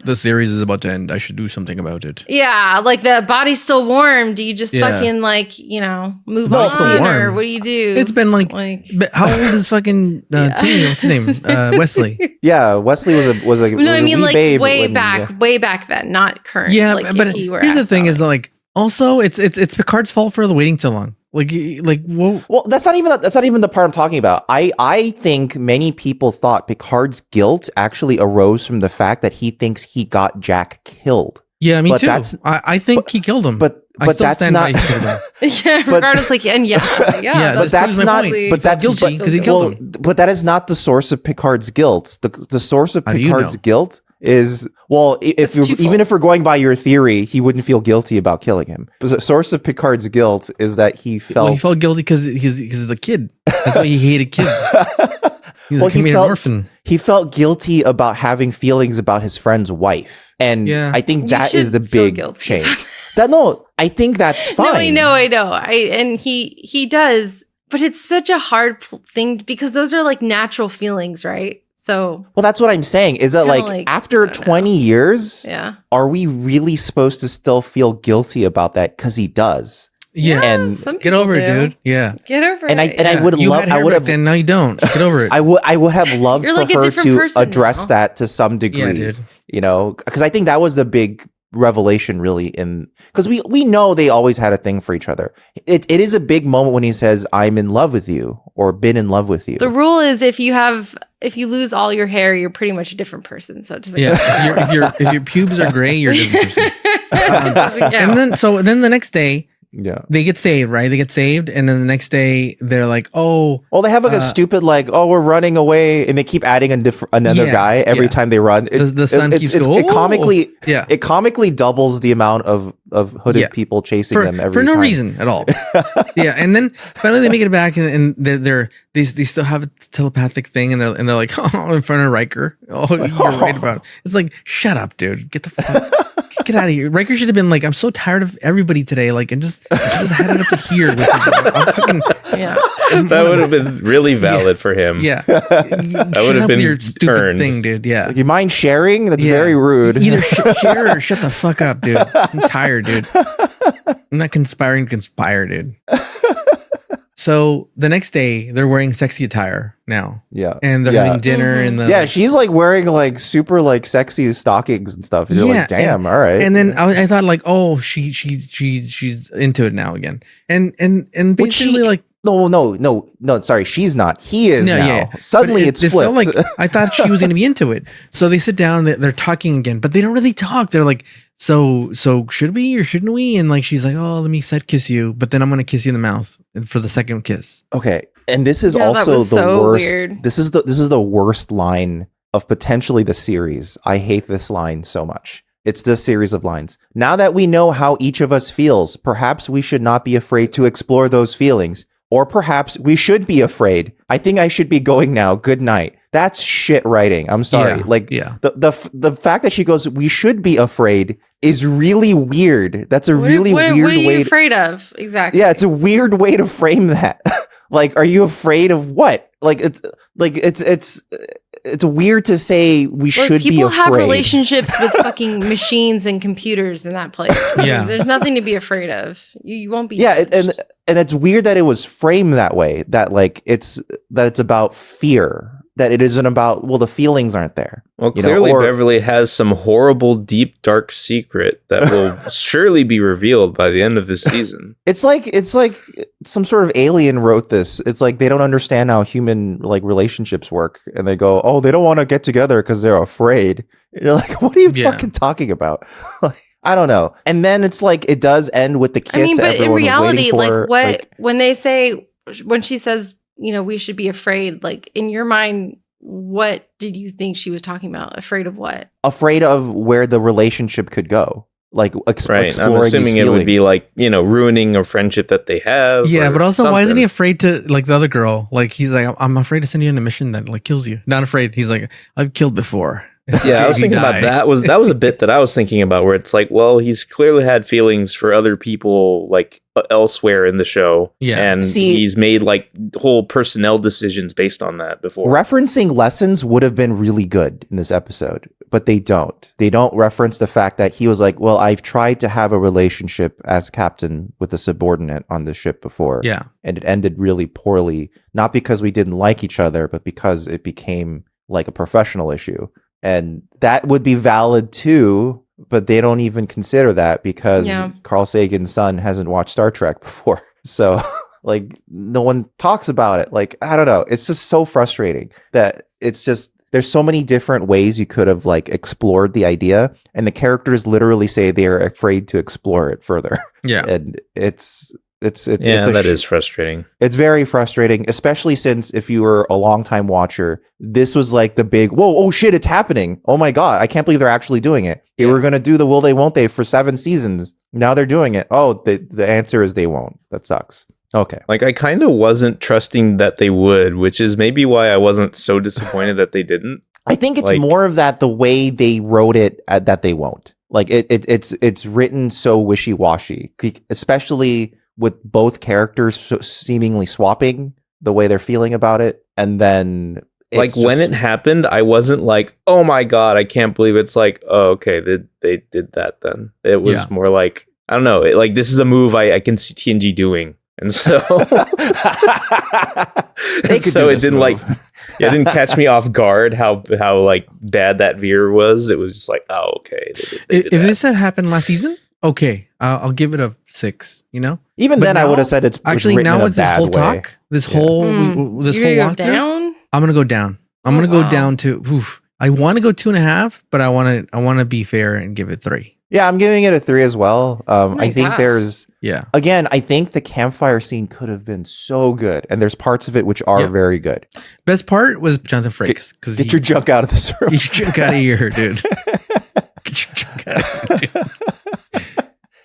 Speaker 4: The series is about to end. I should do something about it.
Speaker 3: yeah, like the body's still warm. Do you just
Speaker 4: Yeah.
Speaker 3: fucking like, you know, move
Speaker 4: body's still
Speaker 3: on, or
Speaker 4: warm.
Speaker 3: what do you do?
Speaker 4: It's been like but how old is fucking Timmy? What's his name? Wesley.
Speaker 1: yeah, Wesley was a
Speaker 3: no,
Speaker 1: was
Speaker 3: I
Speaker 1: a
Speaker 3: mean
Speaker 1: wee
Speaker 3: like
Speaker 1: babe
Speaker 3: way
Speaker 1: when-
Speaker 3: back then, not current.
Speaker 4: Yeah,
Speaker 3: like,
Speaker 4: but
Speaker 3: if he were
Speaker 4: here's the
Speaker 3: asked
Speaker 4: thing:
Speaker 3: about
Speaker 4: is that, like, also it's Picard's fault for the waiting so long. Like whoa.
Speaker 1: Well, that's not even the part I'm talking about. I think many people thought Picard's guilt actually arose from the fact that he thinks he got Jack killed.
Speaker 4: Yeah, me
Speaker 1: But
Speaker 4: too.
Speaker 1: that's-
Speaker 4: I think he killed him.
Speaker 1: But
Speaker 4: I still
Speaker 1: that's
Speaker 4: stand
Speaker 1: not.
Speaker 4: by he killed him.
Speaker 3: yeah,
Speaker 1: but-
Speaker 3: regardless, like, and yeah,
Speaker 1: But that's
Speaker 4: my
Speaker 1: not.
Speaker 4: point.
Speaker 1: But that's
Speaker 4: guilty because he killed him.
Speaker 1: But that is not the source of Picard's guilt. The source of
Speaker 4: How do you
Speaker 1: Picard's
Speaker 4: know?
Speaker 1: guilt is
Speaker 3: It's twofold.
Speaker 1: even if we're going by your theory, he wouldn't feel guilty about killing him. But the source of Picard's guilt is that he felt.
Speaker 4: Well, he felt guilty because he's a kid. That's why he hated kids. He was
Speaker 1: Well,
Speaker 4: a committed orphan.
Speaker 1: He felt guilty about having feelings about his friend's wife, and
Speaker 4: Yeah.
Speaker 1: I think
Speaker 3: You
Speaker 1: that is
Speaker 3: should
Speaker 1: the
Speaker 3: feel
Speaker 1: big
Speaker 3: guilty.
Speaker 1: change. I think that's fine.
Speaker 3: No, I know. And he does, but it's such a hard thing because those are like natural feelings, right? So
Speaker 1: Well, that's what I'm saying. Is that
Speaker 3: Kinda
Speaker 1: like
Speaker 3: like,
Speaker 1: after
Speaker 3: I don't
Speaker 1: 20 years,
Speaker 3: yeah,
Speaker 1: are we really supposed to still feel guilty about that? Because he does.
Speaker 4: Yeah.
Speaker 1: And
Speaker 3: some
Speaker 4: Get
Speaker 3: people
Speaker 4: over it,
Speaker 3: do.
Speaker 4: dude. Yeah.
Speaker 3: Get over
Speaker 1: And
Speaker 3: it.
Speaker 1: I
Speaker 3: yeah.
Speaker 1: would have
Speaker 4: You
Speaker 1: loved.
Speaker 4: had hair
Speaker 1: I would
Speaker 4: back
Speaker 1: have.
Speaker 4: then. Now you don't. Get over it.
Speaker 1: I would have loved
Speaker 3: You're
Speaker 1: for
Speaker 3: like a
Speaker 1: her
Speaker 3: different
Speaker 1: to
Speaker 3: person
Speaker 1: address
Speaker 3: now.
Speaker 1: that to some degree.
Speaker 4: Yeah, dude.
Speaker 1: You know, because I think that was the big revelation, really. Because we know they always had a thing for each other. It is a big moment when he says, "I'm in love with you" or "been in love with you."
Speaker 3: The rule is if you lose all your hair, you're pretty much a different person. So it doesn't
Speaker 4: Yeah.
Speaker 3: count.
Speaker 4: if your pubes are gray, you're a different person.
Speaker 3: It doesn't count.
Speaker 4: And then the next day
Speaker 1: yeah.
Speaker 4: they get saved, right? They get saved, and then the next day they're like, oh,
Speaker 1: Well, they have like a stupid like, "Oh, we're running away," and they keep adding another
Speaker 4: Yeah,
Speaker 1: guy every
Speaker 4: yeah.
Speaker 1: time they run.
Speaker 4: The sun keeps going,
Speaker 1: It comically,
Speaker 4: yeah.
Speaker 1: it comically doubles the amount of hooded
Speaker 4: Yeah.
Speaker 1: people chasing them every
Speaker 4: for no
Speaker 1: time.
Speaker 4: reason at all. Yeah, and then finally they make it back, and they still have a telepathic thing, and they're like, oh, in front of Riker. Oh, you're right about it. It's like, shut up, dude. Get the fuck. Get out of here. Riker should have been like, I'm so tired of everybody today. Like, and just had it up to here. With I'm fucking,
Speaker 3: yeah.
Speaker 2: That would have been really valid for him.
Speaker 4: yeah.
Speaker 2: That would have been
Speaker 4: your stupid
Speaker 2: turned.
Speaker 4: thing, dude. Yeah.
Speaker 1: You mind sharing? That's
Speaker 4: Yeah.
Speaker 1: very rude.
Speaker 4: Either share or shut the fuck up, dude. I'm tired, dude. I'm not conspiring to conspire, dude. So the next day, they're wearing sexy attire now,
Speaker 1: yeah.
Speaker 4: and they're
Speaker 1: Yeah.
Speaker 4: having dinner. And the,
Speaker 1: Yeah, she's like wearing like super like sexy stockings and stuff. You're like, damn, all right.
Speaker 4: And then I thought like, oh, she's into it now again, and
Speaker 1: Which she-
Speaker 4: basically like.
Speaker 1: No. Sorry, she's not. He is
Speaker 4: No,
Speaker 1: now.
Speaker 4: yeah.
Speaker 1: Suddenly,
Speaker 4: But
Speaker 1: it's
Speaker 4: it felt
Speaker 1: flipped.
Speaker 4: like I thought she was going to be into it. So they sit down, they're talking again, but they don't really talk. They're like, so should we or shouldn't we? And like, she's like, oh, let me side kiss you, but then I'm going to kiss you in the mouth for the second kiss.
Speaker 1: Okay, and this is
Speaker 3: Yeah, that
Speaker 1: also
Speaker 3: was
Speaker 1: the
Speaker 3: so
Speaker 1: worst.
Speaker 3: weird.
Speaker 1: This is the worst line of potentially the series. I hate this line so much. It's this series of lines. Now that we know how each of us feels, perhaps we should not be afraid to explore those feelings. Or perhaps we should be afraid. I think I should be going now. Good night. That's shit writing. I'm sorry.
Speaker 4: Yeah,
Speaker 1: Like
Speaker 4: yeah.
Speaker 1: the fact that she goes, we should be afraid is really weird. That's a really weird
Speaker 3: What are you
Speaker 1: way.
Speaker 3: afraid of? Exactly.
Speaker 1: Yeah, it's a weird way to frame that. Like, are you afraid of what? It's weird to say we
Speaker 3: Look,
Speaker 1: should be
Speaker 3: people
Speaker 1: afraid.
Speaker 3: have relationships with fucking machines and computers in that place. I mean,
Speaker 4: Yeah.
Speaker 3: there's nothing to be afraid of. You won't be.
Speaker 1: Yeah,
Speaker 3: judged.
Speaker 1: and it's weird that it was framed that way. That like it's about fear. that it isn't about, well, the feelings aren't there.
Speaker 2: Well,
Speaker 1: you know,
Speaker 2: clearly
Speaker 1: or-
Speaker 2: Beverly has some horrible, deep, dark secret that will surely be revealed by the end of this season.
Speaker 1: It's like some sort of alien wrote this. It's like they don't understand how human like relationships work, and they go, "Oh, they don't want to get together because they're afraid." And you're like, "What are you fucking talking about?" I don't know. And then it's like it does end with the kiss.
Speaker 3: I mean, but in
Speaker 1: everyone was
Speaker 3: reality,
Speaker 1: waiting for,
Speaker 3: like when she says, you know, we should be afraid, like in your mind, what did you think she was talking about? Afraid of what?
Speaker 1: afraid of where the relationship could go. Like
Speaker 2: Right. I'm
Speaker 1: exploring these
Speaker 2: assuming it would
Speaker 1: feelings.
Speaker 2: be like, you know, ruining a friendship that they have.
Speaker 4: Yeah,
Speaker 2: or
Speaker 4: but also, why isn't he
Speaker 2: something.
Speaker 4: afraid to, like the other girl? Like, he's like, I'm afraid to send you on a mission that like kills you. Not afraid. He's like, I've killed before.
Speaker 2: Yeah, I was
Speaker 4: You
Speaker 2: thinking
Speaker 4: die.
Speaker 2: about that. Was a bit that I was thinking about, where it's like, well, he's clearly had feelings for other people, like elsewhere in the show,
Speaker 4: Yeah.
Speaker 2: and
Speaker 1: See-
Speaker 2: he's made like whole personnel decisions based on that before.
Speaker 1: Referencing lessons would have been really good in this episode, but they don't. They don't reference the fact that he was like, well, I've tried to have a relationship as captain with a subordinate on the ship before.
Speaker 4: Yeah.
Speaker 1: And it ended really poorly, not because we didn't like each other, but because it became like a professional issue. And that would be valid too, but they don't even consider that because
Speaker 3: Yeah.
Speaker 1: Carl Sagan's son hasn't watched Star Trek before. So like no one talks about it. Like, I don't know. It's just so frustrating that it's just, there's so many different ways you could have like explored the idea, and the characters literally say they are afraid to explore it further.
Speaker 4: Yeah.
Speaker 1: And it's
Speaker 2: Yeah,
Speaker 1: a
Speaker 2: that is frustrating.
Speaker 1: It's very frustrating, especially since if you were a longtime watcher, this was like the big, whoa, oh shit, it's happening. Oh my God, I can't believe they're actually doing it. They were going to do the will they, won't they for 7 seasons. Now they're doing it. Oh, the answer is they won't. That sucks. Okay.
Speaker 2: Like, I kind of wasn't trusting that they would, which is maybe why I wasn't so disappointed that they didn't.
Speaker 1: I think it's
Speaker 2: Like-
Speaker 1: more of that the way they wrote it that they won't. Like it's written so wishy-washy, especially with both characters seemingly swapping the way they're feeling about it. And then
Speaker 2: Like, when it happened, I wasn't like, oh my God, I can't believe it's like, oh, okay, they did that then. It was
Speaker 4: Yeah.
Speaker 2: more like, I don't know, like, this is a move I can see TNG doing. And so,
Speaker 1: They could
Speaker 2: so
Speaker 1: do
Speaker 2: it
Speaker 1: this
Speaker 2: didn't
Speaker 1: move.
Speaker 2: like, it didn't catch me off guard how like bad that veer was. It was just like, oh, okay. They did
Speaker 4: If
Speaker 2: that.
Speaker 4: this had happened last season, okay, I'll give it a 6. You know,
Speaker 1: Even
Speaker 4: But
Speaker 1: then, I
Speaker 4: now-
Speaker 1: would have said it's
Speaker 4: actually
Speaker 1: written
Speaker 4: now
Speaker 1: in a
Speaker 4: with this
Speaker 1: bad
Speaker 4: whole
Speaker 1: way.
Speaker 4: talk, this
Speaker 1: Yeah.
Speaker 4: whole
Speaker 3: Mm.
Speaker 4: this
Speaker 3: You're
Speaker 4: whole
Speaker 3: gonna go
Speaker 4: walkthrough,
Speaker 3: down?
Speaker 4: I'm gonna go down. I'm
Speaker 3: Oh,
Speaker 4: gonna go
Speaker 3: wow.
Speaker 4: down to. I want to go 2.5, but I want to be fair and give it 3.
Speaker 1: Yeah, I'm giving it a 3 as well.
Speaker 3: my
Speaker 1: I think
Speaker 3: gosh.
Speaker 1: there's
Speaker 4: Yeah,
Speaker 1: again, I think the campfire scene could have been so good, and there's parts of it which are
Speaker 4: Yeah.
Speaker 1: very good.
Speaker 4: best part was Jonathan Frakes because
Speaker 1: Get your junk out of this room.
Speaker 4: get your junk out of here, dude. Get your junk out of here.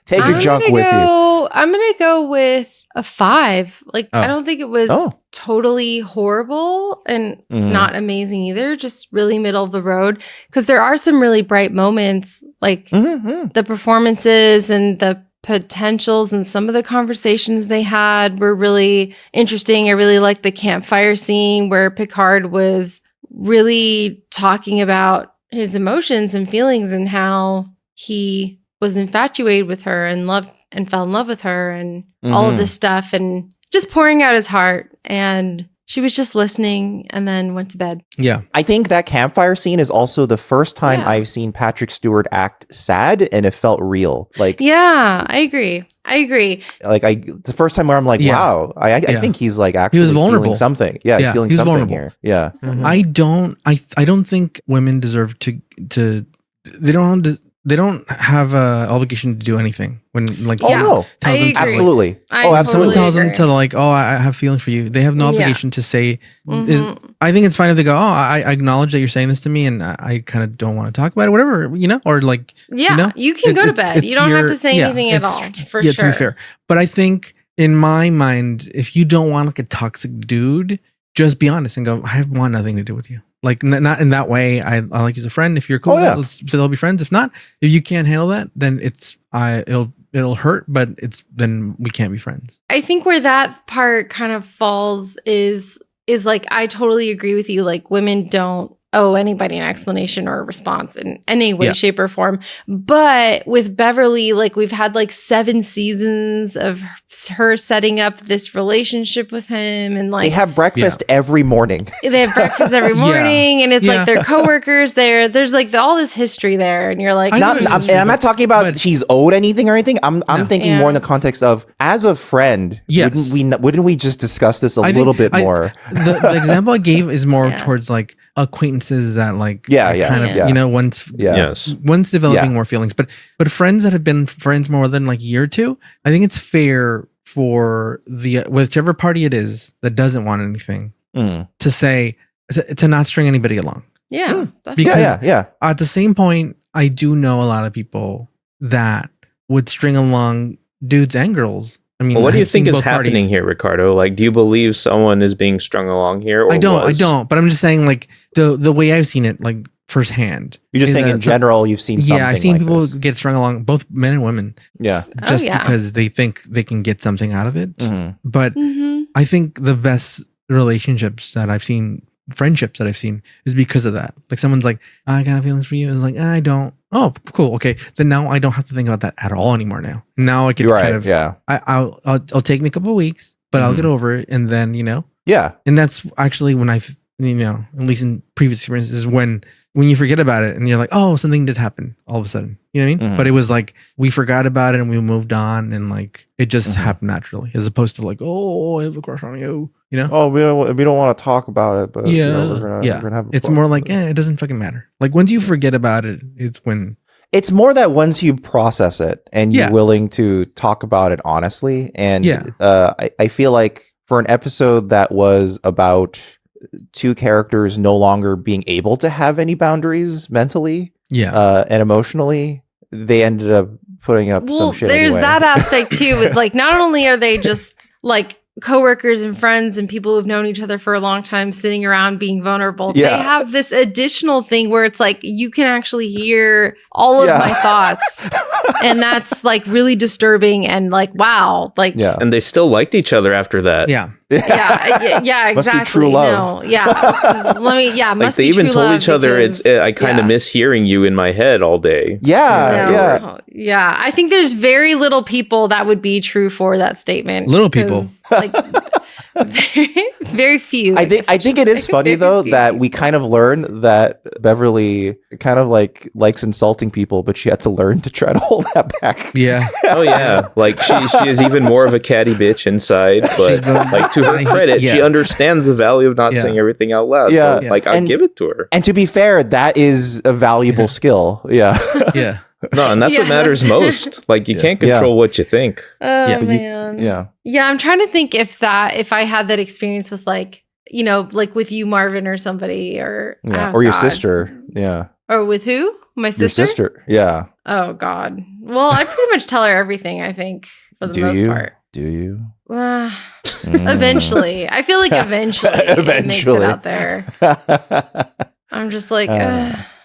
Speaker 1: Take your junk with you.
Speaker 3: I'm gonna go with a 5. Like, I
Speaker 4: Oh.
Speaker 3: don't think it was
Speaker 1: Oh.
Speaker 3: totally horrible and
Speaker 1: Mhm.
Speaker 3: not amazing either. Just really middle of the road. Because there are some really bright moments, like
Speaker 1: Mhm.
Speaker 3: the performances and the potentials, and some of the conversations they had were really interesting. I really liked the campfire scene where Picard was really talking about his emotions and feelings and how he was infatuated with her and loved and fell in love with her and all of
Speaker 1: Mhm.
Speaker 3: this stuff, and just pouring out his heart. And she was just listening and then went to bed.
Speaker 4: Yeah,
Speaker 1: I think that campfire scene is also the first time
Speaker 3: Yeah.
Speaker 1: I've seen Patrick Stewart act sad, and it felt real. Like,
Speaker 3: Yeah, I agree.
Speaker 1: it's the first time where I'm like,
Speaker 4: Yeah.
Speaker 1: wow, I
Speaker 4: Yeah.
Speaker 1: think he's like actually
Speaker 4: vulnerable.
Speaker 1: feeling something. Yeah, he's
Speaker 4: Yeah,
Speaker 1: feeling
Speaker 4: he was
Speaker 1: something
Speaker 4: vulnerable.
Speaker 1: here. Yeah.
Speaker 2: Mhm.
Speaker 4: I don't think women deserve to they don't have a obligation to do anything when like
Speaker 1: Oh
Speaker 3: Yeah.
Speaker 1: no,
Speaker 4: tells them to, like,
Speaker 1: absolutely.
Speaker 3: I
Speaker 1: Oh,
Speaker 3: totally
Speaker 1: absolutely.
Speaker 4: someone tells them
Speaker 3: agree.
Speaker 4: to like, oh, I have feelings for you. They have no
Speaker 3: Yeah.
Speaker 4: obligation to say. Is
Speaker 3: Mhm.
Speaker 4: I think it's fine if they go, oh, I acknowledge that you're saying this to me, and I kind of don't want to talk about it, whatever, you know, or like,
Speaker 3: Yeah,
Speaker 4: know,
Speaker 3: you can go to bed. You don't have to say anything at
Speaker 4: it's-
Speaker 3: all. For
Speaker 4: yeah,
Speaker 3: sure.
Speaker 4: to be fair. But I think in my mind, if you don't want like a toxic dude, just be honest and go, I want nothing to do with you. Like not in that way. I like you as a friend. If you're cool,
Speaker 1: Oh,
Speaker 4: with
Speaker 1: yeah.
Speaker 4: that, let's still be friends. If not, if you can't handle that, then it'll hurt. But then we can't be friends.
Speaker 3: I think where that part kind of falls is like, I totally agree with you. Like, women don't owe anybody an explanation or a response in any way,
Speaker 4: Yeah.
Speaker 3: shape, or form. But with Beverly, like we've had like 7 seasons of her setting up this relationship with him, and like
Speaker 1: They have breakfast every morning.
Speaker 3: they have breakfast every
Speaker 4: Yeah.
Speaker 3: morning, and it's
Speaker 4: Yeah.
Speaker 3: like their coworkers there. There's like all this history there, and you're like,
Speaker 4: I know
Speaker 1: Not,
Speaker 4: this
Speaker 1: I'm,
Speaker 4: is
Speaker 1: and I'm
Speaker 4: true,
Speaker 1: not talking about
Speaker 4: but-
Speaker 1: she's owed anything or anything. I'm
Speaker 4: No.
Speaker 1: thinking more in the context of as a friend.
Speaker 4: Yes.
Speaker 1: Wouldn't we just discuss this a
Speaker 4: I think
Speaker 1: little bit more?
Speaker 4: The example I gave is more
Speaker 3: Yeah.
Speaker 4: towards like acquaintances that like
Speaker 1: Yeah,
Speaker 4: are
Speaker 1: yeah,
Speaker 4: kind of
Speaker 1: yeah.
Speaker 4: you know once
Speaker 1: Yeah.
Speaker 2: Yes.
Speaker 4: once developing
Speaker 1: Yeah.
Speaker 4: more feelings, but friends that have been friends more than like a year or two, I think it's fair for the whichever party it is that doesn't want anything
Speaker 1: Mm.
Speaker 4: to say to not string anybody along.
Speaker 3: yeah, that's
Speaker 4: Because-
Speaker 1: Yeah.
Speaker 4: At the same point, I do know a lot of people that would string along dudes and girls. I mean,
Speaker 2: Well, what do you
Speaker 4: I've seen
Speaker 2: think is
Speaker 4: both
Speaker 2: happening
Speaker 4: parties.
Speaker 2: here, Ricardo? Like, do you believe someone is being strung along here? Or
Speaker 4: I
Speaker 2: was?
Speaker 4: don't. But I'm just saying, like the way I've seen it, like firsthand.
Speaker 1: You're just
Speaker 4: is
Speaker 1: saying
Speaker 4: that
Speaker 1: in
Speaker 4: some-
Speaker 1: general, you've seen something.
Speaker 4: Yeah, I've seen
Speaker 1: like
Speaker 4: people
Speaker 1: this.
Speaker 4: get strung along, both men and women,
Speaker 1: Yeah.
Speaker 4: just
Speaker 3: yeah.
Speaker 4: because they think they can get something out of it.
Speaker 1: Mhm.
Speaker 4: But
Speaker 3: Mhm.
Speaker 4: I think the best relationships that I've seen, friendships that I've seen, is because of that. Like someone's like, I got feelings for you. It's like, I don't. Oh, cool. Okay. Then now I don't have to think about that at all anymore now. Now I can
Speaker 1: You're right.
Speaker 4: kind of,
Speaker 1: Yeah.
Speaker 4: I'll take me a couple of weeks, but I'll get over it. And then,
Speaker 1: Yeah.
Speaker 4: and that's actually when I've, at least in previous experiences, when you forget about it and you're like, oh, something did happen all of a sudden. You know what I mean?
Speaker 1: Mhm.
Speaker 4: But it was like we forgot about it and we moved on, and like it just
Speaker 1: Mhm.
Speaker 4: happened naturally, as opposed to like, oh, I have a crush on you.
Speaker 1: Oh, we don't want to talk about it, but
Speaker 4: Yeah.
Speaker 1: we're gonna have.
Speaker 4: It's more like, it doesn't fucking matter. Like once you forget about it, it's when
Speaker 1: It's more that once you process it and you're
Speaker 4: Yeah.
Speaker 1: willing to talk about it honestly, and
Speaker 4: Yeah.
Speaker 1: I feel like for an episode that was about 2 characters no longer being able to have any boundaries mentally and emotionally, they ended up putting up some shit.
Speaker 3: There's
Speaker 1: anyway.
Speaker 3: that aspect too. It's like not only are they just like coworkers and friends and people who've known each other for a long time sitting around being vulnerable,
Speaker 1: Yeah.
Speaker 3: they have this additional thing where it's like you can actually hear all of
Speaker 1: Yeah.
Speaker 3: my thoughts, and that's like really disturbing and like wow, like
Speaker 1: Yeah.
Speaker 2: And they still liked each other after that.
Speaker 4: yeah.
Speaker 3: yeah,
Speaker 1: Must be
Speaker 3: exactly.
Speaker 1: true love.
Speaker 3: No, yeah.
Speaker 2: Like
Speaker 3: Must
Speaker 2: they
Speaker 3: be
Speaker 2: even
Speaker 3: true
Speaker 2: told
Speaker 3: love
Speaker 2: each other,
Speaker 3: because-
Speaker 2: I kind of miss hearing you in my head all day.
Speaker 1: Yeah.
Speaker 3: No.
Speaker 1: Yeah.
Speaker 3: Yeah, I think there's very little people that would be true for that statement.
Speaker 4: Little people.
Speaker 3: 'Cause, like very few.
Speaker 1: I think it is funny though that we kind of learn that Beverly kind of like likes insulting people, but she had to learn to try to hold that back.
Speaker 4: Yeah.
Speaker 2: Oh yeah, like she is even more of a catty bitch inside. But
Speaker 4: She's a-
Speaker 2: like to her credit, she
Speaker 4: Yeah.
Speaker 2: understands the value of not
Speaker 4: Yeah.
Speaker 2: saying everything out loud.
Speaker 1: Yeah.
Speaker 2: So, like I'll
Speaker 1: And-
Speaker 2: give it to her.
Speaker 1: And to be fair, that is a valuable skill. Yeah.
Speaker 4: Yeah.
Speaker 2: No, and that's what
Speaker 3: Yes.
Speaker 2: matters most. Like you can't
Speaker 1: Yeah.
Speaker 2: control what you think.
Speaker 3: Oh
Speaker 4: Yeah.
Speaker 1: But you-
Speaker 3: man.
Speaker 1: Yeah.
Speaker 3: Yeah, I'm trying to think if I had that experience with like, like with you, Marvin, or somebody, or
Speaker 1: Yeah.
Speaker 3: oh,
Speaker 1: Or your
Speaker 3: God.
Speaker 1: sister. Yeah.
Speaker 3: Or with who? My sister.
Speaker 1: Your sister. Yeah.
Speaker 3: Oh God. Well, I pretty much tell her everything. I think for the
Speaker 1: Do
Speaker 3: most
Speaker 1: you?
Speaker 3: part.
Speaker 1: Do you?
Speaker 3: Mm. Eventually, I feel like eventually, it makes it
Speaker 1: Eventually.
Speaker 3: out there. I'm just like,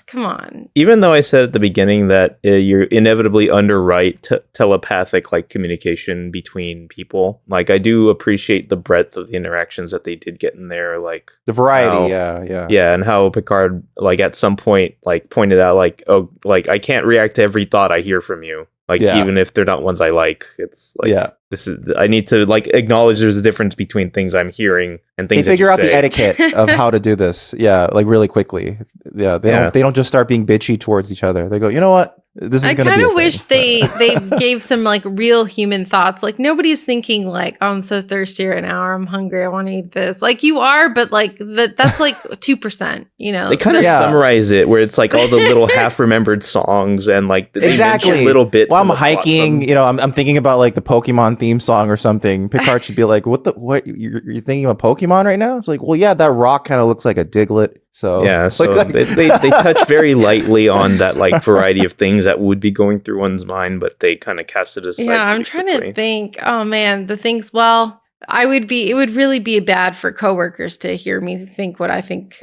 Speaker 3: come on.
Speaker 2: Even though I said at the beginning that you're inevitably underwrite telepathic like communication between people, like I do appreciate the breadth of the interactions that they did get in there. Like
Speaker 1: The variety.
Speaker 2: How-
Speaker 1: Yeah.
Speaker 2: yeah, and how Picard like at some point like pointed out like, oh, like I can't react to every thought I hear from you. Like
Speaker 1: Yeah.
Speaker 2: even if they're not ones I like, it's like
Speaker 1: Yeah.
Speaker 2: this is I need to like acknowledge there's a difference between things I'm hearing and
Speaker 1: They
Speaker 2: things.
Speaker 1: figure
Speaker 2: that
Speaker 1: out
Speaker 2: you
Speaker 1: the
Speaker 2: say.
Speaker 1: etiquette of how to do this. Yeah. Like really quickly. Yeah.
Speaker 2: Yeah.
Speaker 1: They don't just start being bitchy towards each other. They go, you know what? This is
Speaker 3: I
Speaker 1: going to be
Speaker 3: kind
Speaker 1: a
Speaker 3: of wish
Speaker 1: thing."
Speaker 3: they gave some like real human thoughts. Like nobody's thinking like, oh, I'm so thirsty right now, or I'm hungry, I want to eat this. Like you are, but like that's like 2%.
Speaker 2: They kind of
Speaker 1: Yeah.
Speaker 2: summarize it where it's like all the little half-remembered songs and like they
Speaker 1: Exactly.
Speaker 2: mention little bits.
Speaker 1: While
Speaker 2: in
Speaker 1: I'm
Speaker 2: the plot.
Speaker 1: hiking, I'm thinking about like the Pokemon theme song or something. Picard should be like, what you're thinking about Pokemon right now? It's like, well, yeah, that rock kind of looks like a Diglett. So
Speaker 2: Yeah, so
Speaker 1: like,
Speaker 2: they touch very lightly on that like variety of things that would be going through one's mind, but they kind of cast it aside.
Speaker 3: Yeah, I'm
Speaker 2: pretty
Speaker 3: trying
Speaker 2: quickly.
Speaker 3: to think. Oh man, the things. Well, it would really be bad for coworkers to hear me think what I think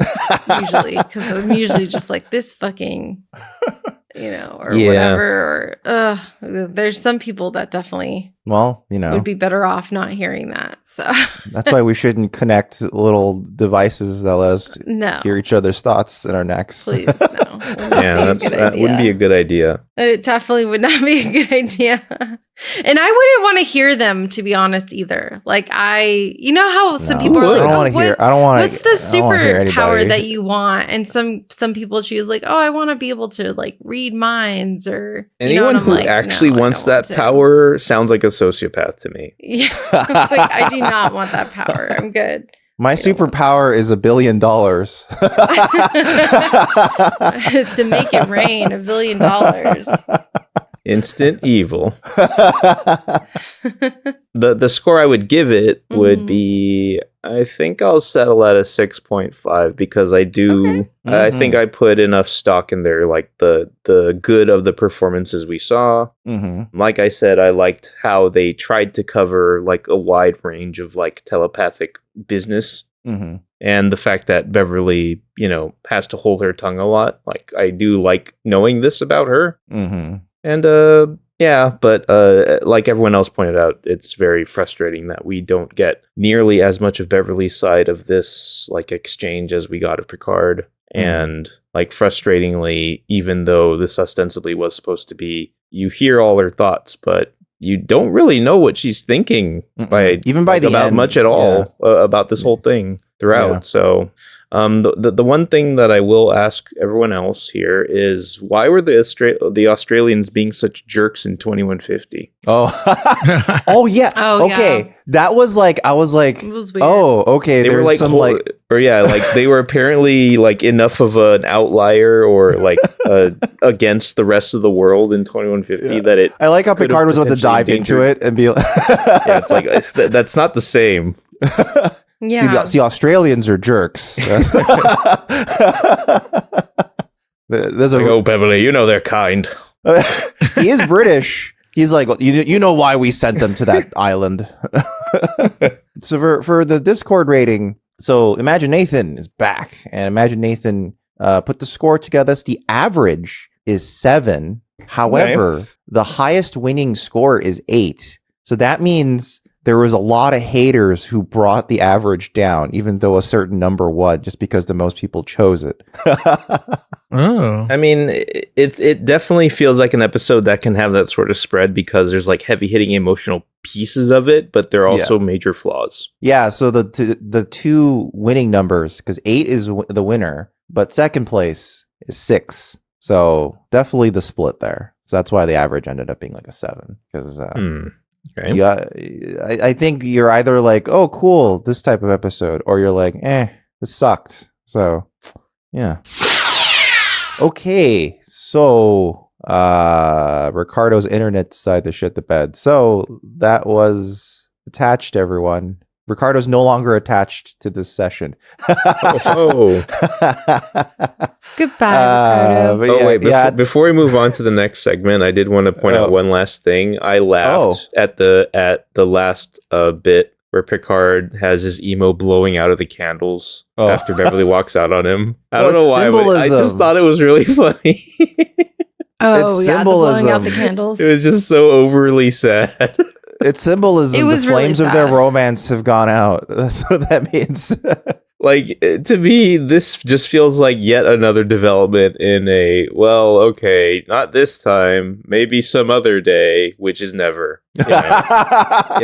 Speaker 3: usually, because I'm usually just like this fucking, or
Speaker 2: Yeah.
Speaker 3: whatever, or there's some people that definitely
Speaker 1: Well, you know,
Speaker 3: would be better off not hearing that. So
Speaker 1: that's why we shouldn't connect little devices that let us
Speaker 3: no,
Speaker 1: hear each other's thoughts in our necks.
Speaker 3: please no.
Speaker 2: Yeah, that wouldn't be a good idea.
Speaker 3: It definitely would not be a good idea. And I wouldn't want to hear them, to be honest, either. Like you know how some people are
Speaker 1: I
Speaker 3: like,
Speaker 1: don't want to hear. I don't want to.
Speaker 3: what's the superpower that you want? And some people choose like, oh, I want to be able to like read minds or
Speaker 2: Anyone who actually wants that power sounds like a sociopath to me.
Speaker 3: Yeah, like I do not want that power. I'm good.
Speaker 1: My superpower is $1 billion.
Speaker 3: Is to make it rain $1 billion.
Speaker 2: Instant evil. The score I would give it would be, I think I'll settle at a 6.5 because I do I think I put enough stock in there, like the good of the performances we saw. Like I said, I liked how they tried to cover like a wide range of like telepathic business. And the fact that Beverly, you know, has to hold her tongue a lot. Like I do like knowing this about her. And yeah, but like everyone else pointed out, it's very frustrating that we don't get nearly as much of Beverly's side of this like exchange as we got of Picard. And like frustratingly, even though this ostensibly was supposed to be, you hear all her thoughts, but you don't really know what she's thinking by the about end, much at all about this whole thing throughout. Yeah. So the one thing that I will ask everyone else here is why were the Australians being such jerks in 2150?
Speaker 1: Oh yeah. Okay. Yeah. That was like, I was like, oh, okay.
Speaker 2: They were like, they were apparently like enough of an outlier or like against the rest of the world in 2150 that it.
Speaker 1: I like how Picard was about to dive into it and be like,
Speaker 2: yeah, it's like that's not the same.
Speaker 3: Yeah.
Speaker 1: See, Australians are jerks. There's
Speaker 2: like, oh, Beverly, you know they're kind.
Speaker 1: He is British. He's like, you know why we sent them to that island. So for the Discord rating, so Imagine Nathan is back, and Imagine Nathan put the score together. So the average is 7. However, the highest winning score is 8. So that means there was a lot of haters who brought the average down, even though a certain number won, just because the most people chose it.
Speaker 2: I mean, it definitely feels like an episode that can have that sort of spread because there's like heavy hitting emotional pieces of it, but there are also major flaws.
Speaker 1: Yeah, so the two winning numbers, because 8 is the winner, but second place is 6. So definitely the split there. So that's why the average ended up being like a 7. Because
Speaker 2: okay.
Speaker 1: Yeah, I think you're either like, oh, cool, this type of episode, or you're like, this sucked. So, yeah. Okay, so Ricardo's internet decided to shit the bed. So that was attached, everyone. Ricardo's no longer attached to this session.
Speaker 3: Goodbye, Ricardo.
Speaker 2: Before we move on to the next segment, I did want to point out one last thing. I laughed at the last bit where Picard has his emo blowing out of the candles after Beverly walks out on him. I don't know why, but I just thought it was really funny.
Speaker 3: The blowing out the candles.
Speaker 2: It was just so overly sad.
Speaker 1: It's symbolism. The flames of their romance have gone out. That's what that means.
Speaker 2: Like, to me, this just feels like yet another development in not this time, maybe some other day, which is never. You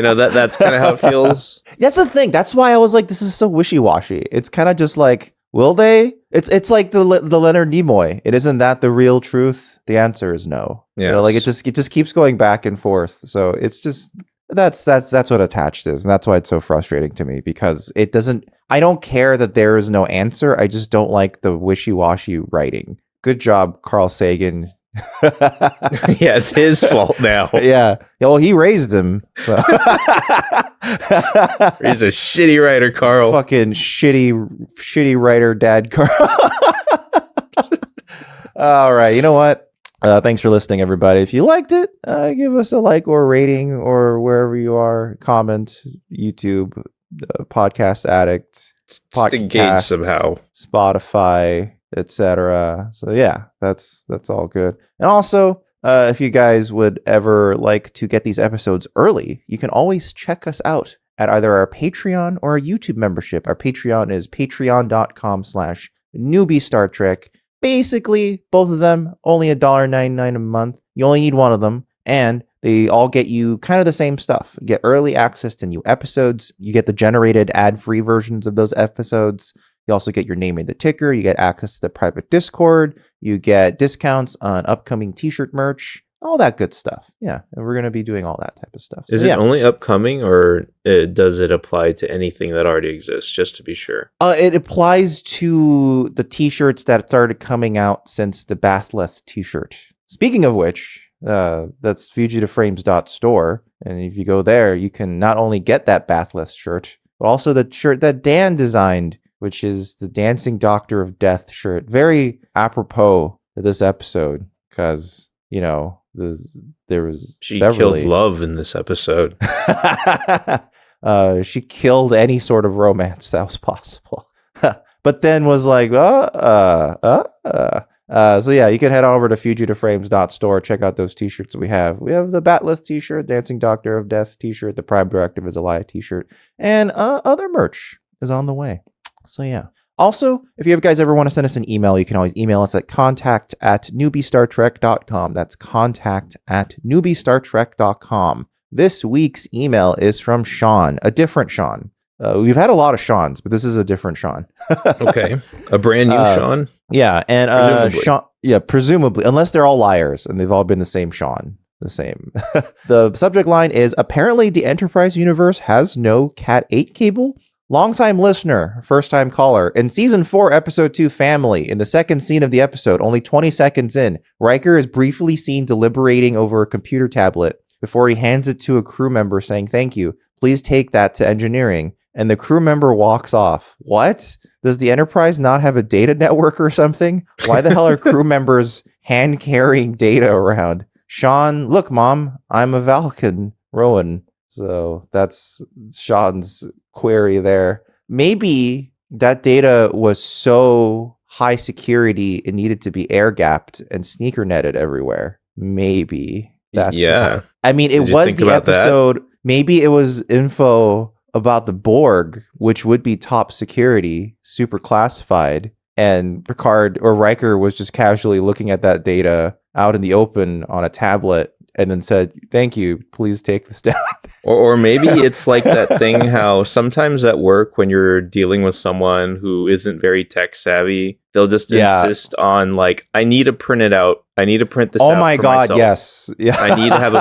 Speaker 2: know, that's kind of how it feels.
Speaker 1: That's the thing. That's why I was like, this is so wishy-washy. It's kind of just like, will they? It's like the Leonard Nimoy. It isn't that the real truth. The answer is no.
Speaker 2: Yeah,
Speaker 1: you know, like it just keeps going back and forth. So it's just that's what attached is, and that's why it's so frustrating to me because it doesn't. I don't care that there is no answer. I just don't like the wishy-washy writing. Good job, Carl Sagan.
Speaker 2: Yeah, it's his fault now.
Speaker 1: Yeah. Well, he raised him. So.
Speaker 2: He's a shitty writer, Carl.
Speaker 1: Fucking shitty writer, Dad, Carl. All right. You know what? Thanks for listening, everybody. If you liked it, give us a like or a rating or wherever you are. Comment, YouTube, Podcast Addict,
Speaker 2: just engage somehow.
Speaker 1: Spotify, etc. So yeah, that's all good. And also, if you guys would ever like to get these episodes early, you can always check us out at either our Patreon or our YouTube membership. Our Patreon is patreon.com/newbie Star Trek. Basically, both of them only $1.99 a month. You only need one of them, and they all get you kind of the same stuff. You get early access to new episodes. You get the generated ad-free versions of those episodes. You also get your name in the ticker. You get access to the private Discord. You get discounts on upcoming t-shirt merch. All that good stuff. Yeah, and we're going to be doing all that type of stuff.
Speaker 2: Is it only upcoming, or does it apply to anything that already exists, just to be sure?
Speaker 1: It applies to the t-shirts that started coming out since the Bathleth t-shirt. Speaking of which, that's fugitiveframes.store. And if you go there, you can not only get that Bathleth shirt, but also the shirt that Dan designed, which is the Dancing Doctor of Death shirt. Very apropos to this episode, because, you know, there was
Speaker 2: She
Speaker 1: Beverly.
Speaker 2: killed love in this episode.
Speaker 1: She killed any sort of romance that was possible. But then was like, so yeah, you can head over to fugitiveframes.store, check out those t-shirts that we have. We have the Batleth t-shirt, Dancing Doctor of Death t-shirt, the Prime Directive is a Lie t-shirt, and other merch is on the way. So yeah. Also, if you guys ever want to send us an email, you can always email us at contact@newbiestartrek.com. That's contact@newbiestartrek.com. This week's email is from Sean, a different Sean. We've had a lot of Seans, but this is a different Sean.
Speaker 2: Okay. A brand new Sean?
Speaker 1: Yeah, and
Speaker 2: Presumably.
Speaker 1: Sean, presumably, unless they're all liars and they've all been the same Sean. The same. The subject line is, apparently the Enterprise universe has no Cat 8 cable. Longtime listener, first-time caller. In Season 4, Episode 2, Family, in the second scene of the episode, only 20 seconds in, Riker is briefly seen deliberating over a computer tablet before he hands it to a crew member saying, "Thank you. Please take that to engineering." And the crew member walks off. What? Does the Enterprise not have a data network or something? Why the hell are crew members hand-carrying data around? Sean, look, Mom, I'm a Vulcan, Rowan. So that's Sean's query there. Maybe that data was so high security it needed to be air gapped and sneaker netted everywhere. Maybe that's
Speaker 2: Yeah.
Speaker 1: I mean, it
Speaker 2: Did you
Speaker 1: was
Speaker 2: think
Speaker 1: the
Speaker 2: about that?
Speaker 1: episode. Maybe it was info about the Borg, which would be top security, super classified, and Picard or Riker was just casually looking at that data out in the open on a tablet and then said, "Thank you, please take this down."
Speaker 2: Or maybe it's like that thing how sometimes at work when you're dealing with someone who isn't very tech savvy, they'll just insist on like, I need to print it out. I need to print this out.
Speaker 1: Oh my
Speaker 2: for
Speaker 1: God,
Speaker 2: myself.
Speaker 1: yes. Yeah.
Speaker 2: I need to have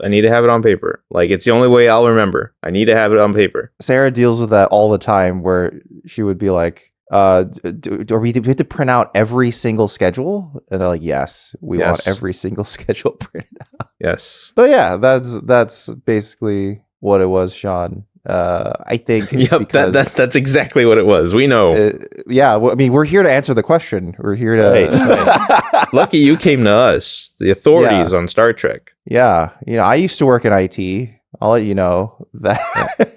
Speaker 2: I need to have it on paper. Like, it's the only way I'll remember. I need to have it on paper.
Speaker 1: Sarah deals with that all the time where she would be like, do we have to print out every single schedule? And they're like, yes, we want every single schedule printed out.
Speaker 2: Yes.
Speaker 1: But yeah, that's basically what it was, Sean. I think it's because
Speaker 2: that's exactly what it was. We know.
Speaker 1: I mean, we're here to answer the question. We're here to.
Speaker 2: Right. Lucky you came to us, the authorities on Star Trek.
Speaker 1: Yeah, you know, I used to work in IT. I'll let you know that.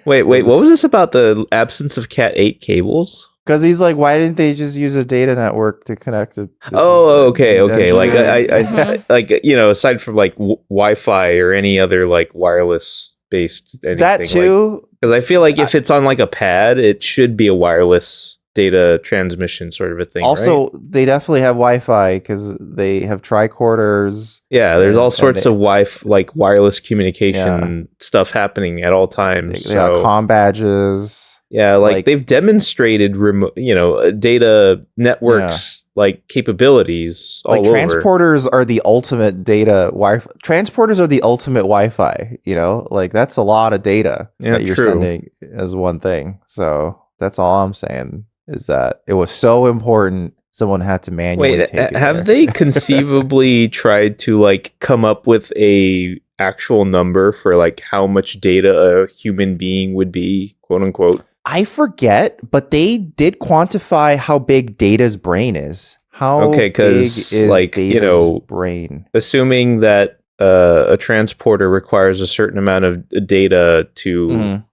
Speaker 2: Wait, what was this about the absence of Cat 8 cables?
Speaker 1: Because he's like, why didn't they just use a data network to connect it?
Speaker 2: Okay. Like I like, you know, aside from like Wi-Fi or any other like wireless based anything,
Speaker 1: that too.
Speaker 2: Because I feel like if it's on like a pad, it should be a wireless data transmission sort of a thing.
Speaker 1: Also,
Speaker 2: right?
Speaker 1: They definitely have Wi-Fi because they have tricorders.
Speaker 2: Yeah, there's all sorts of like wireless communication stuff happening at all times.
Speaker 1: They got comm badges.
Speaker 2: Yeah, like they've demonstrated data networks like capabilities all over.
Speaker 1: Transporters are the ultimate data Wi-Fi. Transporters are the ultimate Wi-Fi, you know? Like that's a lot of data that you're sending as one thing. So that's all I'm saying is that it was so important someone had to manually take it.
Speaker 2: Have they conceivably tried to like come up with a actual number for like how much data a human being would be, quote unquote?
Speaker 1: I forget, but they did quantify how big Data's brain is. How big is like Data's brain?
Speaker 2: Assuming that a transporter requires a certain amount of data to,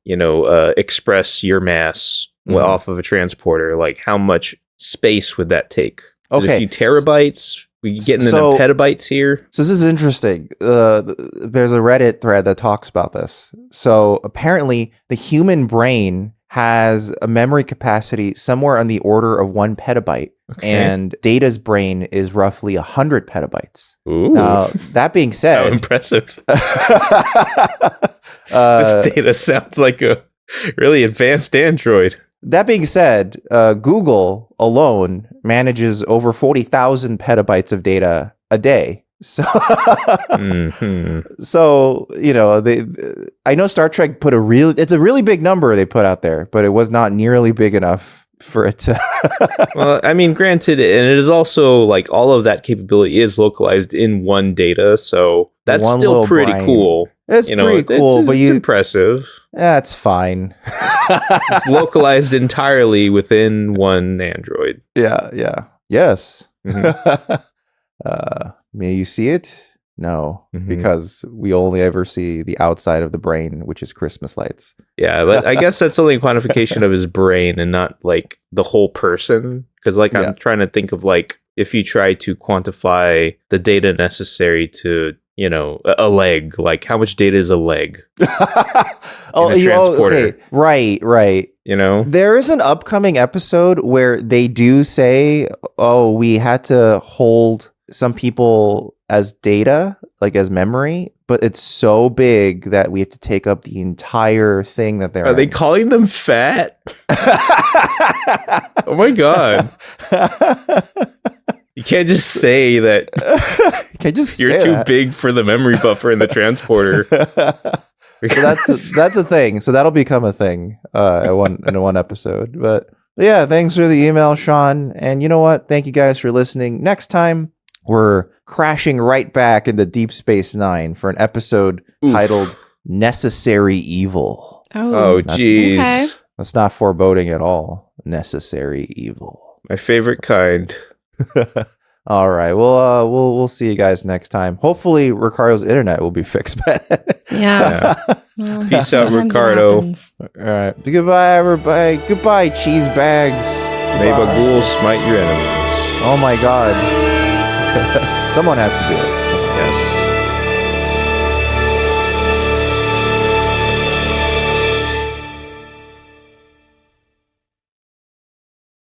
Speaker 2: express your mass off of a transporter, like how much space would that take? Is it a few terabytes? We getting
Speaker 1: So-
Speaker 2: into petabytes here?
Speaker 1: So this is interesting. There's a Reddit thread that talks about this. So apparently the human brain has a memory capacity somewhere on the order of 1 petabyte.
Speaker 2: Okay.
Speaker 1: And Data's brain is roughly 100 petabytes.
Speaker 2: Ooh,
Speaker 1: Now, that being
Speaker 2: how
Speaker 1: said,
Speaker 2: impressive.
Speaker 1: uh,
Speaker 2: This Data sounds like a really advanced android.
Speaker 1: that being said, Google alone manages over 40,000 petabytes of data a day. So,
Speaker 2: Mhm.
Speaker 1: so you know, I know Star Trek put it's a really big number they put out there, but it was not nearly big enough for it to.
Speaker 2: Well, I mean, granted, and it is also like all of that capability is localized in one data, so that's
Speaker 1: One
Speaker 2: still
Speaker 1: little
Speaker 2: pretty
Speaker 1: brain.
Speaker 2: cool.
Speaker 1: It's pretty cool, but
Speaker 2: it's
Speaker 1: you,
Speaker 2: impressive.
Speaker 1: that's fine.
Speaker 2: It's localized entirely within one android.
Speaker 1: Yeah. Yes.
Speaker 2: Mhm.
Speaker 1: May you see it? No,
Speaker 2: Mhm.
Speaker 1: because we only ever see the outside of the brain, which is Christmas lights.
Speaker 2: Yeah, but I guess that's only a quantification of his brain and not like the whole person. Because like
Speaker 1: Yeah.
Speaker 2: I'm trying to think of like if you try to quantify the data necessary to, you know, a leg, like how much data is a leg? transporter.
Speaker 1: Okay. Right.
Speaker 2: You know?
Speaker 1: There is an upcoming episode where they do say, oh, we had to hold some people as data, like as memory, but it's so big that we have to take up the entire thing that they're
Speaker 2: Are they
Speaker 1: in.
Speaker 2: calling them fat? Oh my god. You can't just say that
Speaker 1: Can just
Speaker 2: you're
Speaker 1: say
Speaker 2: too
Speaker 1: that.
Speaker 2: big for the memory buffer in the transporter.
Speaker 1: So that's a thing. So that'll become a thing in one episode. But yeah, thanks for the email, Sean. And you know what? Thank you guys for listening. Next time we're crashing right back into Deep Space Nine for an episode
Speaker 2: Oof.
Speaker 1: titled "Necessary Evil."
Speaker 2: Oh,
Speaker 1: That's-
Speaker 2: jeez.
Speaker 3: Okay.
Speaker 1: That's not foreboding at all. Necessary evil.
Speaker 2: My favorite kind.
Speaker 1: All right. Well, we'll see you guys next time. Hopefully, Ricardo's internet will be fixed by then.
Speaker 3: Yeah. Well,
Speaker 2: Peace out,
Speaker 3: sometimes it
Speaker 2: Ricardo.
Speaker 3: happens.
Speaker 1: All right. Goodbye, everybody. Goodbye, cheese bags.
Speaker 2: May
Speaker 1: Goodbye.
Speaker 2: Bagul smite your enemies.
Speaker 1: Oh my God. Someone had to do it.